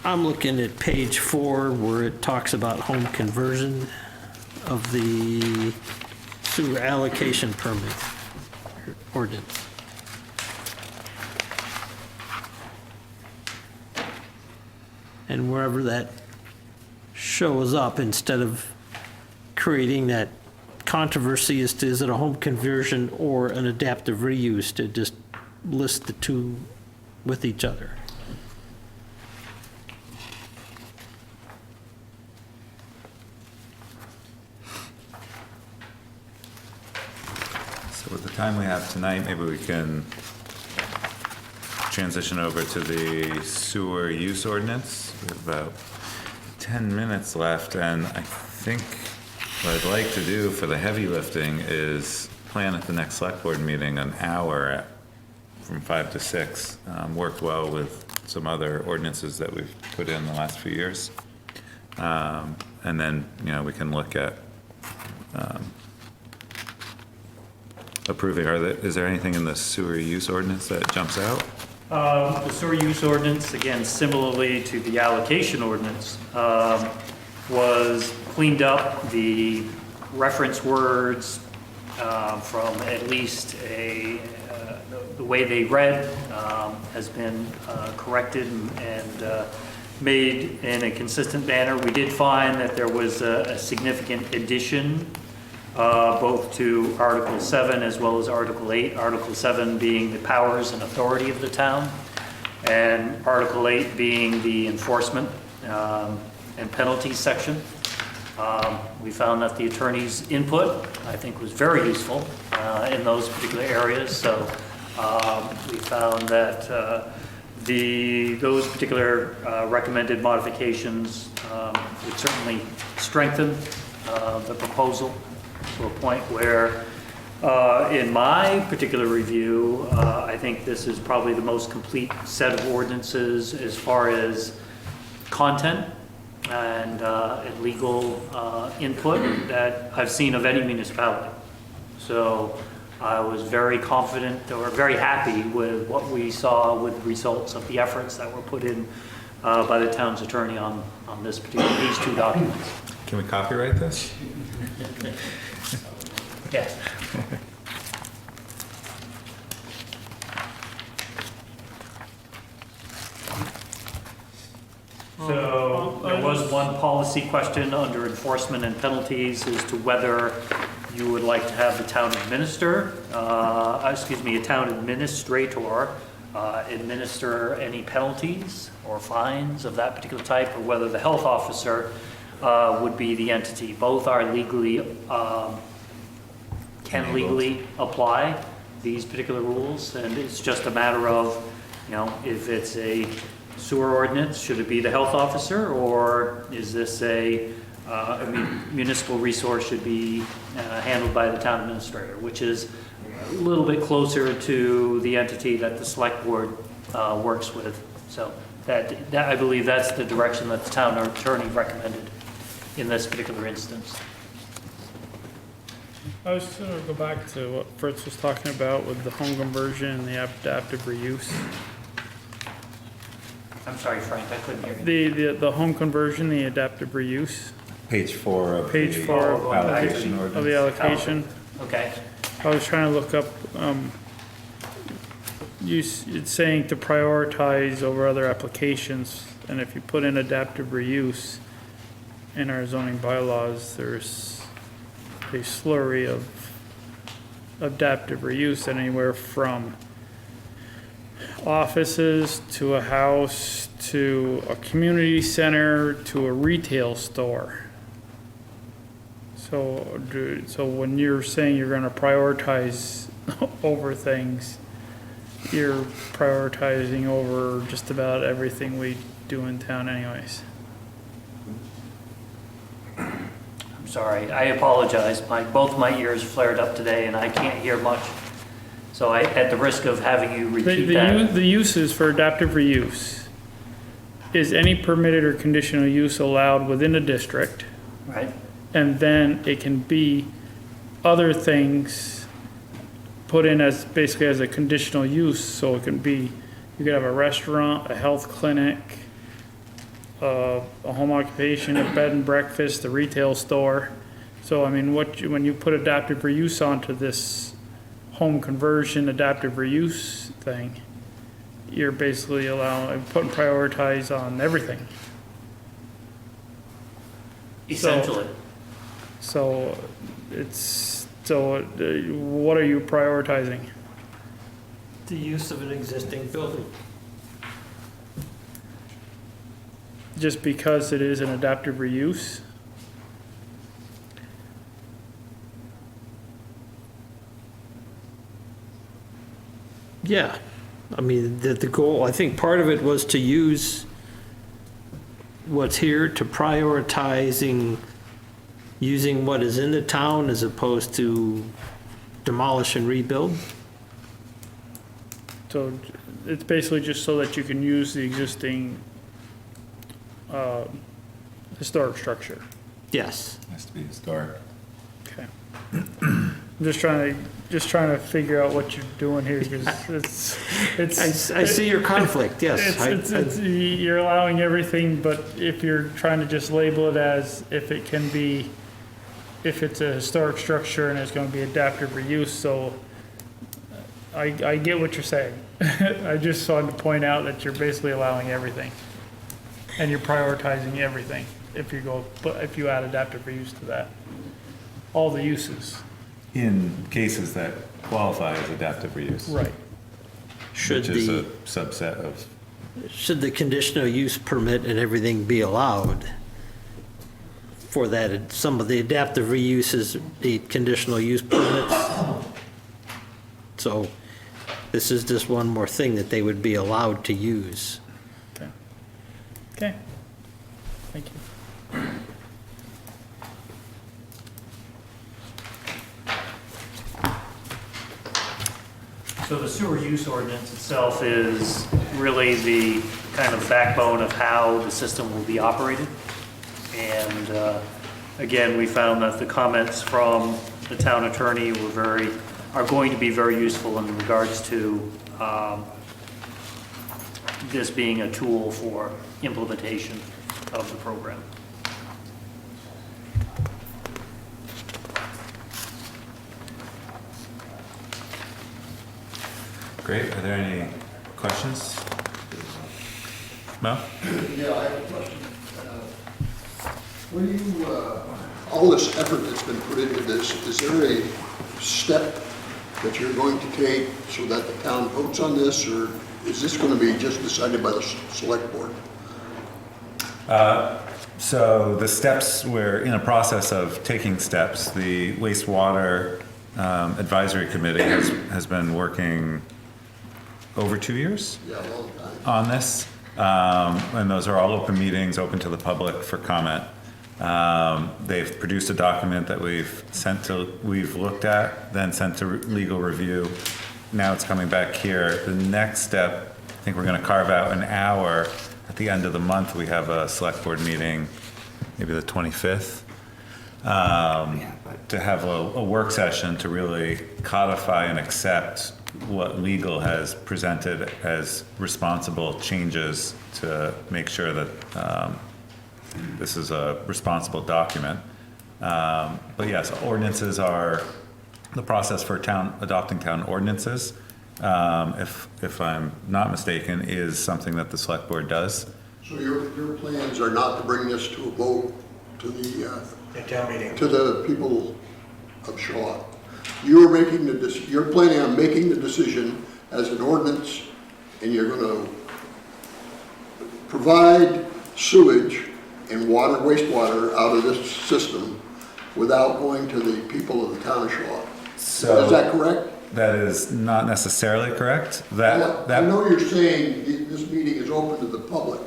I'm looking at page 4 where it talks about home conversion of the sewer allocation permit ordinance. And wherever that shows up, instead of creating that controversy as to is it a home conversion or an adaptive reuse, to just list the two with each other. So with the time we have tonight, maybe we can transition over to the sewer use ordinance. We have about 10 minutes left, and I think what I'd like to do for the heavy lifting is plan at the next select board meeting an hour from 5 to 6. Worked well with some other ordinances that we've put in the last few years. And then, we can look at approving. Is there anything in the sewer use ordinance that jumps out? The sewer use ordinance, again, similarly to the allocation ordinance, was cleaned up. The reference words from at least the way they read has been corrected and made in a consistent manner. We did find that there was a significant addition both to Article 7 as well as Article 8. Article 7 being the powers and authority of the town, and Article 8 being the enforcement and penalties section. We found that the attorney's input, I think, was very useful in those particular areas. So we found that those particular recommended modifications would certainly strengthen the proposal to a point where, in my particular review, I think this is probably the most complete set of ordinances as far as content and legal input that I've seen of any municipality. So I was very confident or very happy with what we saw with the results of the efforts that were put in by the town's attorney on these two documents. Can we copyright this? Yes. So there was one policy question under enforcement and penalties as to whether you would like to have the town administrator administer any penalties or fines of that particular type, or whether the health officer would be the entity. Both are legally, can legally apply these particular rules, and it's just a matter of, if it's a sewer ordinance, should it be the health officer, or is this a municipal resource should be handled by the town administrator, which is a little bit closer to the entity that the select board works with. So that I believe that's the direction that the town attorney recommended in this particular instance. I was going to go back to what Fritz was talking about with the home conversion and the adaptive reuse. I'm sorry, Frank, I couldn't hear you. The home conversion, the adaptive reuse. Page 4 of Page the 4 allocation of ordinance. the allocation. Okay. I was trying to look up, it's saying to prioritize over other applications, and if you put in adaptive reuse in our zoning bylaws, there's a slurry of adaptive reuse, anywhere from offices to a house to a community center to a retail store. So when you're saying you're going to prioritize over things, you're prioritizing over just about everything we do in town anyways. I'm sorry, I apologize. Both my ears flared up today and I can't hear much. So at the risk of having you repeat that. The uses for adaptive reuse is any permitted or conditional use allowed within a district. Right. And then it can be other things put in as basically as a conditional use. So it can be, you could have a restaurant, a health clinic, a home occupation, a bed and breakfast, a retail store. So I mean, when you put adaptive reuse onto this home conversion adaptive reuse thing, you're basically putting prioritize on everything. Essentially. So what are you prioritizing? The use of an existing building. Just because it is an adaptive reuse? Yeah, I mean, the goal, I think part of it was to use what's here to prioritizing using what is in the town as opposed to demolish and rebuild. So it's basically just so that you can use the existing historic structure. Yes. Has to be historic. Okay. I'm just trying to figure out what you're doing here, because I see your conflict, yes. You're allowing everything, but if you're trying to just label it as if it's a historic structure and it's going to be adaptive reuse, so I get what you're saying. I just wanted to point out that you're basically allowing everything, and you're prioritizing everything if you add adaptive reuse to that. All the uses. In cases that qualify as adaptive reuse. Right. Should which is the- a subset of. Should the conditional use permit and everything be allowed for that? Some of the adaptive reuses need conditional use permits. So this is just one more thing that they would be allowed to use. Okay. Thank you. So the sewer use ordinance itself is really the kind of backbone of how the system will be operated. And again, we found that the comments from the town attorney are going to be very useful in regards to this being a tool for implementation of the program. Great, are there any questions? Mel? Yeah, I have a question. When you, all this effort that's been put into this, is there a step that you're going to take so that the town votes on this, or is this going to be just decided by the select board? So the steps, we're in a process of taking steps. The wastewater advisory committee has been working over 2 years Yeah, a long time. on this. And those are all open meetings, open to the public for comment. They've produced a document that we've looked at, then sent to legal review. Now it's coming back here. The next step, I think we're gonna carve out an hour at the end of the month. We have a select board meeting, maybe the 25th, to have a work session to really codify and accept what legal has presented as responsible changes to make sure that this is a responsible document. But yes, ordinances are the process for adopting town ordinances, if I'm not mistaken, is something that the select board does. So your plans are not to bring this to a vote to the town meeting. to the people of Shaw. You're planning on making the decision as an ordinance, and you're going to provide sewage and wastewater out of this system without going to the people of the town of Shaw. So Is that correct? that is not necessarily correct. I know you're saying this meeting is open to the public,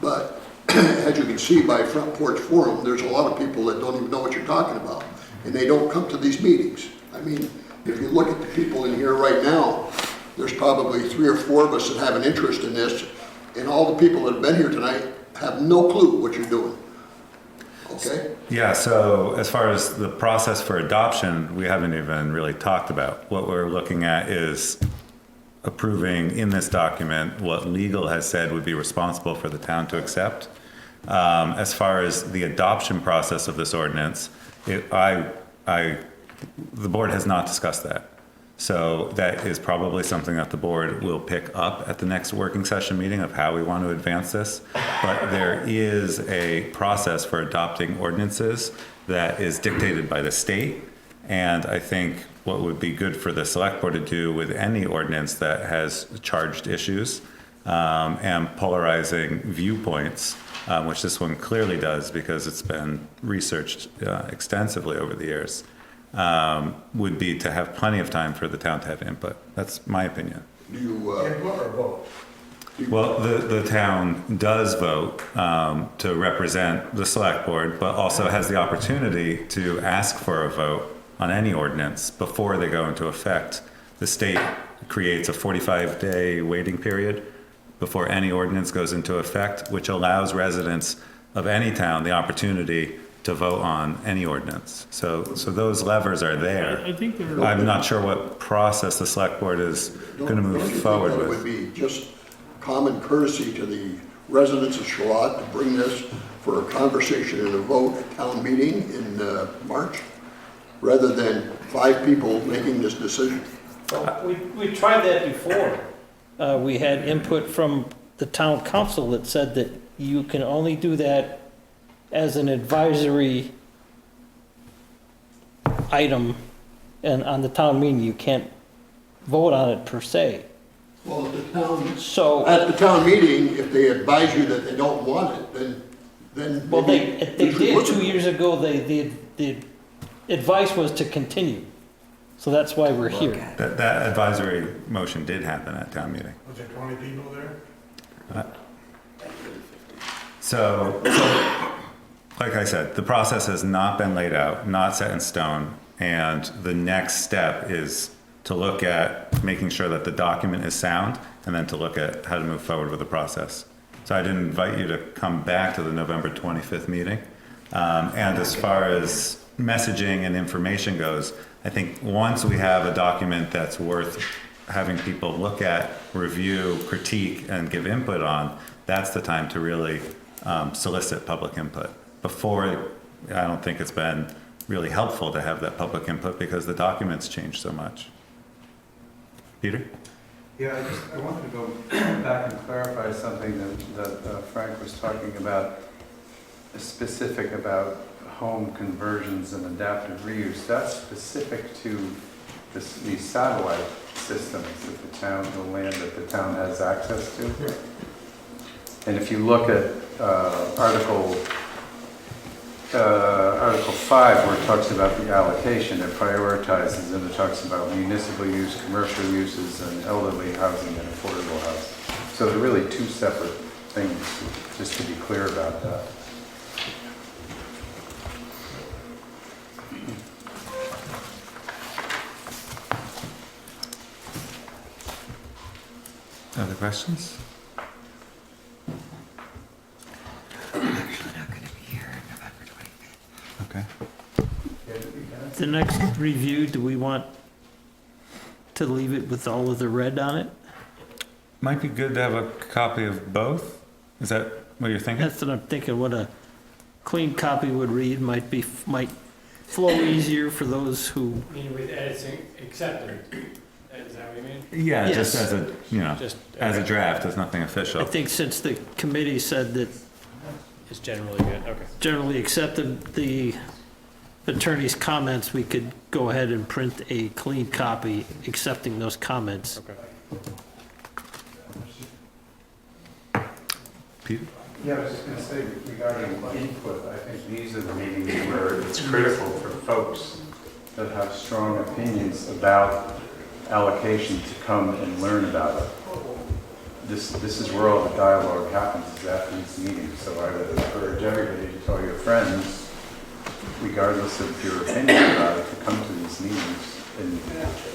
but as you can see by Front Porch Forum, there's a lot of people that don't even know what you're talking about, and they don't come to these meetings. I mean, if you look at the people in here right now, there's probably 3 or 4 of us that have an interest in this, and all the people that have been here tonight have no clue what you're doing. Okay? Yeah, so as far as the process for adoption, we haven't even really talked about. What we're looking at is approving in this document what legal has said would be responsible for the town to accept. As far as the adoption process of this ordinance, the board has not discussed that. So that is probably something that the board will pick up at the next working session meeting of how we want to advance this. But there is a process for adopting ordinances that is dictated by the state. And I think what would be good for the select board to do with any ordinance that has charged issues and polarizing viewpoints, which this one clearly does because it's been researched extensively over the years, would be to have plenty of time for the town to have input. That's my opinion. Do you, Input or vote? Well, the town does vote to represent the select board, but also has the opportunity to ask for a vote on any ordinance before they go into effect. The state creates a 45-day waiting period before any ordinance goes into effect, which allows residents of any town the opportunity to vote on any ordinance. So those levers are there. I think they're. I'm not sure what process the select board is going to move forward It would with. be just common courtesy to the residents of Charlotte to bring this for a conversation and a vote at town meeting in March, rather than 5 people making this decision. Well, we tried that before. We had input from the town council that said that you can only do that as an advisory item, and on the town meeting, you can't vote on it per se. Well, at the town, So, at the town meeting, if they advise you that they don't want it, then. well, maybe they you should did listen. 2 years ago, the advice was to continue. So that's why we're here. That advisory motion did happen at town meeting. Was there 20 people there? So, like I said, the process has not been laid out, not set in stone, and the next step is to look at making sure that the document is sound, and then to look at how to move forward with the process. So I did invite you to come back to the November 25th meeting. And as far as messaging and information goes, I think once we have a document that's worth having people look at, review, critique, and give input on, that's the time to really solicit public input. Before, I don't think it's been really helpful to have that public input because the documents change so much. Peter? Yeah, I wanted to go back and clarify something that Frank was talking about, specific about home conversions and adaptive reuse. That's specific to these satellite systems that the town, the land that the town has access to. And if you look at Article 5, where it talks about the allocation, it prioritizes and it talks about municipal use, commercial uses, and elderly housing and affordable housing. So they're really 2 separate things, just to be clear about that. Other questions? I'm actually not going to be here November 25th. Okay. The next review, do we want to leave it with all of the red on it? Might be good to have a copy of both. Is that what you're thinking? That's what I'm thinking, what a clean copy would read might flow easier for those who. Meaning with edits accepted, is that what you mean? Yeah, Yes. just as a, Just- as a draft, as nothing official. I think since the committee said that It's generally good, okay. generally accepted the attorney's comments, we could go ahead and print a clean copy accepting those comments. Peter? Yeah, I was just going to say regarding input, I think these are the meetings where it's critical for folks that have strong opinions about allocation to come and learn about it. This is where all the dialogue happens, is after these meetings. So I would encourage everybody to tell your friends, regardless of your opinion about it, to come to these meetings and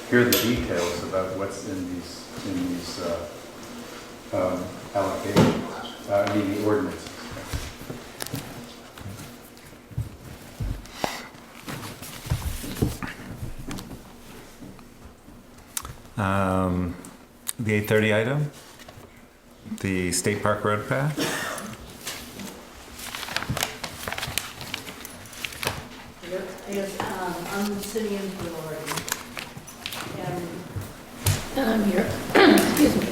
hear the details about what's in these allocations. The ordinances. The 8:30 item, the State Park Road path. Yes, I'm sitting in for Lori. And And I'm here, excuse me,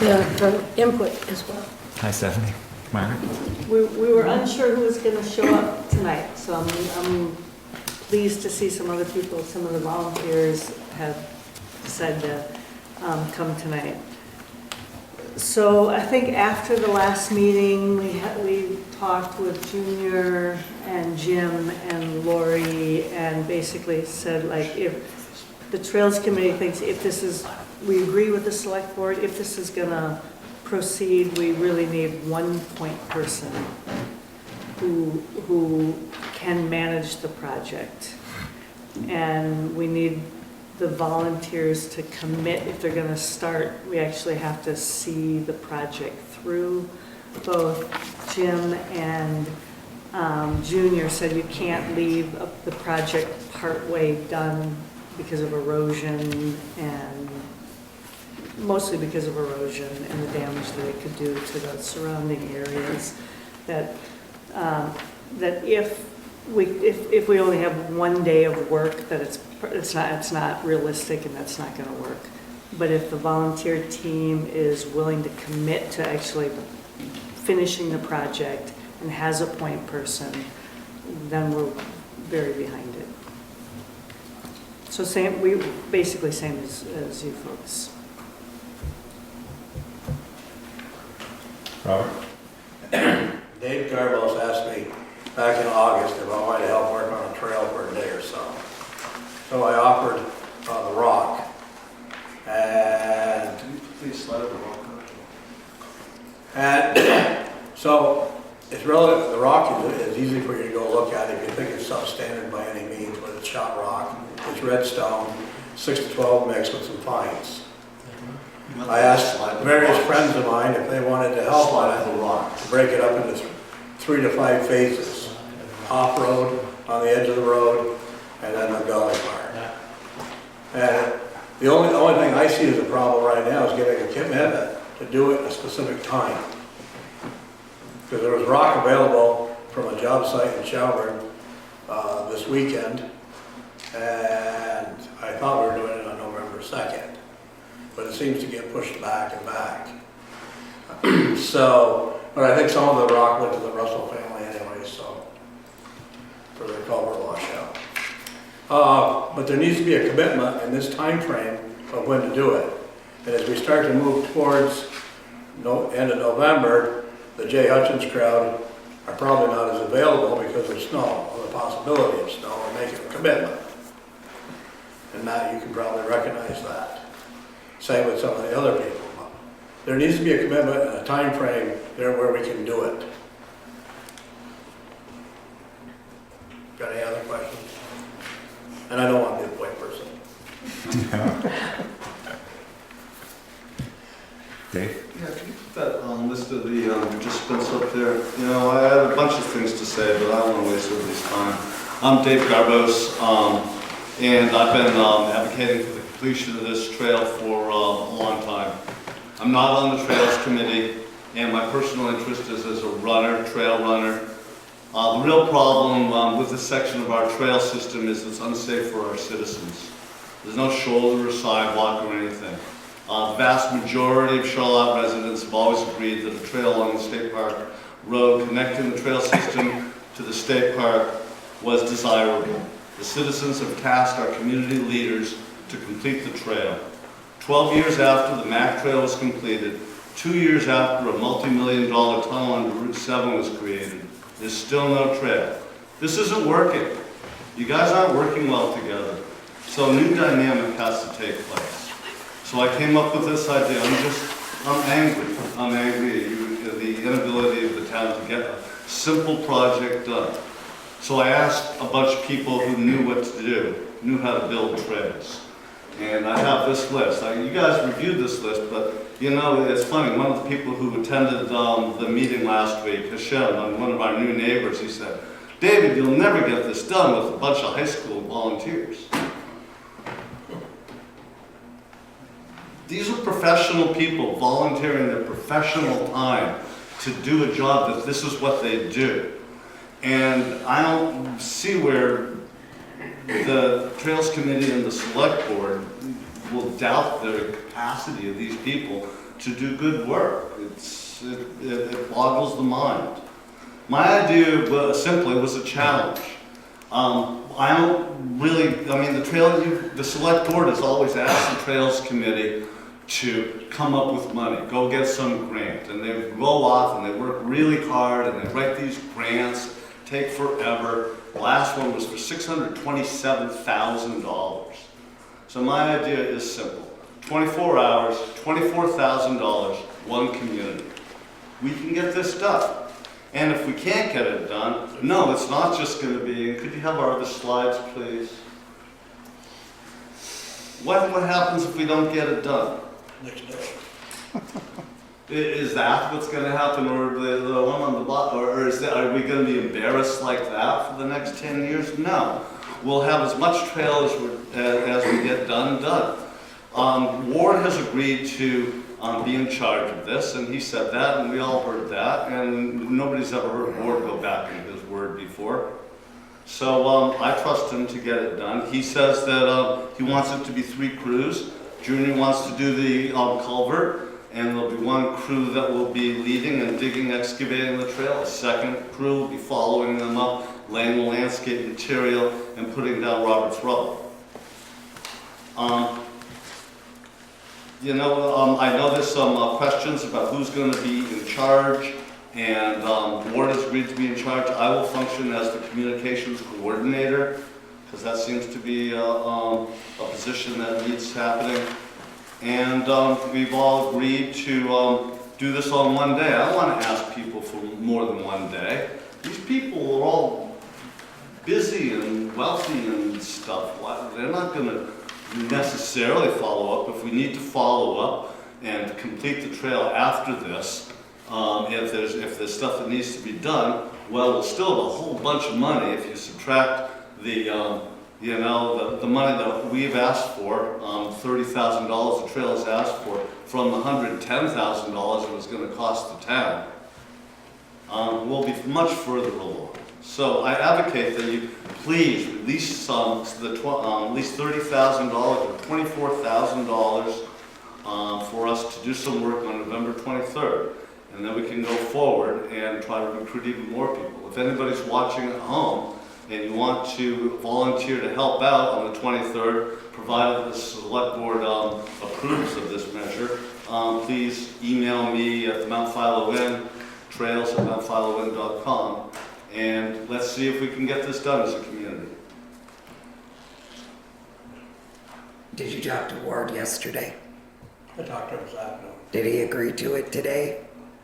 yeah, for input as well. Hi, Stephanie. Margaret? We were unsure who was going to show up tonight, so I'm pleased to see some other people, some of the volunteers have decided to come tonight. So I think after the last meeting, we talked with Junior and Jim and Lori and basically said, like, if the Trails Committee thinks we agree with the Select Board, if this is gonna proceed, we really need one point person who can manage the project. And we need the volunteers to commit. If they're gonna start, we actually have to see the project through. Both Jim and Junior said you can't leave the project partway done because of erosion, and mostly because of erosion and the damage that it could do to the surrounding areas. That if we only have one day of work, that it's not realistic and that's not going to work. But if the volunteer team is willing to commit to actually finishing the project and has a point person, then we're very behind it. So basically same as you folks. Robert? Dave Garbos asked me back in August if I wanted to help work on a trail for a day or so. So I offered the rock. And can you please slide the rock? And so it's relative. The rock is easy for you to go look at if you think it's substandard by any means, but it's shot rock. It's red stone, 6 to 12 mixed with some fines. I asked various friends of mine if they wanted to help on it, to break it up into 3 to 5 phases. Off-road, on the edge of the road, and then the gully part. And the only thing I see as a problem right now is getting a commitment to do it at a specific time. Because there was rock available from a job site in Shelburne this weekend, and I thought we were doing it on November 2nd. But it seems to get pushed back and back. But I think some of the rock went to the Russell family anyway, so, for their culvert washout. But there needs to be a commitment in this time frame of when to do it. And as we start to move towards end of November, the Jay Hutchins crowd are probably not as available because of snow, or the possibility of snow, or making a commitment. And Matt, you can probably recognize that. Same with some of the other people. There needs to be a commitment and a time frame there where we can do it. Got any other questions? And I don't want to be the point person. Dave? Yeah, can you put that list of the participants up there? You know, I have a bunch of things to say, but I don't want to waste everybody's time. I'm Dave Garbos, and I've been advocating for the completion of this trail for a long time. I'm not on the Trails Committee, and my personal interest is as a runner, trail runner. The real problem with this section of our trail system is it's unsafe for our citizens. There's no shoulder or sidewalk or anything. The vast majority of Charlotte residents have always agreed that a trail along the State Park Road connecting the trail system to the State Park was desirable. The citizens have tasked our community leaders to complete the trail. 12 years after the Mac Trail was completed, 2 years after a multi-million-dollar tunnel under Route 7 was created, there's still no trail. This isn't working. You guys aren't working well together. So a new dynamic has to take place. So I came up with this idea. I'm angry. I'm angry at the inability of the town to get a simple project done. So I asked a bunch of people who knew what to do, knew how to build trails. And I have this list. You guys reviewed this list, but you know, it's funny. One of the people who attended the meeting last week, Hashem, one of our new neighbors, he said, "David, you'll never get this done with a bunch of high school volunteers." These are professional people volunteering their professional time to do a job that this is what they do. And I don't see where the Trails Committee and the Select Board will doubt the capacity of these people to do good work. It boggles the mind. My idea simply was a challenge. I don't really, the select board has always asked the Trails Committee to come up with money, go get some grant, and they go off and they work really hard and they write these grants, take forever. The last one was for $627,000. So my idea is simple. 24 hours, $24,000, one community. We can get this done. And if we can't get it done, no, it's not just going to be, could you have our other slides, please? What happens if we don't get it done? Next day. Is that what's going to happen, or the one on the bottom, or are we going to be embarrassed like that for the next 10 years? No. We'll have as much trail as we get done. Ward has agreed to be in charge of this, and he said that, and we all heard that, and nobody's ever heard Ward go back on his word before. So I trust him to get it done. He says that he wants it to be 3 crews. Junior wants to do the culvert, and there'll be one crew that will be leading and digging, excavating the trail. A second crew will be following them up, laying the landscape material, and putting down Robert's rubble. I know there's some questions about who's going to be in charge, and Ward has agreed to be in charge. I will function as the communications coordinator, because that seems to be a position that needs happening. And we've all agreed to do this on one day. I don't want to ask people for more than one day. These people are all busy and wealthy and stuff. They're not going to necessarily follow up. If we need to follow up and complete the trail after this, if there's stuff that needs to be done, well, we'll still have a whole bunch of money if you subtract the money that we've asked for, $30,000 the trail has asked for, from the $110,000 it was going to cost the town. We'll be much further along. So I advocate that you please release at least $30,000 or $24,000 for us to do some work on November 23rd. And then we can go forward and try to recruit even more people. If anybody's watching at home and you want to volunteer to help out on the 23rd, provided the select board approves of this measure, please email me at the Mount Philo Inn, trails@mountphiloinn.com, and let's see if we can get this done as a community. Did you talk to Ward yesterday? I talked to him this afternoon. Did he agree to it today?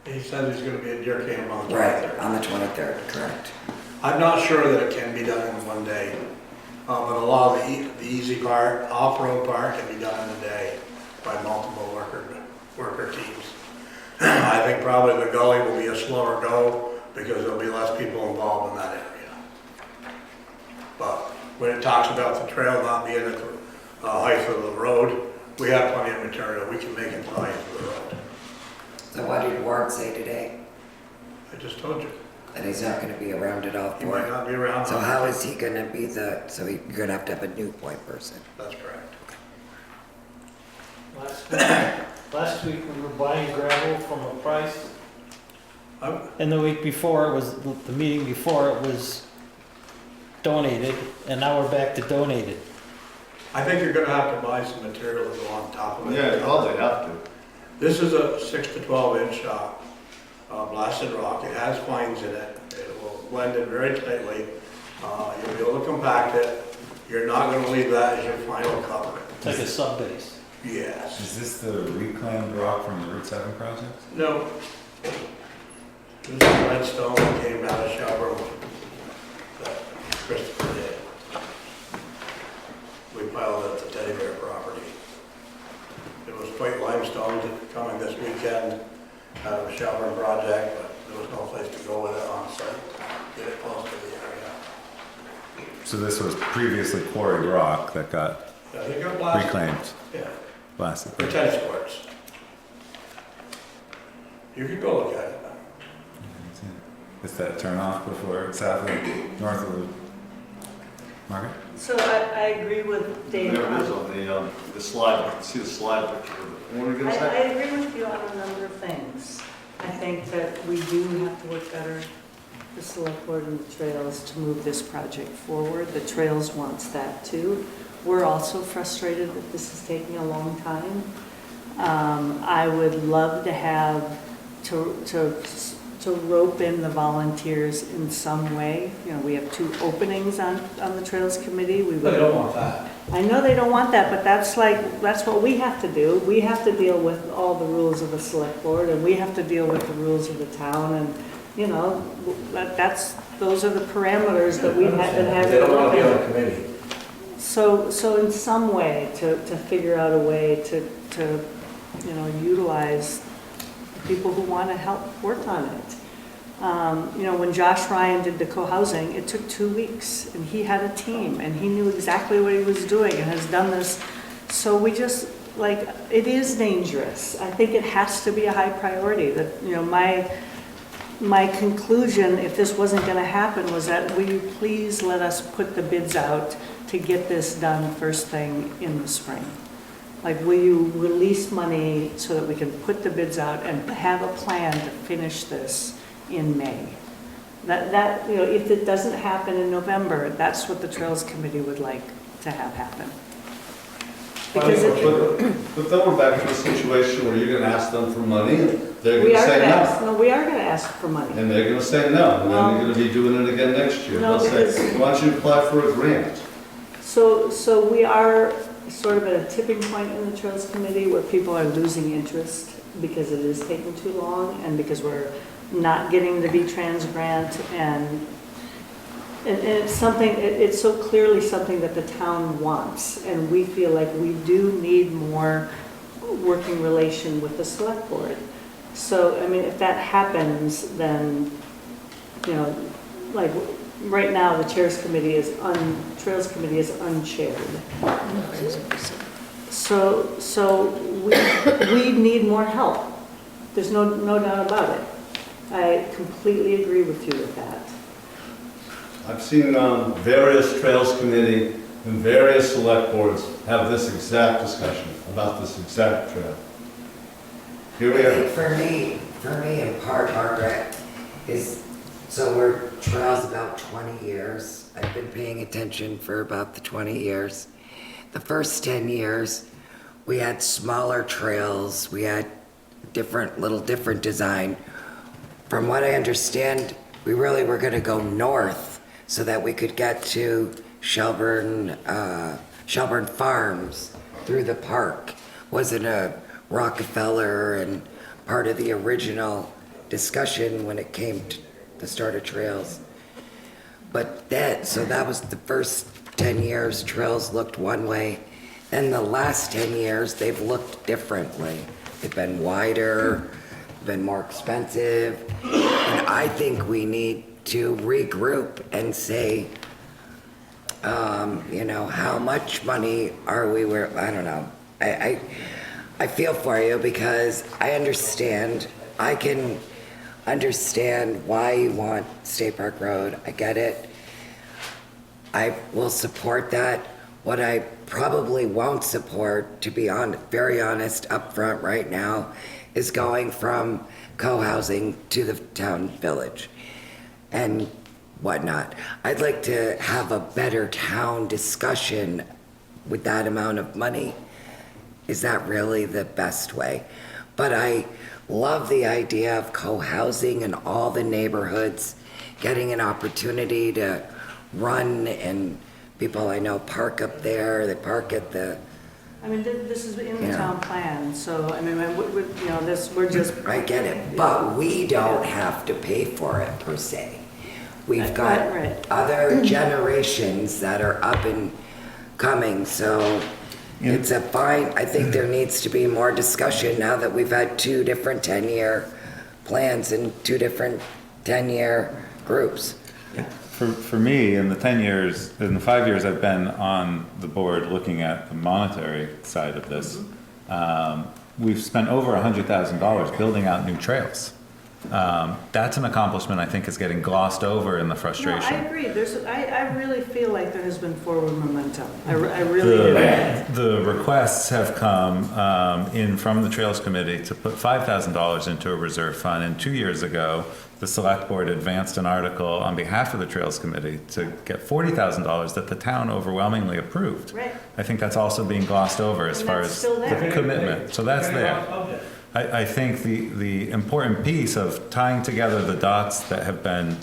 He said he's going to be at Deer Camp on the 23rd. Right, on the 23rd, correct. I'm not sure that it can be done in one day, but a lot of the easy part, off-road part, can be done in a day by multiple worker teams. I think probably the gully will be a slower go because there'll be less people involved in that area. But when it talks about the trail not being at the height of the road, we have plenty of material. We can make it the height of the road. So what did Ward say today? I just told you. That he's not going to be around at all for He might it? not be around. So how is he going to be you're going to have a new point person? That's correct. Last week we were buying gravel from a price. And the week before, the meeting before, it was donated, and now we're back to donated. I think you're going to have to buy some material to go on top of it. Yeah, you probably have to. This is a 6 to 12 inch blasted rock. It has fines in it. It will blend in very tightly. You'll be able to compact it. You're not going to leave that as your final cover. It's like a sub-base. Yes. Is this the reclaimed rock from the Route 7 project? No. This is redstone that came out of Shelburne that Christopher did. We piled it at the Teddy Bear property. It was white limestone coming this weekend out of a Shelburne project, but there was no place to go with it on site. Get it close to the area. So this was previously quarried rock that got Yeah, they got blasted. reclaimed, Yeah, blasted. for tennis courts. You could go look at it. It's that turn off before it's halfway north of the Margaret? So I agree with Dave. There it is on the slide, you can see the slide picture. What are you gonna I say? agree with you on a number of things. I think that we do have to work better, the select board and the trails, to move this project forward. The trails wants that too. We're also frustrated that this is taking a long time. I would love to have, to rope in the volunteers in some way. You know, we have 2 openings on the Trails Committee. We They don't want that. I know they don't want that, but that's what we have to do. We have to deal with all the rules of the select board, and we have to deal with the rules of the town, and, you know, those are the parameters that we've been having. They don't want to be on a committee. So in some way, to figure out a way to, you know, utilize people who want to help work on it. You know, when Josh Ryan did the co-housing, it took 2 weeks, and he had a team, and he knew exactly what he was doing, and has done this. So we just, like, it is dangerous. I think it has to be a high priority. That, you know, my conclusion, if this wasn't going to happen, was that will you please let us put the bids out to get this done first thing in the spring? Like, will you release money so that we can put the bids out and have a plan to finish this in May? That, you know, if it doesn't happen in November, that's what the Trails Committee would like to have happen. Because But then we're back to a situation where you're gonna ask them for money, and they're we gonna are say gonna no. ask, no, we are gonna ask for money. And they're gonna say no, and then you're gonna be doing it again next year. No, They'll because- say, why don't you apply for a grant? So we are sort of at a tipping point in the Trails Committee where people are losing interest because it is taking too long, and because we're not getting the V-Trans grant, and it's something, it's so clearly something that the town wants, and we feel like we do need more working relation with the select board. So, I mean, if that happens, then, you know, like, right now, the Trails Committee is unchaired. So we need more help. There's no doubt about it. I completely agree with you with that. I've seen various Trails Committee and various select boards have this exact discussion about this exact trail. Here we are. For me, in part, Margaret, is, so we're trails about 20 years. I've been paying attention for about the 20 years. The first 10 years, we had smaller trails. We had different design. From what I understand, we really were gonna go north so that we could get to Shelburne Farms through the park. Wasn't a Rockefeller and part of the original discussion when it came to the start of trails. But so that was the first 10 years, trails looked one way. Then the last 10 years, they've looked differently. They've been wider, been more expensive. And I think we need to regroup and say, you know, how much money are we worth? I don't know. I feel for you because I can understand why you want State Park Road. I get it. I will support that. What I probably won't support, to be very honest up front right now, is going from co-housing to the town village and whatnot. I'd like to have a better town discussion with that amount of money. Is that really the best way? But I love the idea of co-housing in all the neighborhoods, getting an opportunity to run, and people I know park up there, they park at the... I mean, this is in the town plan, so, I mean, you know, we're just... I get it, but we don't have to pay for it per se. We've got other generations that are up and coming, so it's a fine, I think there needs to be more discussion now that we've had 2 different 10-year plans and 2 different 10-year groups. For me, in the 10 years, in the 5 years I've been on the board looking at the monetary side of this, we've spent over $100,000 building out new trails. That's an accomplishment I think is getting glossed over in the No, frustration. I agree. I really feel like there has been forward momentum. I really do. The requests have come in from the Trails Committee to put $5,000 into a reserve fund, and 2 years ago, the Select Board advanced an article on behalf of the Trails Committee to get $40,000 that the town overwhelmingly approved. Right. I think that's also being glossed over as And far that's as still there. the commitment. So that's there. I think the important piece of tying together the dots that have been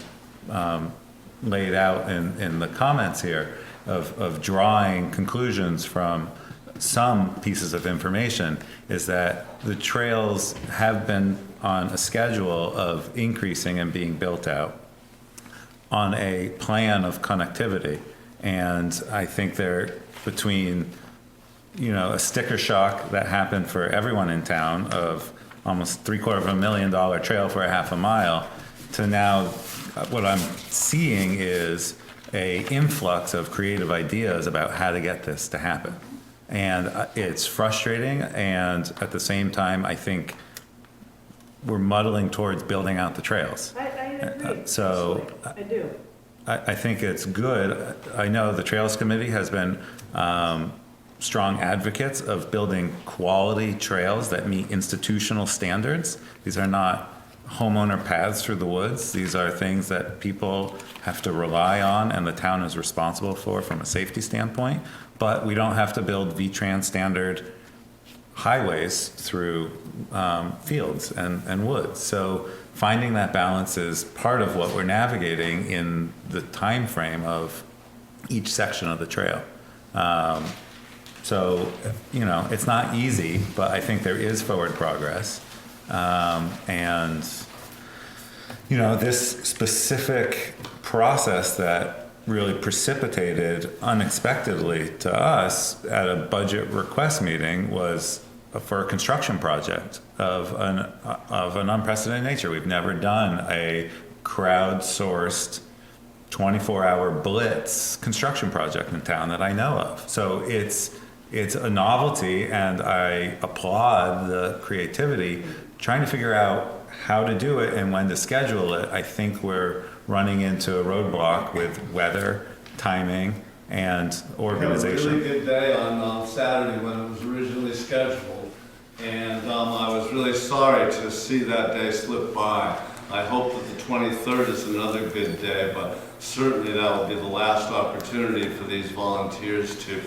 laid out in the comments here, of drawing conclusions from some pieces of information, is that the trails have been on a schedule of increasing and being built out on a plan of connectivity. And I think they're between, you know, a sticker shock that happened for everyone in town of almost $750,000 trail for a half a mile, to now what I'm seeing is a influx of creative ideas about how to get this to happen. And it's frustrating, and at the same time, I think we're muddling towards building out the trails. I agree. So I do. I think it's good. I know the Trails Committee has been strong advocates of building quality trails that meet institutional standards. These are not homeowner paths through the woods. These are things that people have to rely on and the town is responsible for from a safety standpoint. But we don't have to build VTrans standard highways through fields and woods. So finding that balance is part of what we're navigating in the time frame of each section of the trail. So, you know, it's not easy, but I think there is forward progress. And, you know, this specific process that really precipitated unexpectedly to us at a budget request meeting was for a construction project of an unprecedented nature. We've never done a crowdsourced 24-hour blitz construction project in town that I know of. So it's a novelty, and I applaud the creativity trying to figure out how to do it and when to schedule it. I think we're running into a roadblock with weather, timing, and organization. We had a really good day on Saturday when it was originally scheduled, and I was really sorry to see that day slip by. I hope that the 23rd is another good day, but certainly that will be the last opportunity for these volunteers to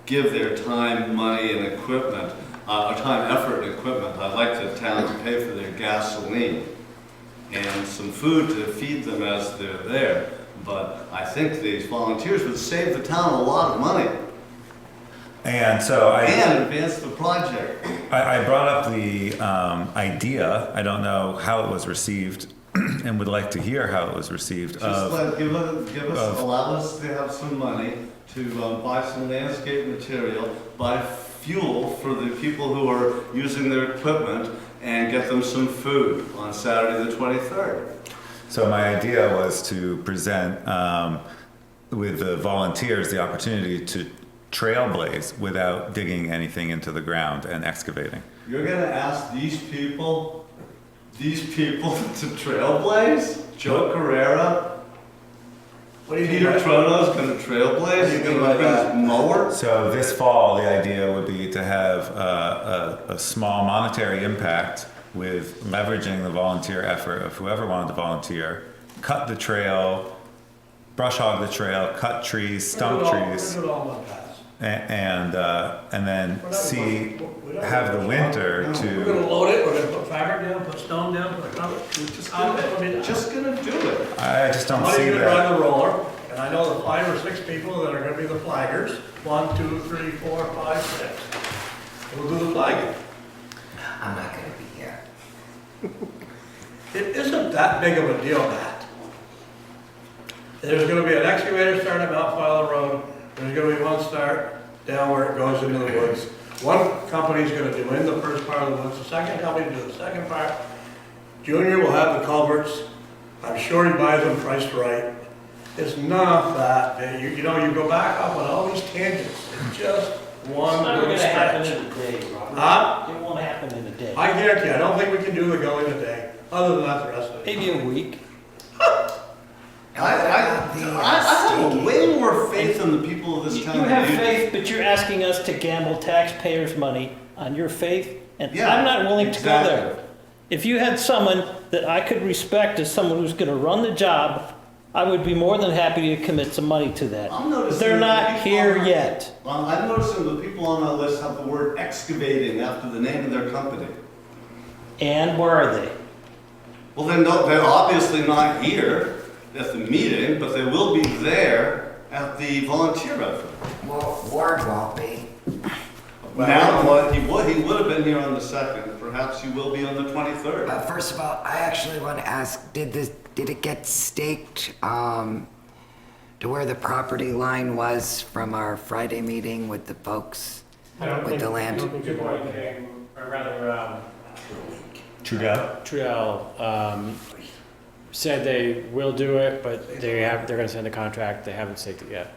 give their time, money, and equipment, time, effort, and equipment. I'd like the town to pay for their gasoline and some food to feed them as they're there. But I think these volunteers would save the town a lot of money. And so and advance the project. I brought up the idea. I don't know how it was received, and would like to hear how it was received. Allow us to have some money to buy some landscape material, buy fuel for the people who are using their equipment, and get them some food on Saturday the 23rd. So my idea was to present with the volunteers the opportunity to trailblaze without digging anything into the ground and excavating. You're gonna ask these people to trailblaze? Joe Carrera? Peter Trono's gonna trailblaze? He's gonna bring his mower? So this fall, the idea would be to have a small monetary impact with leveraging the volunteer effort of whoever wanted to volunteer, cut the trail, brush hog the trail, cut trees, stump trees, and then have the winter to. We're gonna load it, we're gonna put fabric down, put stone down, put a cover. Just gonna do it. I just don't see Somebody's gonna that. drive the roller, and I know the 5 or 6 people that are gonna be the flaggers. 1, 2, 3, 4, 5, 6. We'll do the flagging. I'm not gonna be here. It isn't that big of a deal, Matt. There's gonna be an excavator starting at Mount Fowler Road. There's gonna be one start down where it goes into the woods. One company's gonna do in the first part of the woods, the second company do the second part. Junior will have the culverts. I'm sure he buys them priced right. It's not that big. You know, you go back up on all these tangents. It's just one little stretch. It won't happen in a day. I guarantee, I don't think we can do the gully today. Other than that, the rest of it. Maybe a week. I have way more faith in the people of this town. You have than do. faith, but you're asking us to gamble taxpayers' money on your faith, and Yeah, I'm not willing to go exactly. there. If you had someone that I could respect as someone who's gonna run the job, I would be more than happy to commit some money to that. I'm noticing They're that not the people here on- yet. I'm noticing the people on that list have the word excavating after the name of their company. And where are they? Well, they're obviously not here at the meeting, but they will be there at the volunteer effort. Well, Ward won't be. Now, what he would have been here on the 2nd, perhaps he will be on the 23rd. First of all, I actually want to ask, did it get staked to where the property line was from our Friday meeting with the folks with the land? Trudell said they will do it, but they're gonna send a contract, they haven't staked it yet.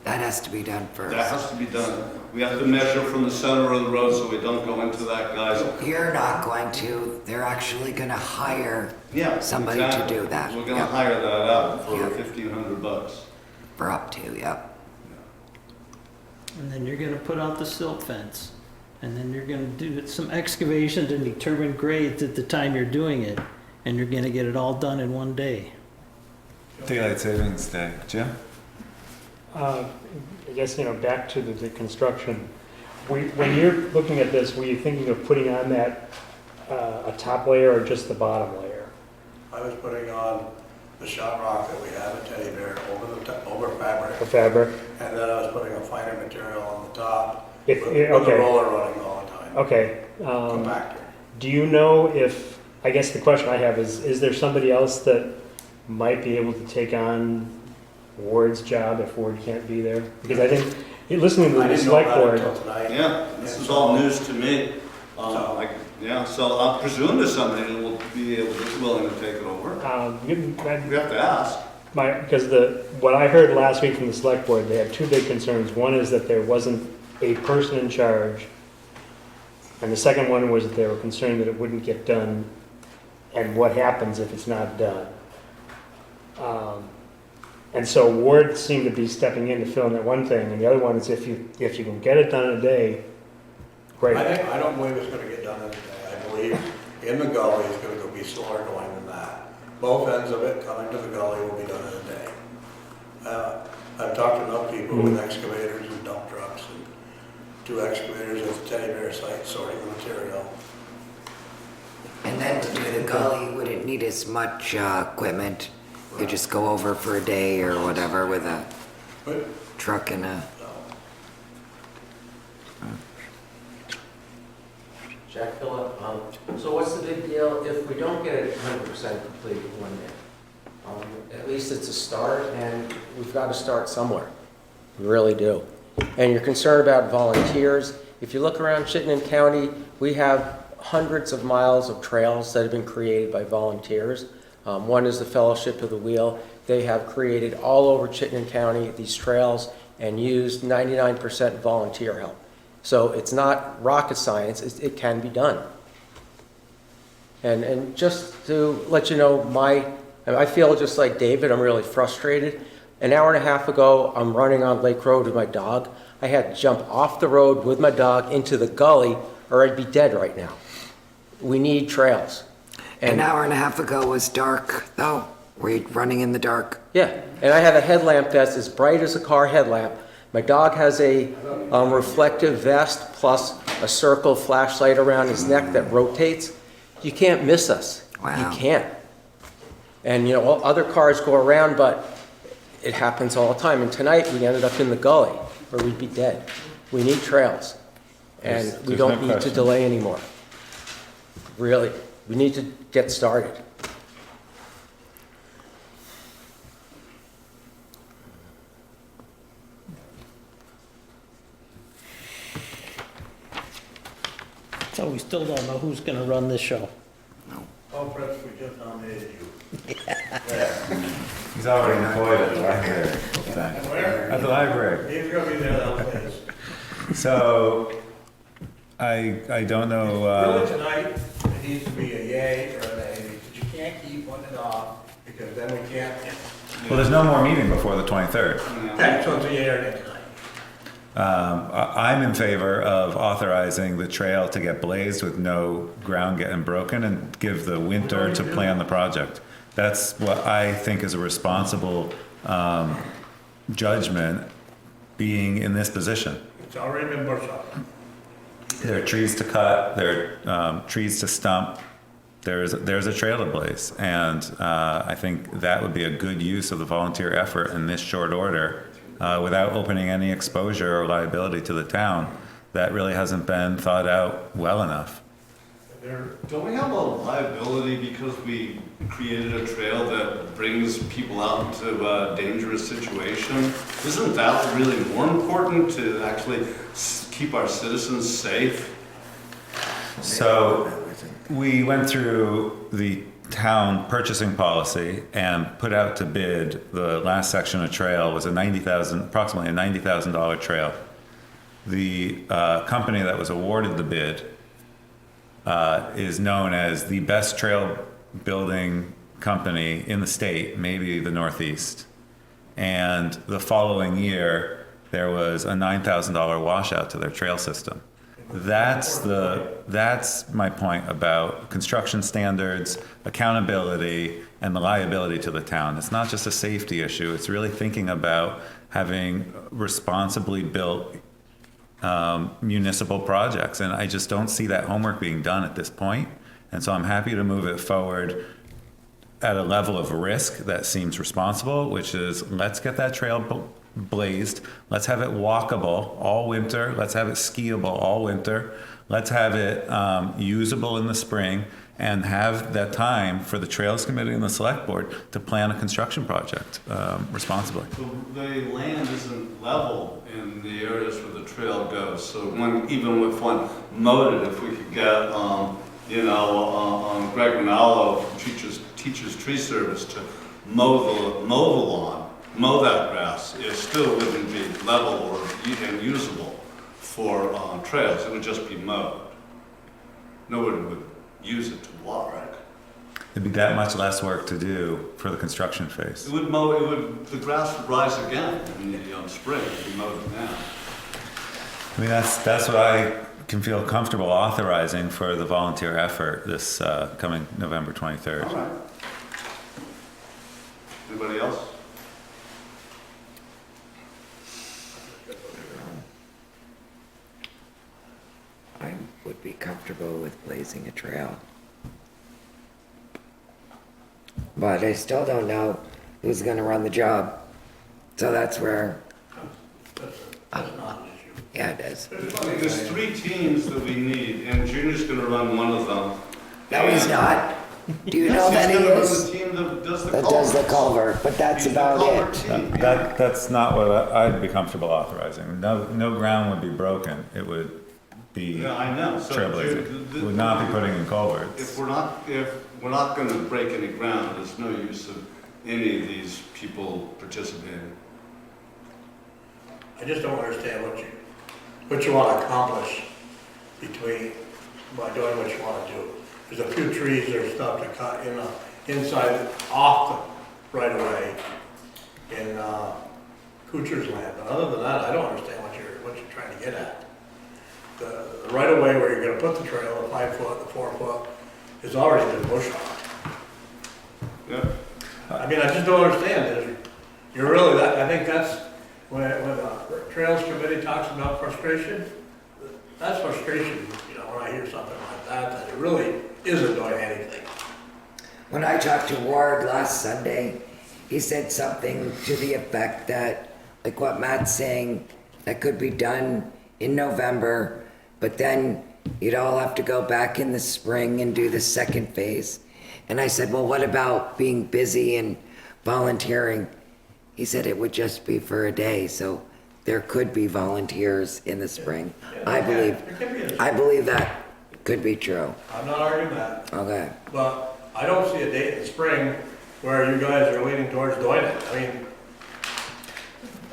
That has to be done first. That has to be done. We have to measure from the center of the road so we don't go into that guy's. You're not going to, they're actually gonna hire somebody exactly. to do that. We're gonna Yep. hire that out for $1,500. For up to, yep. And then you're gonna put out the silt fence. And then you're gonna do some excavations and determine grades at the time you're doing it. And you're gonna get it all done in one day. Daylight savings day. Jim? I guess, back to the construction. When you're looking at this, were you thinking of putting on that, a top layer or just the bottom layer? I was putting on the shot rock that we have at Teddy Bear over fabric. The fabric? And then I was putting a finer material on the top If- with yeah, the okay. roller running all the time. Okay. Compactor. Do you know if, I guess the question I have is there somebody else that might be able to take on Ward's job if Ward can't be there? Because I think, listening to I the didn't know select about it board. until tonight. Yeah, this is all news to me. So I presume there's somebody that will be willing to take it over. We have to ask. Because what I heard last week from the select board, they had two big concerns. One is that there wasn't a person in charge, and the second one was that they were concerned that it wouldn't get done, and what happens if it's not done. And so Ward seemed to be stepping in to fill in that one thing, and the other one is if you can get it done in a day, great. I don't believe it's gonna get done in a day. I believe in the gully is gonna be slower going than that. Both ends of it coming to the gully will be done in a day. I've talked to enough people with excavators and dump trucks and 2 excavators at the Teddy Bear site sorting the material. And then to do the gully, you wouldn't need as much equipment. You could just go over for a day or whatever with a truck and a... Jack Phillip, so what's the big deal if we don't get it 100% complete in one day? At least it's a start, and we've got to start somewhere. We really do. And you're concerned about volunteers. If you look around Chittenden County, we have hundreds of miles of trails that have been created by volunteers. One is the Fellowship of the Wheel. They have created all over Chittenden County these trails and used 99% volunteer help. So it's not rocket science, it can be done. And just to let you know, I feel just like David, I'm really frustrated. An hour and a half ago, I'm running on Lake Road with my dog. I had to jump off the road with my dog into the gully or I'd be dead right now. We need trails. An hour and a half ago was dark, though. Were you running in the dark? Yeah, and I have a headlamp that's as bright as a car headlamp. My dog has a reflective vest plus a circle flashlight around his neck that rotates. You can't miss us. Wow. You can't. And other cars go around, but it happens all the time. And tonight we ended up in the gully where we'd be dead. We need trails. And we There's don't no need to question. delay anymore. Really, we need to get started. So we still don't know who's gonna run this show. Oh, Fritz, we just nominated you. He's already employed at the library. Where? At the library. He's gonna be there those days. So, I don't know, Really tonight, needs to be a yay or a nay, because you can't keep putting it off, because then we can't. Well, there's no more meeting before the 23rd. Okay, so it's a yay or nay tonight. I'm in favor of authorizing the trail to get blazed with no ground getting broken and give the winter to plan the project. That's what I think is a responsible judgment being in this position. It's already been bushed off. There are trees to cut, there are trees to stump, there's a trail to blaze. And I think that would be a good use of the volunteer effort in this short order without opening any exposure or liability to the town. That really hasn't been thought out well enough. Don't we have a liability because we created a trail that brings people out into a dangerous situation? Isn't that really more important to actually keep our citizens safe? So we went through the town purchasing policy and put out to bid the last section of trail was approximately a $90,000 trail. The company that was awarded the bid is known as the best trail building company in the state, maybe the Northeast. And the following year, there was a $9,000 washout to their trail system. That's my point about construction standards, accountability, and the liability to the town. It's not just a safety issue. It's really thinking about having responsibly built municipal projects. And I just don't see that homework being done at this point. And so I'm happy to move it forward at a level of risk that seems responsible, which is let's get that trail blazed. Let's have it walkable all winter. Let's have it skiable all winter. Let's have it usable in the spring and have that time for the Trails Committee and the Select Board to plan a construction project responsibly. The land isn't level in the areas where the trail goes. So even if one mowed it, if we could get, Greg Rinaldo from Teachers Tree Service to mow the lawn, mow that grass, it still wouldn't be level and usable for trails. It would just be mowed. Nobody would use it to walk. It'd be that much less work to do for the construction phase. The grass would rise again in the spring if we mowed it now. I mean, that's what I can feel comfortable authorizing for the volunteer effort this coming November 23rd. All right. Anybody else? I would be comfortable with blazing a trail. But I still don't know who's gonna run the job. So that's where, That's not an issue. yeah, it is. There's 3 teams that we need, and Junior's gonna run one of them. No, he's not. Do you know that he He's gonna run is? the team that does the That culvert. does the culvert, but that's He's the about culvert it. team. That's not what I'd be comfortable authorizing. No ground would be broken. It would be Yeah, I know. So trailblazing. It would not be putting in culverts. If we're not gonna break any ground, there's no use of any of these people participating. I just don't understand what you want to accomplish by doing what you want to do. There's a few trees or stuff to cut inside, off the right of way in Kuchar's land. But other than that, I don't understand what you're trying to get at. The right of way where you're going to put the trail, the 5 foot, the 4 foot, has already been bushed off. Yeah. I mean, I just don't understand. You're really I think that's when the Trails Committee talks about frustration. That's frustration. When I hear something like that it really isn't doing anything. When I talked to Ward last Sunday, he said something to the effect that, like what Matt's saying, that could be done in November, but then you'd all have to go back in the spring and do the second phase. And I said, well, what about being busy and volunteering? He said it would just be for a day, so there could be volunteers in the spring. I believe that could be true. I'm not arguing that. Okay. But I don't see a date in the spring where you guys are leaning towards doing it. I mean,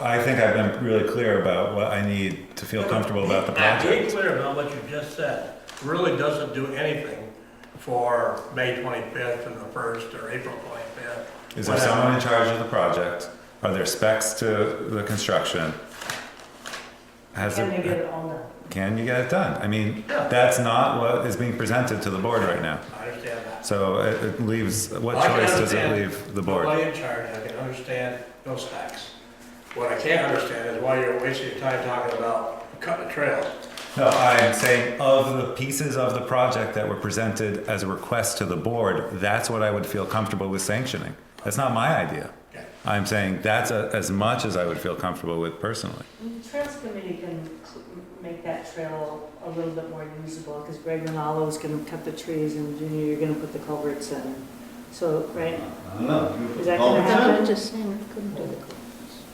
I think I've been really clear about what I need to feel comfortable about the project. Be clear about what you just said. Really doesn't do anything for May 25th and the 1st or April 25th. Is there someone in charge of the project? Are there specs to the construction? Can they get it all done? Can you get it done? I mean, that's not what is being presented to the board right now. I understand that. So it leaves, what I can choice does it understand leave the board? Nobody in charge, I can understand no specs. What I can't understand is why you're wasting your time talking about cutting a trail. No, I'm saying of the pieces of the project that were presented as a request to the board, that's what I would feel comfortable with sanctioning. That's not my idea. Okay. I'm saying that's as much as I would feel comfortable with personally. The Trails Committee can make that trail a little bit more usable, because Greg Ronaldo is gonna cut the trees, and Junior, you're gonna put the culverts in. So, right? I don't know. Is that gonna happen? I'm just saying, I couldn't do the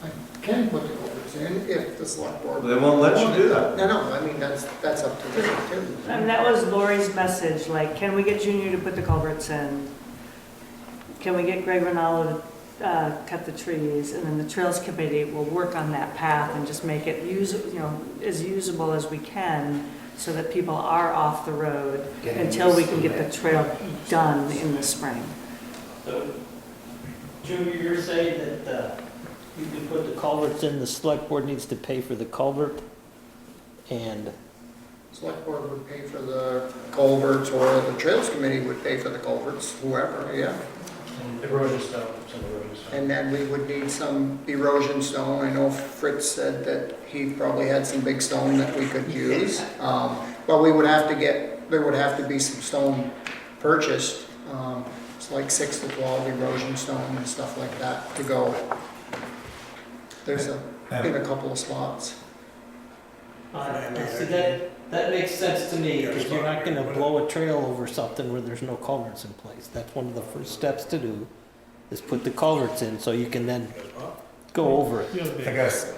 I can put the culverts in if the select board. They won't let you do that. No, I mean, that's up to them too. I mean, that was Lori's message, like, can we get Junior to put the culverts in? Can we get Greg Ronaldo to cut the trees? And then the Trails Committee will work on that path and just make it as usable as we can, so that people are off the road until we can get the trail done in the spring. So, Junior, you're saying that you can put the culverts in, the select board needs to pay for the culvert, and Select board would pay for the culverts, or the Trails Committee would pay for the culverts, whoever, yeah. Erosion stone, some erosion stone. And then we would need some erosion stone. I know Fritz said that he probably had some big stone that we could use. But we would have to there would have to be some stone purchased. It's like 6 to 12 erosion stone and stuff like that to go. There's in a couple of spots. see, that makes sense to me, because you're not gonna blow a trail over something where there's no culverts in place. That's one of the first steps to do, is put the culverts in, so you can then go over it. I guess,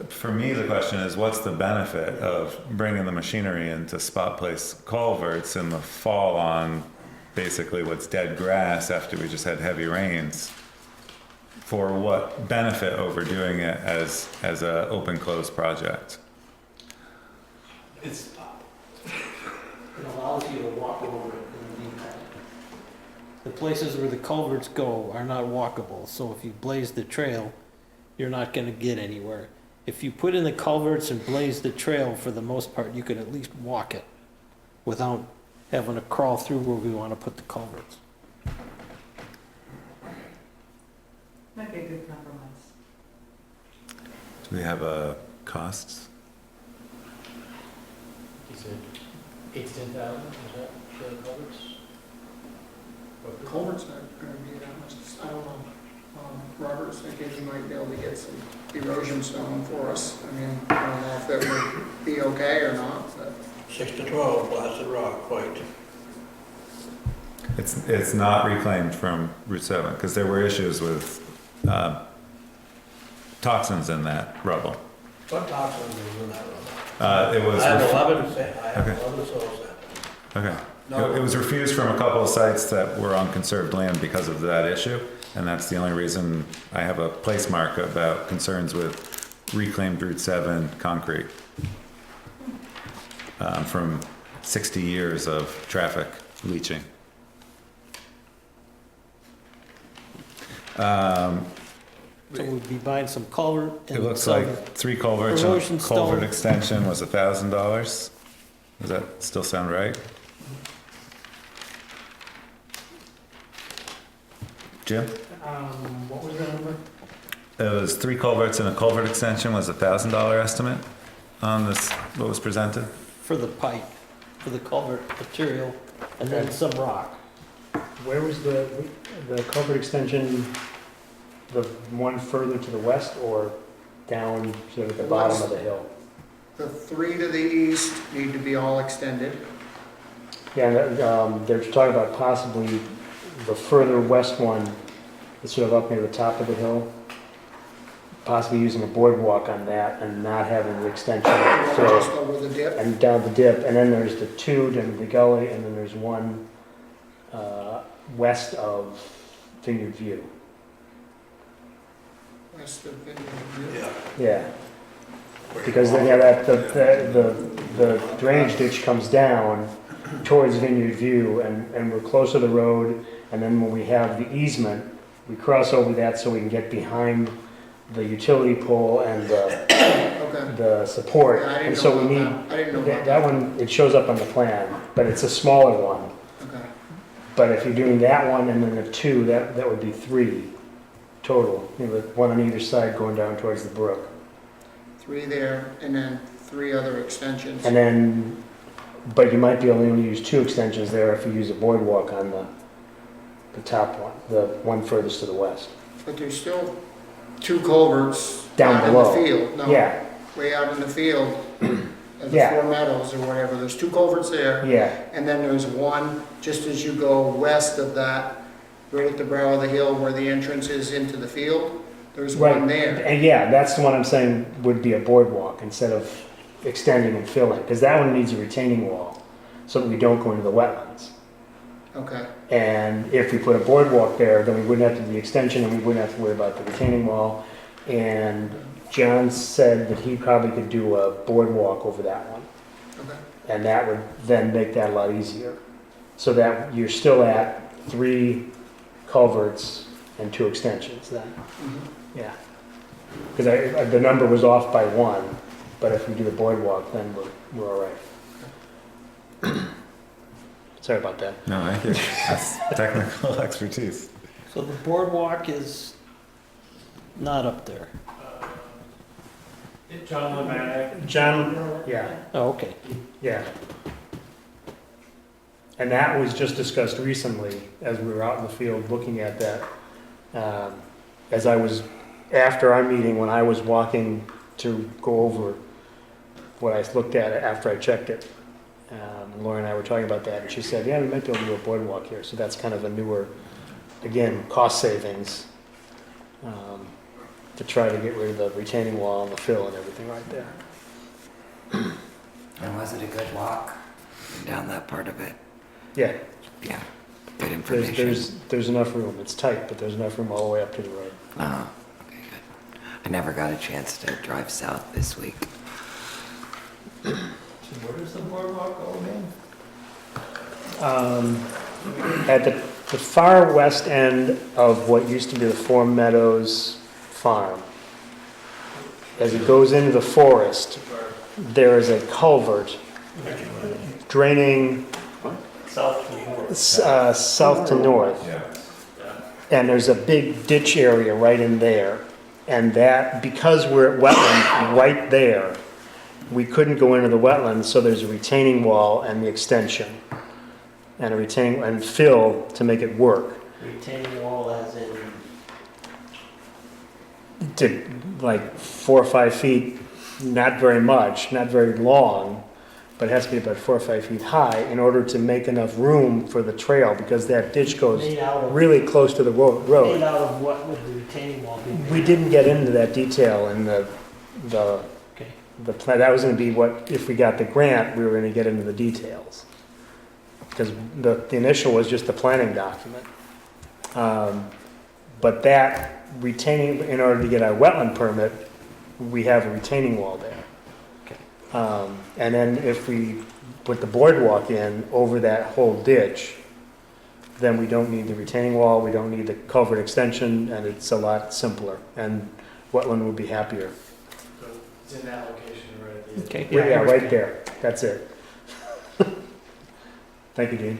for me, the question is, what's the benefit of bringing the machinery in to spot place culverts in the fall on basically what's dead grass after we just had heavy rains? For what benefit over doing it as a open-close project? It allows you to walk over it in the meantime. The places where the culverts go are not walkable, so if you blaze the trail, you're not gonna get anywhere. If you put in the culverts and blaze the trail, for the most part, you could at least walk it without having to crawl through where we wanna put the culverts. Might be a good compromise. Do we have costs? Is it 8 to 10,000, is that for the culverts? The culvert's not gonna be that much, I don't know. Robert's thinking he might be able to get some erosion stone for us. I mean, I don't know if that would be okay or not, but. 6 to 12 blasted rock, white. It's not reclaimed from Route 7, because there were issues with toxins in that rubble. What toxins is in that rubble? It was. I have 11 Okay. soils there. Okay. It was refused from a couple of sites that were on conserved land because of that issue, and that's the only reason I have a place mark about concerns with reclaimed Route 7 concrete from 60 years of traffic leaching. So we'd be buying some culvert and It looks some like 3 culverts, erosion and culvert stone. extension was $1,000. Does that still sound right? Jim? What was the number? It was 3 culverts and a culvert extension was $1,000 estimate on this, what was presented? for the pipe, for the culvert material, and then some rock. Where was the culvert extension, the one further to the west or down sort of at the bottom of the hill? The 3 to the east need to be all extended. Yeah, and they're talking about possibly the further west one, that's sort of up near the top of the hill, possibly using a boardwalk on that and not having the extension Just over the dip. and down the dip. And then there's the 2 down the gully, and then there's one west of Vineyard View. West of Vineyard View. Yeah. Because then, yeah, the drainage ditch comes down, towards Vineyard View, and we're close to the road, and then when we have the easement, we cross over that so we can get behind the utility pole and the support. Yeah, I didn't And so know we need, about that. I didn't know about that one, it shows up on the plan, but it's a smaller one. Okay. But if you're doing that one and then the two, that would be 3 total, you know, one on either side going down towards the brook. 3 there, and then 3 other extensions. And then, but you might be able to only use 2 extensions there if you use a boardwalk on the top one, the one furthest to the west. But there's still 2 culverts Down out below. in the field. No, Yeah. way out in the field, at the Yeah. 4 Meadows or whatever. There's 2 culverts there. Yeah, And then there's one just as you go west of that, right at the brow of the hill where the entrance is into the field. There's right. one there. And yeah, that's the one I'm saying would be a boardwalk instead of extending and filling, because that one needs a retaining wall so that we don't go into the wetlands. Okay. And if we put a boardwalk there, then we wouldn't have to do the extension and we wouldn't have to worry about the retaining wall. And John said that he probably could do a boardwalk over that one. Okay. And that would then make that a lot easier. So that you're still at 3 culverts and 2 extensions then. Mhm. Yeah. Because the number was off by 1, but if we do the boardwalk, then we're all right. Sorry about that. No, I hear you. That's technical expertise. So the boardwalk is not up there. John, yeah. Oh, okay. Yeah. And that was just discussed recently as we were out in the field looking at that. As I was, after our meeting, when I was walking to go over what I looked at after I checked it, Laura and I were talking about that, and she said, yeah, we might be able to do a boardwalk here. So that's kind of a newer, again, cost savings to try to get rid of the retaining wall and the fill and everything right there. And was it a good walk down that part of it? Yeah. Yeah, good information. There's enough room. It's tight, but there's enough room all the way up to the road. Oh, okay, good. I never got a chance to drive south this week. So where does the boardwalk go again? At the far west end of what used to be the 4 Meadows farm, as it goes into the forest, there is a culvert draining south to north. And there's a big ditch area right in there. And that, because we're at wetland right there, we couldn't go into the wetlands, so there's a retaining wall and the extension. And a retaining, and fill to make it work. Retaining wall as in? To like 4 or 5 feet, not very much, not very long, but it has to be about 4 or 5 feet high in order to make enough room for the trail, because that ditch goes Made out of- really close to the road. Made out of what would the retaining wall be? We didn't get into that detail in the Okay. plan. That was gonna be what, if we got the grant, we were gonna get into the details. Because the initial was just the planning document. But that retaining, in order to get our wetland permit, we have a retaining wall there. And then if we put the boardwalk in over that whole ditch, then we don't need the retaining wall, we don't need the culvert extension, and it's a lot simpler, and wetland would be happier. It's in that location right at the end. Okay. Yeah, right there, that's it. Thank you, Dean.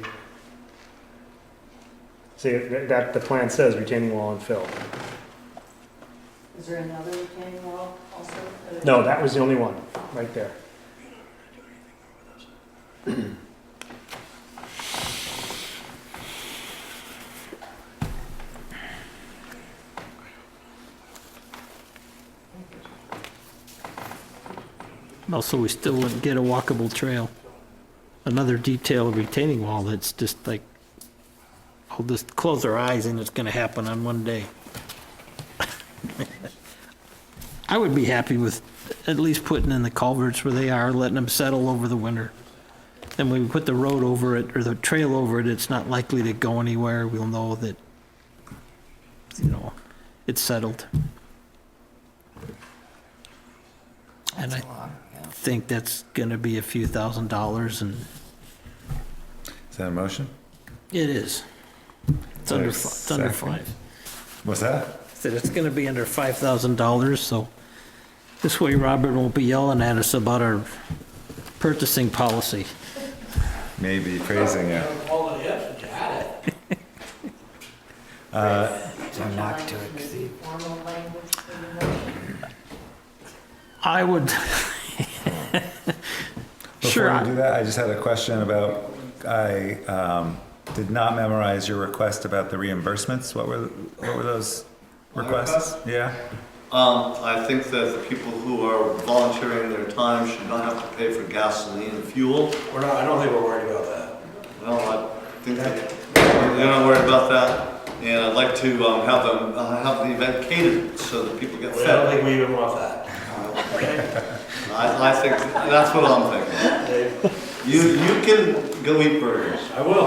See, that, the plan says retaining wall and fill. Is there another retaining wall also? No, that was the only one, right there. Also, we still wouldn't get a walkable trail. Another detailed retaining wall that's just like, I'll just close our eyes and it's gonna happen on one day. I would be happy with at least putting in the culverts where they are, letting them settle over the winter. Then when we put the road over it, or the trail over it, it's not likely to go anywhere. We'll know that, you know, it's settled. And I think that's gonna be a few $1,000s, and Is that a motion? It is. It's under, it's under Second. 5. What's that? Said it's gonna be under $5,000, so this way Robert won't be yelling at us about our purchasing policy. Maybe praising you. So not to exceed. I would. Sure. Before you do that, I just had a question about, I did not memorize your request about the reimbursements. What were those requests? Yeah? I think that the people who are volunteering their time should not have to pay for gasoline and fuel. I don't think we're worried about that. Well, I think that you're not worried about that. And I'd like to have them, have the event catered so that people get fed. I don't think we even want that. I think, that's what I'm thinking. You can go eat burgers. I will.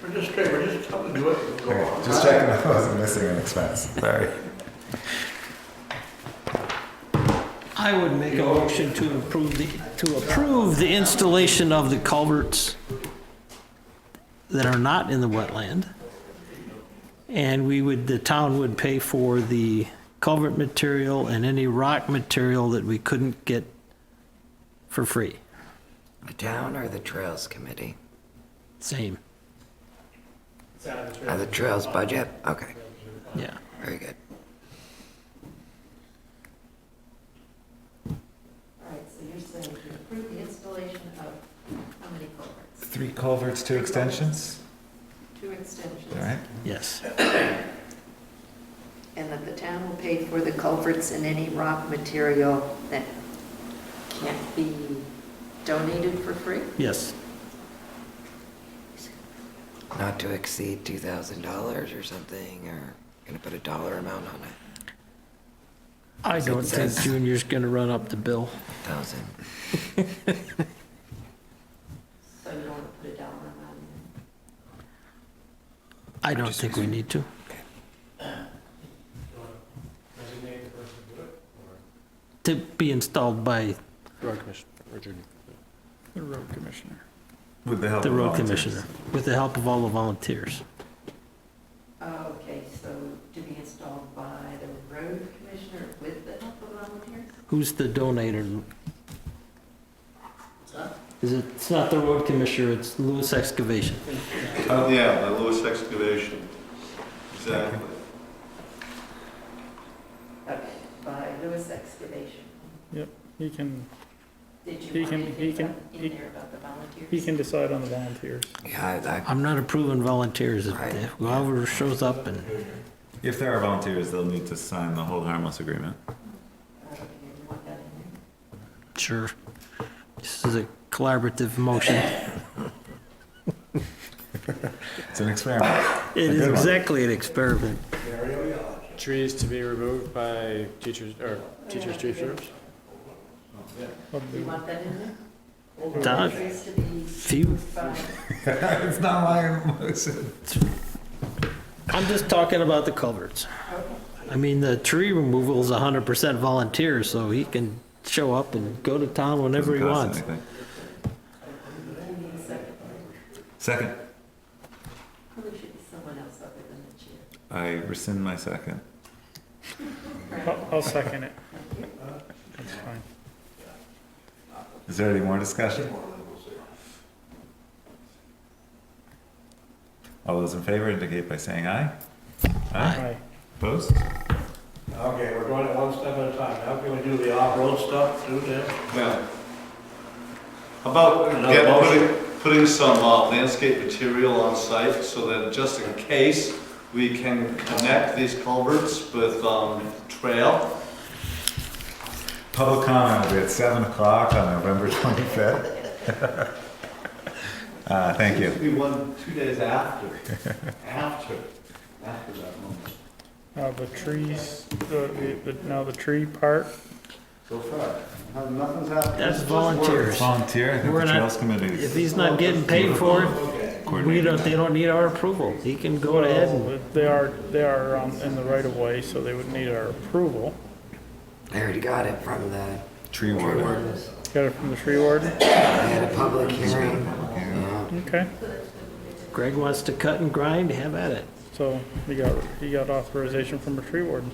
We're just coming to do it. We'll go on. Just checking if I wasn't missing an expense. Sorry. I would make a motion to approve the installation of the culverts that are not in the wetland. And the town would pay for the culvert material and any rock material that we couldn't get for free. The town or the Trails Committee? Same. The Trails budget? Okay, Yeah. very good. All right, so you're saying to approve the installation of how many culverts? 3 culverts, 2 extensions? 2 extensions. All right. Yes. And that the town will pay for the culverts and any rock material that can't be donated for free? Yes. Not to exceed $2,000 or something, or gonna put a dollar amount on it? I don't think Junior's gonna run up the bill. 1,000. So you want to put a dollar amount in? I don't think we need to. To be installed by Road Commissioner, Richard. The road commissioner. With the help the of road volunteers. commissioner, with the help of all the volunteers. Oh, okay, so to be installed by the road commissioner with the help of volunteers? Who's the donator? What's that? It's not the road commissioner, it's Lewis Excavation. Oh, yeah, the Lewis Excavation. Exactly. Okay, by Lewis Excavation. Yep, he can, Did you He want can- anything he can- in there about the volunteers? he can decide on the volunteers. Yeah, I'm not approving volunteers. Right. If whoever shows up and, If there are volunteers, they'll need to sign the hold harmless agreement. Okay, you want that in there? sure. This is a collaborative motion. It's an experiment. It A is good one. exactly an experiment. Trees to be removed by teachers, or teachers' tree trimmers? You want that in there? Don, Trees to be few, by- It's not my motion. I'm just talking about the culverts. I mean, the tree removal is 100% volunteer, so he can show up and go to town whenever he Doesn't cost wants. anything. Second. Probably should be someone else other than the chair. I rescind my second. I'll second it. That's fine. Is there any more discussion? All those in favor indicate by saying aye. Aye. Opposed? Okay, we're going it one step at a time. Now can we do the off-road stuff too, Tim? Yeah. How about Another motion? putting some landscape material on site so that just in case we can connect these culverts with trail? Public comment will be at 7 o'clock on November 25th. Thank It should you. be 2 days after. After that moment. The trees, now the tree part, So far, nothing's happened. That's volunteers. Volunteer, I think We're the not- Trails Committee. If he's not getting paid for it, they don't need our approval. He can go ahead and, they are in the right of way, so they would need our approval. I already got it from the Tree warden. Got it from the tree warden? I had a public hearing. Okay, Greg wants to cut and grind, have at it. so you got authorization from a tree warden.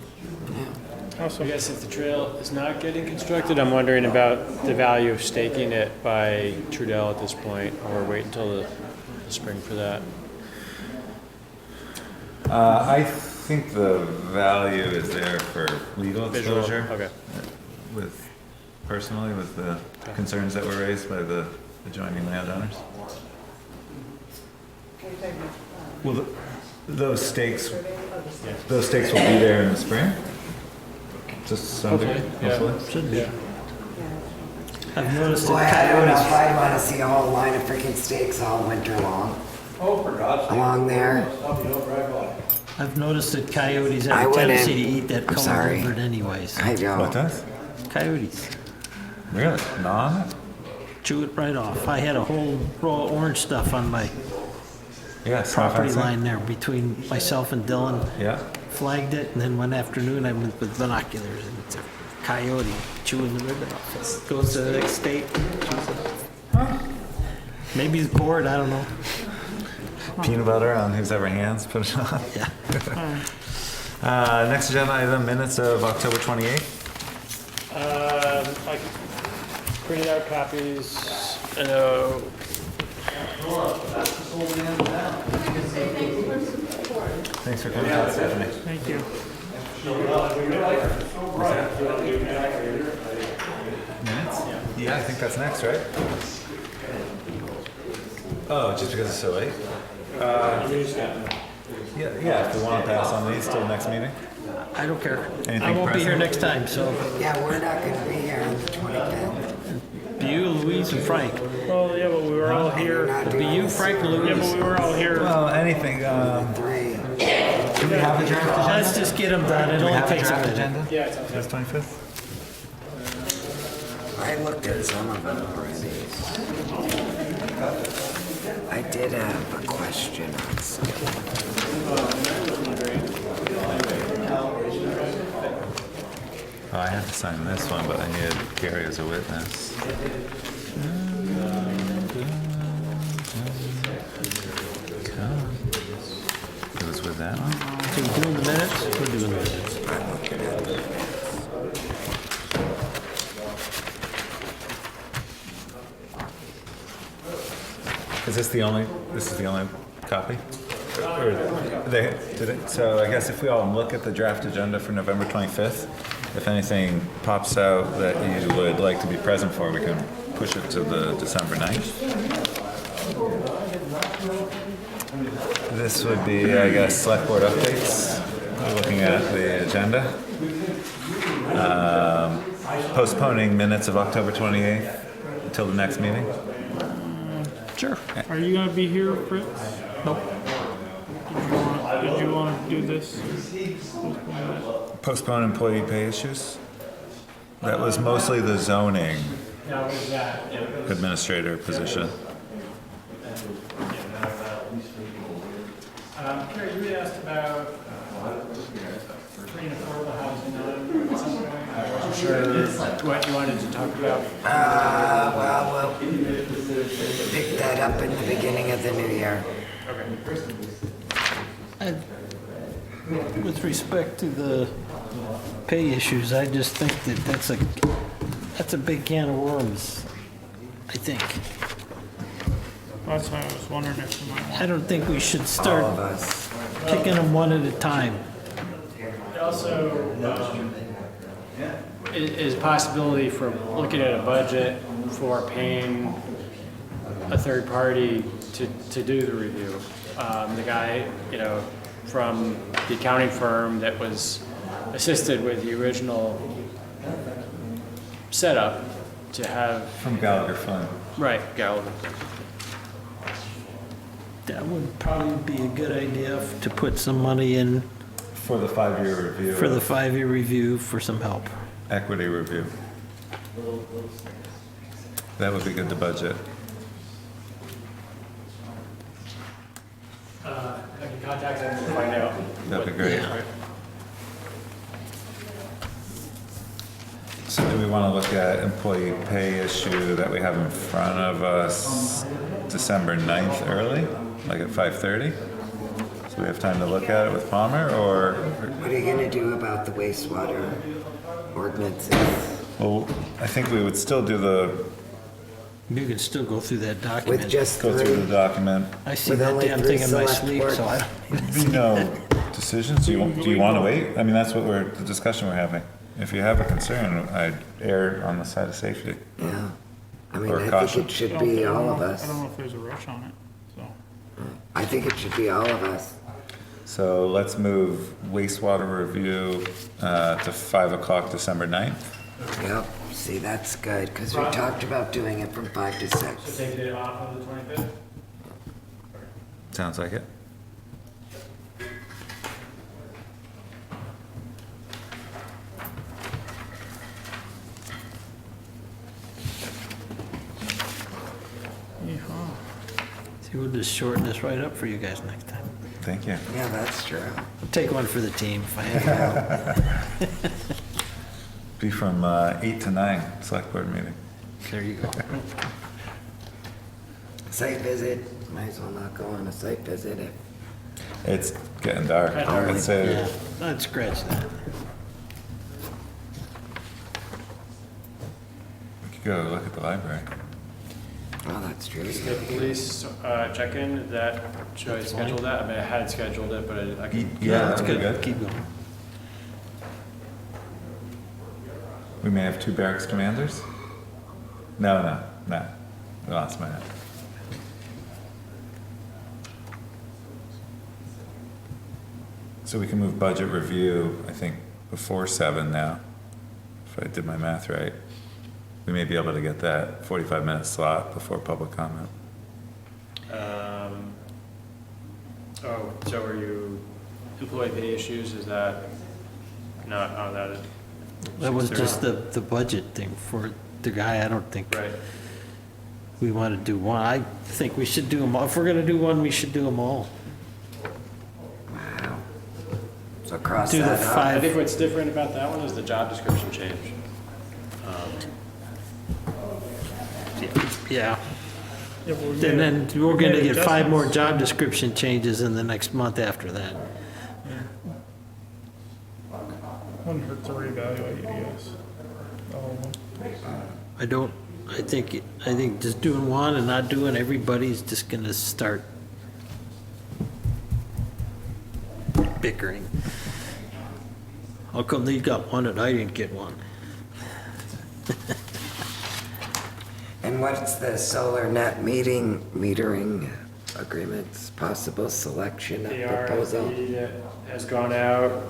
I Awesome. guess if the trail is not getting constructed, I'm wondering about the value of staking it by Trudell at this point, or wait until the spring for that. I think the value is there for legal Visual, exposure. okay. Personally, with the concerns that were raised by the adjoining landowners. Well, those stakes will be there in the spring? Just Sunday, hopefully? Should be. I've noticed Boy, that I don't know if coyotes, I'd want to see a whole line of freaking stakes all winter long Oh, for God's sake. along there. Stuff you don't drive by. I've noticed that coyotes I have a went in- tendency to eat that I'm colored sorry. river anyways. I don't. What does? Coyotes, Really? No? chew it right off. I had a whole row of orange stuff on my Yeah, property line there between myself and Dylan. Yeah. Flagged it, and then one afternoon I went with binoculars, and it's a coyote chewing the ribbon off. It goes to the next state, chews it off. Maybe he's bored, I don't know. Peanut butter on whose ever hands put it on. Yeah. Next agenda item, minutes of October 28th. I printed out copies. Thanks for coming out, Stephanie. Thank you. Minutes? Yeah, I think that's next, right? Oh, just because it's so late? Yeah, if we want to pass on these till next meeting. I don't care. Anything I won't be here pressing? next time, so Yeah, we're not going to be here on the 25th. be you, Louise, and Frank. Well, yeah, but we were all here. Be you, Frank, and Yeah, but Louise. we were all here. Well, anything, Three. do we have a draft agenda? Let's just get them done. It Do we only have a takes a draft minute. agenda? Yeah, it's on That's 25th? I looked at some of them already. I did have a question on something. Oh, I have to sign this one, but I needed Gary as a witness. It was with that one? So we're doing the minutes? We're doing the minutes. I'm looking at it. Is this the only copy? Or they, did it, so I guess if we all look at the draft agenda for November 25th, if anything pops out that you would like to be present for, we can push it to the December 9th. This would be, I guess, select board updates. We're looking at the agenda. Postponing minutes of October 28th until the next meeting. Sure. Are you gonna be here, Fritz? Nope. Did you want to do this? Postpone employee pay issues. That was mostly the zoning administrator position. Carrie, you had asked about free and affordable housing at some point. I wasn't sure what you wanted to talk about. Well, we'll pick that up in the beginning of the new year. With respect to the pay issues, I just think that that's a big can of worms, I think. That's why I was wondering if you might. I don't think we should All of start us. picking them one at a time. It also is a possibility for looking at a budget for paying a third party to do the review. The guy, from the accounting firm that was assisted with the original setup to have. From Gallagher Fund. Right, Gallagher. That would probably be a good idea to put some money in For the 5-year review. for the of 5-year review for some help. Equity review. That would be good to budget. I can contact them and find out. That'd be great. So do we want to look at employee pay issue that we have in front of us December 9th early, like at 5:30? So we have time to look at it with Palmer, or? What are you gonna do about the wastewater ordinances? Well, I think we would still do You can still go through that document. With just go through the document. I see with that only damn 3 thing in my select sleep, board- so I Be no decisions. Do you want to wait? I mean, that's what the discussion we're having. If you have a concern, I'd err on the side of safety. Yeah. I mean, Or I caution. think it should be all of us. I don't know if there's a rush on it, so. I think it should be all of us. So let's move wastewater review to 5 o'clock December 9th. Yep, see, that's good, because we talked about doing it from 5 to 6. take it off of the 25th? Sounds like it. See, we'll just shorten this right up for you guys next time. Thank you. Yeah, that's true. I'll take one for the team if I have to. Be from 8 to 9, select board meeting. There you go. Site visit, might as well not go on a site visit if It's getting dark. I'd say Yeah, I'd scratch that. we could go look at the library. Oh, that's true. The police check-in, should I schedule that? I mean, I had scheduled it, but I can. Yeah, that's that'd be good. good. Keep going. We may have 2 barracks commanders? No. I lost my head. So we can move budget review, I think, before 7 now, if I did my math right. We may be able to get that 45-minute slot before public comment. So are you, employee pay issues, is that not on that? That was just the budget thing for the guy. I don't think Right. we want to do one. I think we should do them all. If we're going to do one, we should do them all. Wow. So cross Do the that out. five- I think what's different about that one is the job description change. Yeah. Yeah, but we And made- then we're we going to made get 5 more adjustments. job description changes in the next month after that. Wouldn't hurt to reevaluate, I guess. All of them. I think just doing one and not doing everybody's just going to start bickering. How come they got one and I didn't get one? And what's the solar net metering agreements, possible selection of The proposal? RFP that has gone out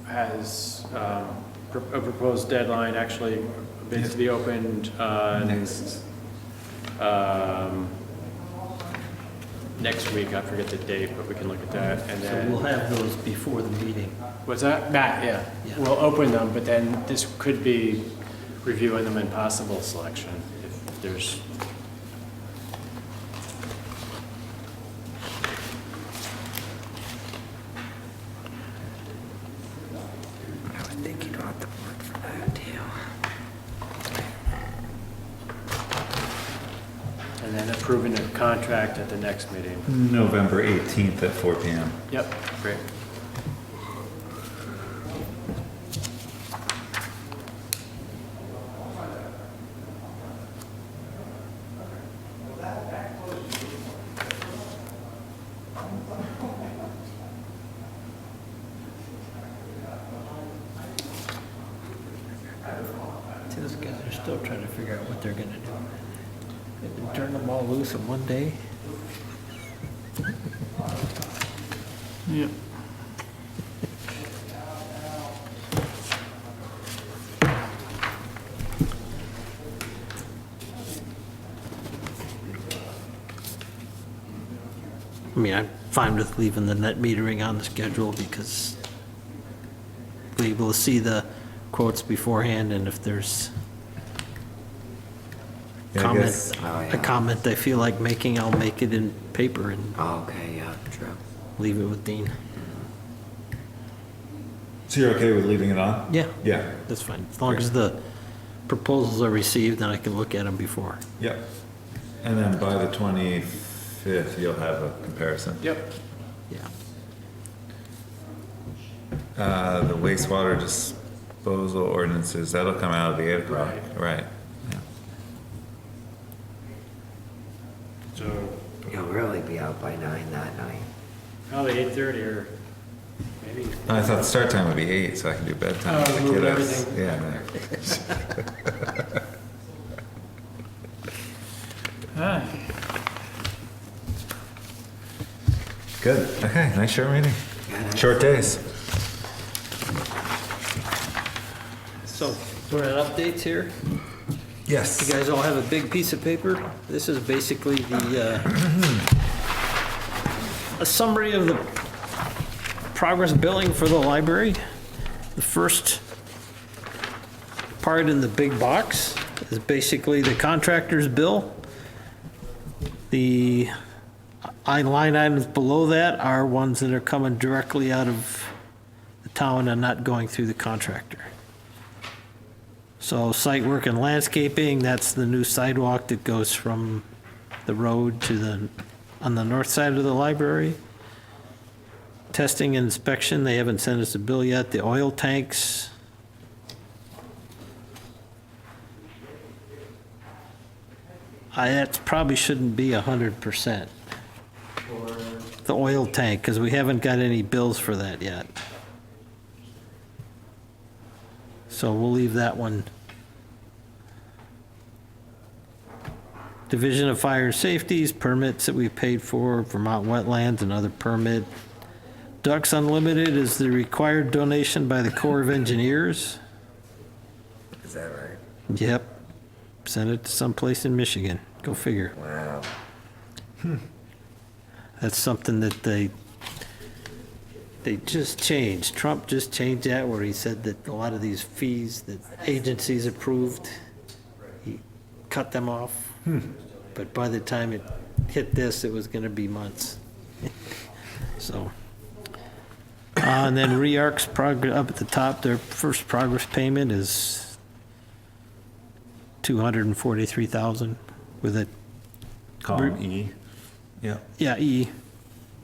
has a proposed deadline, actually, bids to be opened next week. I forget the date, but we can look at that. And So then, we'll have those before the meeting. what's that? Matt, yeah. Yeah. We'll open them, but then this could be reviewing them and possible selection if there's. I would think you'd want the board for that, too. And then approving a contract at the next meeting. November 18th at 4 PM. Yep, great. See, those guys are still trying to figure out what they're going to do. They can turn them all loose in one day. Yeah. I mean, I'm fine with leaving the net metering on the schedule because we're able to see the quotes beforehand, and if there's Yeah, I comment, guess- a comment I feel like making, I'll make it in paper and Oh, okay, yeah, true. leave it with Dean. So you're okay with leaving it on? Yeah, Yeah. that's fine, as long as the proposals are received, then I can look at them before. Yep. And then by the 25th, you'll have a comparison. Yep. Yeah. The wastewater disposal ordinances, that'll come out of the 8 o'clock. Right. Yeah. So, You'll really be out by 9 that night. probably 8:30 or maybe. I thought the start time would be 8, so I can do bedtime. with the move kiddos. everything. Yeah. no. Ah, Good. Okay, nice short meeting. Short days. So, we're at updates here. Yes. You guys all have a big piece of paper. This is basically the, a summary of the progress billing for the library. The first part in the big box is basically the contractor's bill. The line items below that are ones that are coming directly out of the town and not going through the contractor. So site work and landscaping, that's the new sidewalk that goes from the road to on the north side of the library. Testing and inspection, they haven't sent us a bill yet. The oil tanks. That probably shouldn't be 100%. The oil tank, because we haven't got any bills for that yet. So we'll leave that one. Division of Fire and Safeties, permits that we paid for, Vermont Wetlands, another permit. Ducks Unlimited is the required donation by the Corps of Engineers. Is that right? Yep. Sent it to someplace in Michigan. Go figure. Wow. That's something that they just changed. Trump just changed that where he said that a lot of these fees that agencies approved, he cut them off. But by the time it hit this, it was going to be months. So, and then REARC's progress up at the top, their first progress payment is $243,000 with a Column E. Yeah. Yeah, E.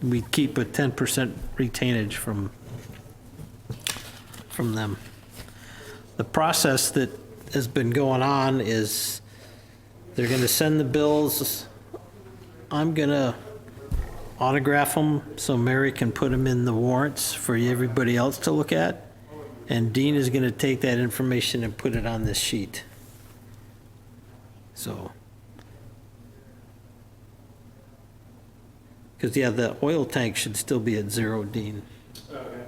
We keep a 10% retainage from them. The process that has been going on is they're going to send the bills. I'm going to autograph them so Mary can put them in the warrants for everybody else to look at. And Dean is going to take that information and put it on this sheet. So. Because, yeah, the oil tank should still be at 0, Dean. Okay.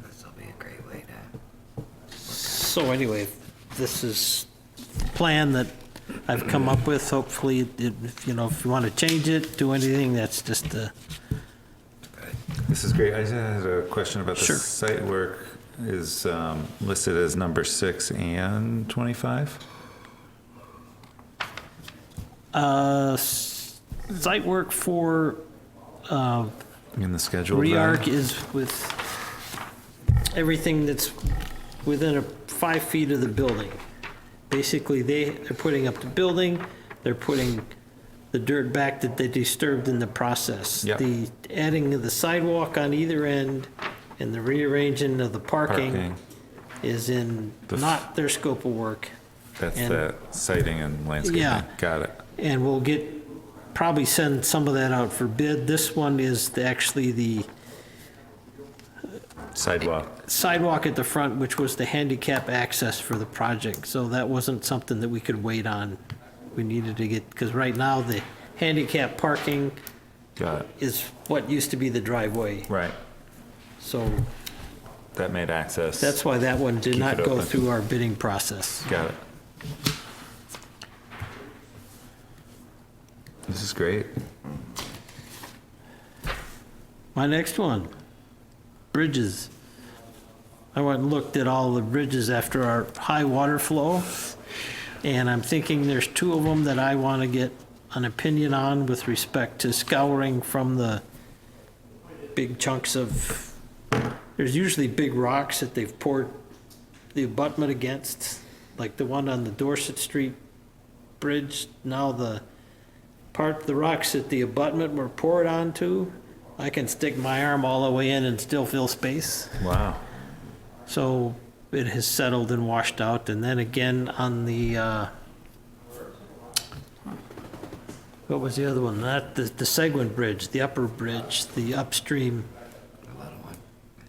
This will be a great way to. So anyway, this is the plan that I've come up with. Hopefully, if you want to change it, do anything, that's just This is great. I just had a question about the Sure. site work is listed as number 6 and 25. Site work for In the schedule. REARC is with everything that's within 5 feet of the building. Basically, they're putting up the building, they're putting the dirt back that they disturbed in the process. Yep. The adding of the sidewalk on either end and the rearranging of the parking is in not their scope of work. That's And- the sighting and landscaping. Yeah. Got it. And we'll probably send some of that out for bid. This one is actually the sidewalk at the front, which was the handicap access for the project. So that wasn't something that we could wait on. We needed to get, because right now the handicap parking is what used to be the driveway. Right. So that made access. That's why that one did Keep not it go open. through our bidding process. Got it. This is great. My next one, bridges. I went and looked at all the bridges after our high water flow, and I'm thinking there's 2 of them that I want to get an opinion on with respect to scouring from the big chunks of, there's usually big rocks that they've poured the abutment against, like the one on the Dorset Street Bridge. Now the rocks that the abutment were poured onto, I can stick my arm all the way in and still feel space. Wow. So it has settled and washed out. And then again on the, what was the other one? Not the Seguin Bridge, the upper bridge, the upstream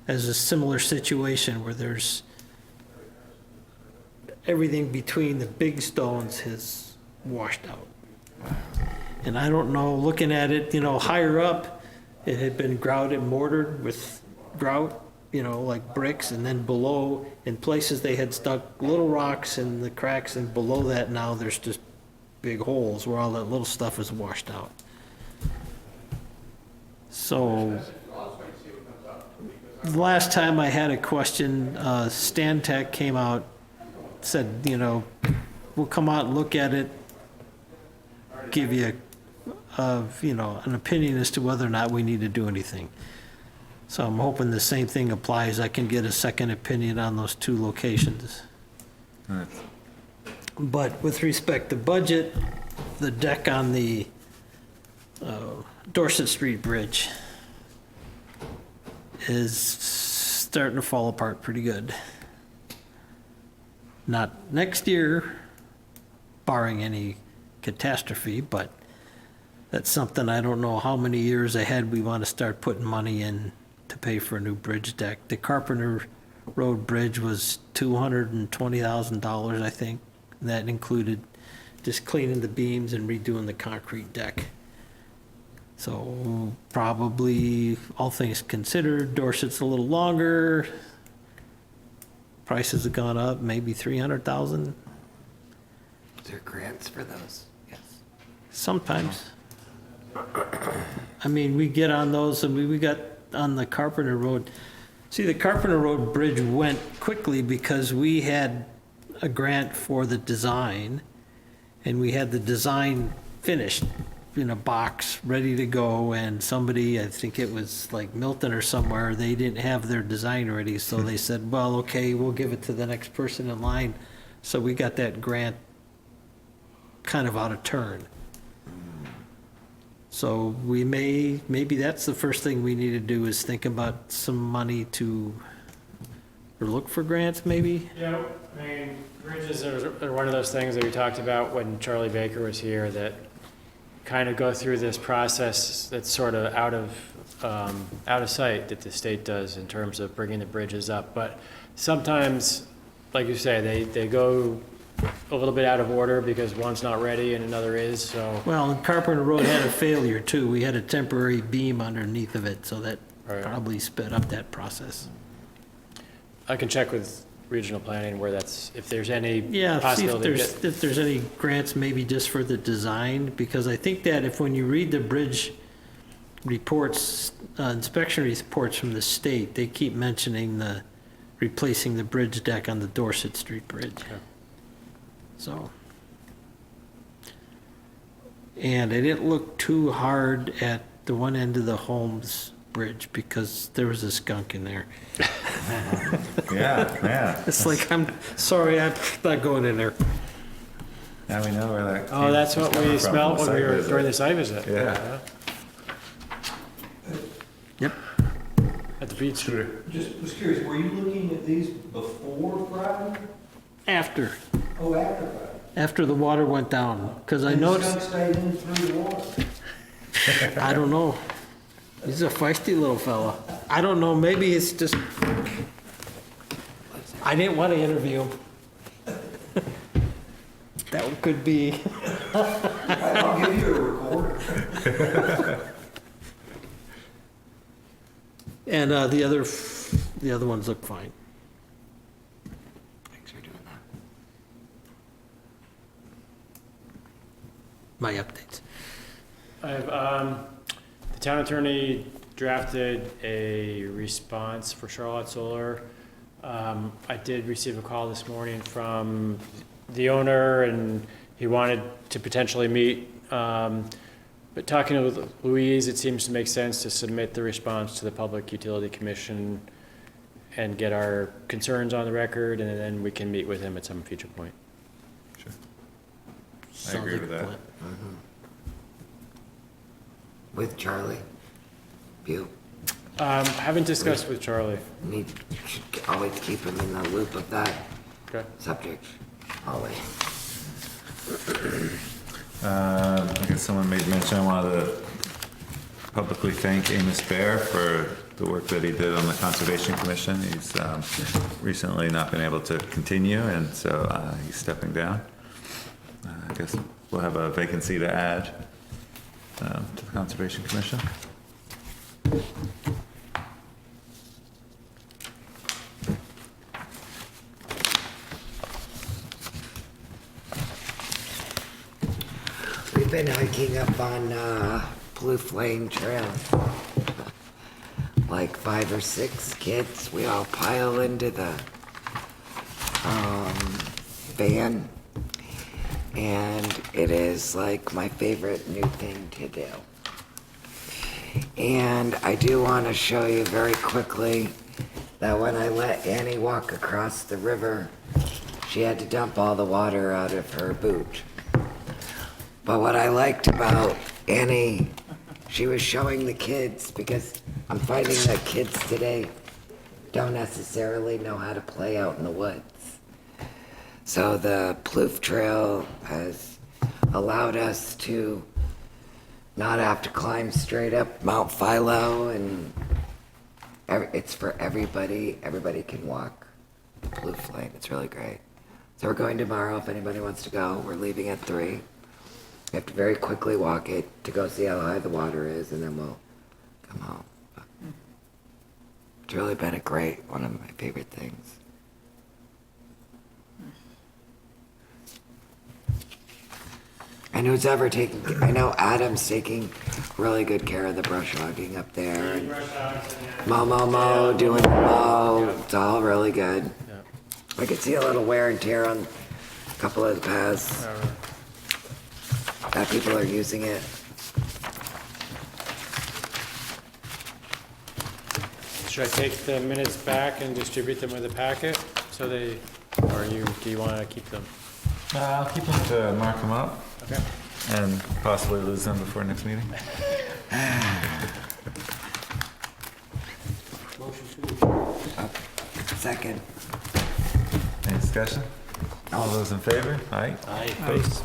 has a similar situation where there's everything between the big stones has washed out. And I don't know, looking at it, you know, higher up, it had been grouted, mortared with grout, you know, like bricks, and then below, in places they had stuck little rocks in the cracks, and below that now there's just big holes where all that little stuff is washed out. So, the last time I had a question, Stan Tech came out, said, you know, we'll come out and look at it, give you you know, an opinion as to whether or not we need to do anything. So I'm hoping the same thing applies. I can get a second opinion on those two locations. Right. But with respect to budget, the deck on the Dorset Street Bridge is starting to fall apart pretty good. Not next year, barring any catastrophe, but that's something I don't know how many years ahead we want to start putting money in to pay for a new bridge deck. The Carpenter Road Bridge was $220,000, I think. That included just cleaning the beams and redoing the concrete deck. So probably, all things considered, Dorset's a little longer. Prices have gone up, maybe 300,000. Is there grants for those? Yes. Sometimes. I mean, we get on those, and we got on the Carpenter Road. See, the Carpenter Road Bridge went quickly because we had a grant for the design, and we had the design finished in a box, ready to go, and somebody, I think it was like Milton or somewhere, they didn't have their design ready, so they said, well, okay, we'll give it to the next person in line. So we got that grant kind of out of turn. So we maybe that's the first thing we need to do, is think about some money to, or look for grants maybe? Yeah, I mean, bridges are one of those things that we talked about when Charlie Baker was here, that kind of go through this process that's sort of out of sight that the state does in terms of bringing the bridges up. But sometimes, like you say, they go a little bit out of order because one's not ready and another is, so. Well, and Carpenter Road had a failure too. We had a temporary beam underneath of it, so that probably sped up that process. I can check with regional planning where that's, if there's any Yeah, see possibility. if there's any grants maybe just for the design, because I think that if when you read the bridge reports, inspection reports from the state, they keep mentioning replacing the bridge deck on the Dorset Street Bridge. Okay. So. And I didn't look too hard at the one end of the Holmes Bridge because there was a skunk in there. Yeah. It's like, I'm sorry, I'm not going in there. Now we know where that. Oh, that's what we smelled when we were during the site visit. Yeah. Yep. At the beach. Just was curious, were you looking at these before Friday? After. Oh, after Friday. After the water went down, because I And the noticed. skunk stayed in through the water? I don't know. He's a feisty little fella. I don't know, maybe it's just, I didn't want to interview him. That could be. I'll give you a recorder. And the other ones look fine. Thanks for doing that. My updates. I've, the town attorney drafted a response for Charlotte Solar. I did receive a call this morning from the owner, and he wanted to potentially meet. But talking with Louise, it seems to make sense to submit the response to the Public Utility Commission and get our concerns on the record, and then we can meet with him at some future point. I agree with that. With Charlie? You? Haven't discussed with Charlie. Should always keep him in the loop of that Okay. subject, always. I guess someone made mention, I wanted to publicly thank Amos Bear for the work that he did on the Conservation Commission. He's recently not been able to continue, and so he's stepping down. I guess we'll have a vacancy to add to the Conservation Commission. We've been hiking up on Blue Flame Trail. Like 5 or 6 kids, we all pile into the van. And it is like my favorite new thing to do. And I do want to show you very quickly that when I let Annie walk across the river, she had to dump all the water out of her boot. But what I liked about Annie, she was showing the kids, because I'm finding that kids today don't necessarily know how to play out in the woods. So the Plouffe Trail has allowed us to not have to climb straight up Mount Philo, and it's for everybody. Everybody can walk the Plouffe Lane. It's really great. So we're going tomorrow if anybody wants to go. We're leaving at 3. We have to very quickly walk it to go see how high the water is, and then we'll come home. But it's really been one of my favorite things. And who's ever taking, I know Adam's taking really good care of the brush hogging up there. And mow, doing the mow. It's all really good. I could see a little wear and tear on a couple of the paths. That people are using it. Should I take the minutes back and distribute them with a packet? So they, or do you want to keep them? I'll keep them to mark them up. Okay. And possibly lose them before next meeting. Second. Any discussion? All those in favor? Aye. Aye. Opposed?